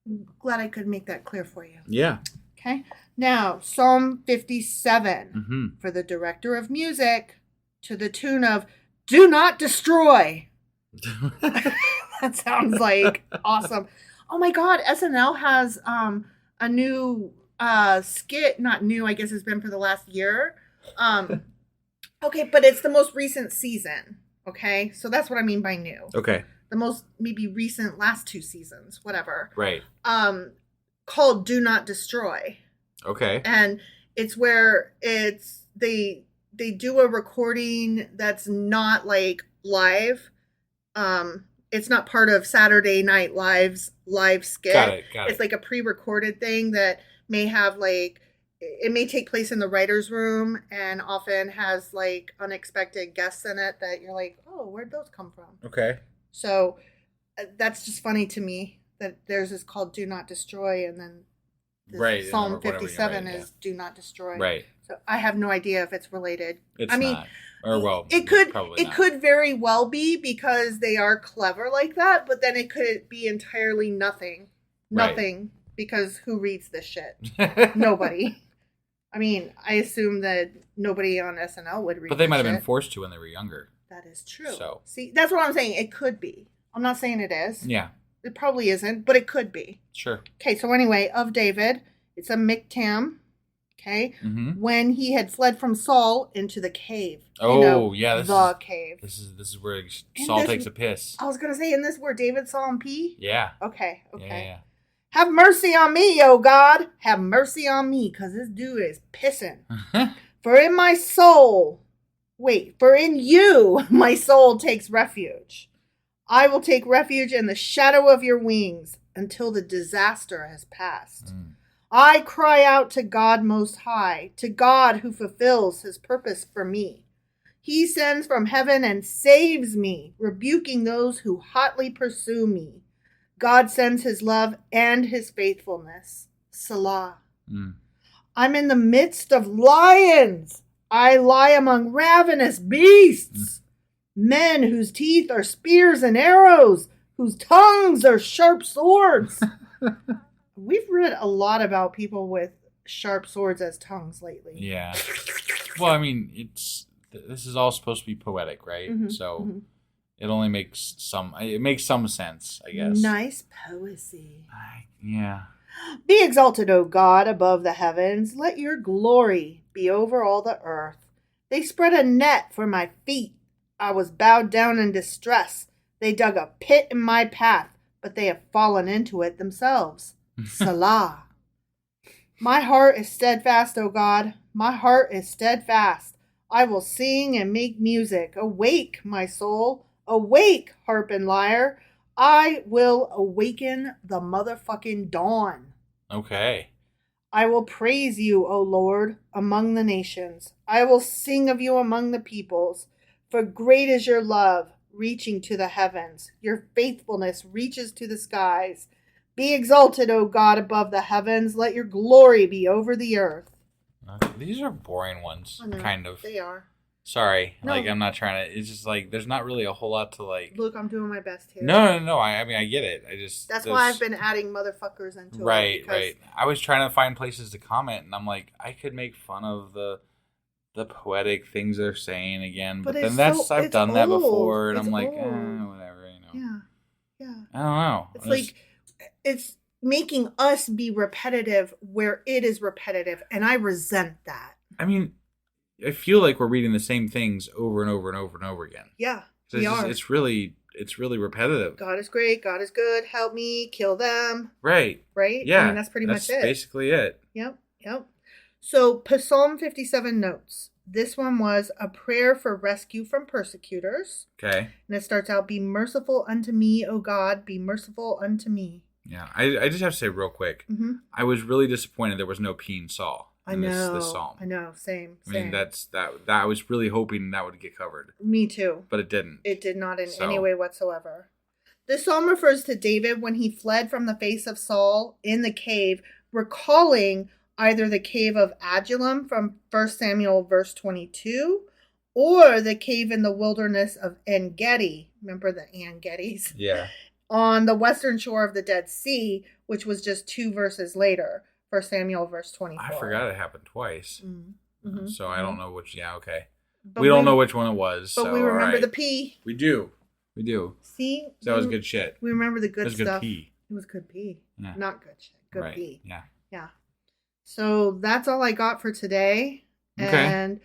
I'm glad I could make that clear for you. Yeah. Okay. Now, Psalm 57 for the director of music, to the tune of "Do Not Destroy." That sounds like awesome. Oh my God, SNL has a new skit. Not new, I guess it's been for the last year. Okay, but it's the most recent season. Okay, so that's what I mean by new. Okay. The most maybe recent last 2 seasons, whatever. Right. Called "Do Not Destroy." Okay. And it's where they do a recording that's not like live. It's not part of Saturday Night Live's live skit. Got it. It's like a pre-recorded thing that may have it may take place in the writer's room and often has like unexpected guests in it that you're like, oh, where'd those come from? Okay. So that's just funny to me that theirs is called "Do Not Destroy" and then Psalm 57 is "Do Not Destroy." Right. So I have no idea if it's related. It's not. Or well, it could very well be because they are clever like that, but then it could be entirely nothing. Nothing, because who reads this shit? Nobody. I mean, I assume that nobody on SNL would read. But they might have shit. been forced to when they were younger. That is true. So see, that's what I'm saying. It could be. I'm not saying it is. Yeah. It probably isn't, but it could be. Sure. Okay, so anyway, of David, it's a miktam. Okay, when he had fled from Saul into the cave. Yeah, the cave. This is where Saul takes a piss. I was gonna say, isn't this where David saw him pee? Yeah. Okay. Yeah. Have mercy on me, O God. Have mercy on me, because this dude is pissing. For in you, my soul takes refuge. I will take refuge in the shadow of your wings until the disaster has passed. I cry out to God Most High, to God who fulfills his purpose for me. He sends from heaven and saves me, rebuking those who hotly pursue me. God sends his love and his faithfulness. Salah. I'm in the midst of lions. I lie among ravenous beasts. Men whose teeth are spears and arrows, whose tongues are sharp swords. We've read a lot about people with sharp swords as tongues lately. Yeah. Well, I mean, this is all supposed to be poetic, right? So it only makes some sense, I guess. Nice poesy. Yeah. Be exalted, O God, above the heavens. Let your glory be over all the earth. They spread a net for my feet. I was bowed down in distress. They dug a pit in my path, but they have fallen into it themselves. Salah. My heart is steadfast, O God. My heart is steadfast. I will sing and make music. Awake, my soul. Awake, harp and lyre. I will awaken the motherfucking dawn. Okay. I will praise you, O Lord, among the nations. I will sing of you among the peoples. For great is your love, reaching to the heavens. Your faithfulness reaches to the skies. Be exalted, O God, above the heavens. Let your glory be over the earth. Okay. These are boring ones, kind of. They are. Sorry. No. I'm not trying to... It's just there's not really a whole lot to Look, I'm doing my best here. No. I mean, I get it. That's why I've been adding motherfuckers into it. Right. I was trying to find places to comment, and I'm like, I could make fun of the the poetic things they're saying again. But it's then I've it's done that old. before, and It's I'm like, old. whatever, Yeah. I don't know. It's like, it's making us be repetitive where it is repetitive, and I resent that. I mean, I feel like we're reading the same things over and over and over and over again. Yeah, It's really repetitive. God is great. God is good. Help me. Kill them. Right. Right? Yeah. I mean, that's pretty much it. Basically it. Yep. So, Psalm 57 notes. This one was a prayer for rescue from persecutors. Okay. And it starts out, be merciful unto me, O God, be merciful unto me. Yeah. I just have to say real quick, I was really disappointed there was no peeing Saul in this psalm. I know. Same. I mean, that I was really hoping that would get covered. Me too. But it didn't. It did not in any way whatsoever. This psalm refers to David when he fled from the face of Saul in the cave, recalling either the cave of Adullam from 1 Samuel verse 22 or the cave in the wilderness of En-Gedi. Remember the En-Gedis? Yeah. On the western shore of the Dead Sea, which was just 2 verses later, 1 Samuel verse 24. I forgot it happened twice. Mm-hmm. So I don't know which. Yeah, okay. But we don't know which one it was. But so, we remember right. the P. We do. See? So that was good shit. We remember the good It was stuff. good pee. It was good pee. Yeah. Not good shit. Good Right. pee. Yeah. So that's all I got for today. Okay. And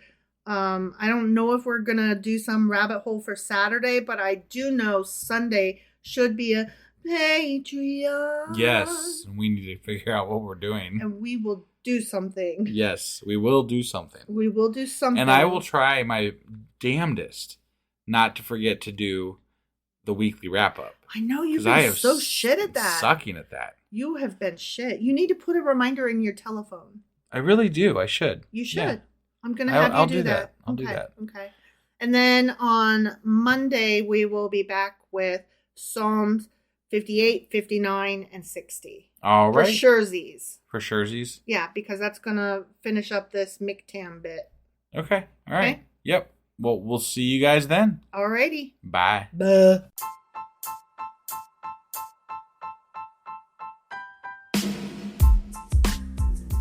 I don't know if we're going to do some rabbit hole for Saturday, but I do know Sunday should be a Patreon. Yes. We need to figure out what we're doing. And we will do something. Yes. We will do something. We will do something. And I will try my damnedest not to forget to do the weekly wrap up. I know you've been so shit at that. Sucking at that. You have been shit. You need to put a reminder in your telephone. I really do. I should. You should. Yeah. I'm going to have I'll you do that. I'll do that. Okay. And then on Monday, we will be back with Psalms 58, 59, and 60. All right. For surezies. For surezies? Yeah, because that's going to finish up this McTam bit. Okay. All right. Okay. Yep. Well, we'll see you guys then. Alrighty. Bye. Bye.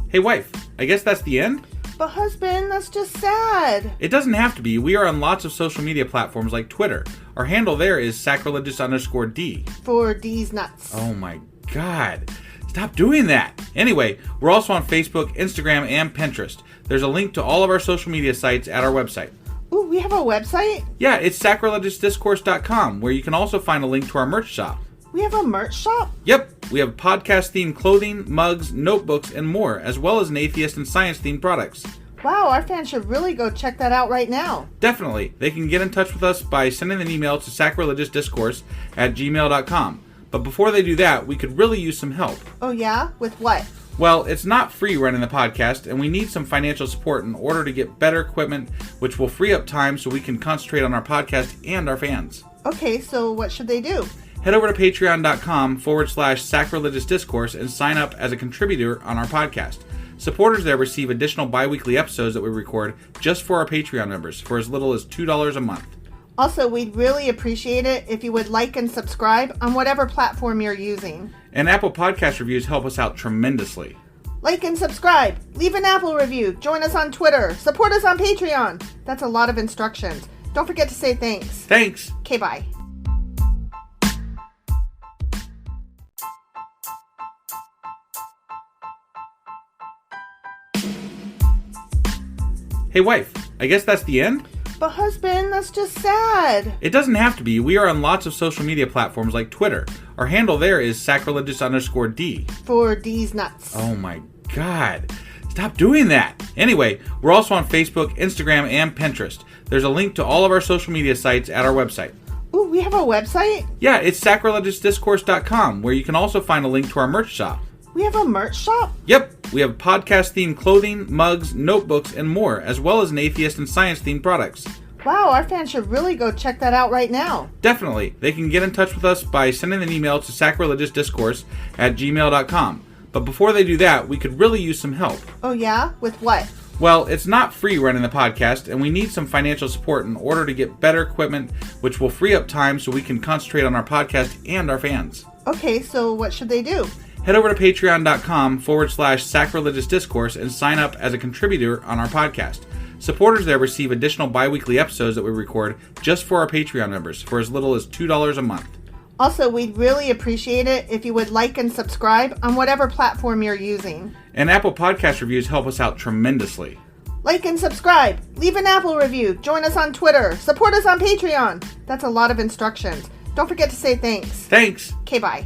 Hey, wife. I guess that's the end? But husband, that's just sad. It doesn't have to be. We are on lots of social media platforms like Twitter. Our handle there is sacrilegious_D. For D's nuts. Oh my God. Stop doing that. Anyway, we're also on Facebook, Instagram, and Pinterest. There's a link to all of our social media sites at our website. Ooh, we have a website? Yeah, it's sacrilegiousdiscourse.com, where you can also find a link to our merch shop. We have a merch shop? Yep, we have podcast-themed clothing, mugs, notebooks, and more, as well as an atheist and science-themed products. Wow, our fans should really go check that out right now. Definitely. They can get in touch with us by sending an email to sacrilegiousdiscourse@gmail.com. But before they do that, we could really use some help. Oh yeah? With what? Well, it's not free running the podcast, and we need some financial support in order to get better equipment, which will free up time so we can concentrate on our podcast and our fans. Okay, so what should they do? Head over to patreon.com/sacrilegiousdiscourse and sign up as a contributor on our podcast. Supporters there receive additional bi-weekly episodes that we record just for our Patreon members for as little as $2 a month. Also, we'd really appreciate it if you would like and subscribe on whatever platform you're using. And Apple Podcast reviews help us out tremendously. Like and subscribe. Leave an Apple review. Join us on Twitter. Support us on Patreon. That's a lot of instructions. Don't forget to say thanks. Thanks. Okay, bye. Hey, wife. I guess that's the end? But husband, that's just sad. It doesn't have to be. We are on lots of social media platforms like Twitter. Our handle there is sacrilegious_D. For D's nuts. Oh my God. Stop doing that. Anyway, we're also on Facebook, Instagram, and Pinterest. There's a link to all of our social media sites at our website. Ooh, we have a website? Yeah, it's sacrilegiousdiscourse.com, where you can also find a link to our merch shop. We have a merch shop? Yep, we have podcast-themed clothing, mugs, notebooks, and more, as well as an atheist and science-themed products. Wow, our fans should really go check that out right now. Definitely. They can get in touch with us by sending an email to sacrilegiousdiscourse@gmail.com. But before they do that, we could really use some help. Oh yeah? With what? Well, it's not free running the podcast, and we need some financial support in order to get better equipment, which will free up time so we can concentrate on our podcast and our fans. Okay, so what should they do? Head over to patreon.com/sacrilegiousdiscourse and sign up as a contributor on our podcast. Supporters there receive additional bi-weekly episodes that we record just for our Patreon members for as little as $2 a month. Also, we'd really appreciate it if you would like and subscribe on whatever platform you're using. And Apple Podcast reviews help us out tremendously. Like and subscribe, leave an Apple review, join us on Twitter, support us on Patreon. That's a lot of instructions. Don't forget to say thanks. Thanks. Okay, bye.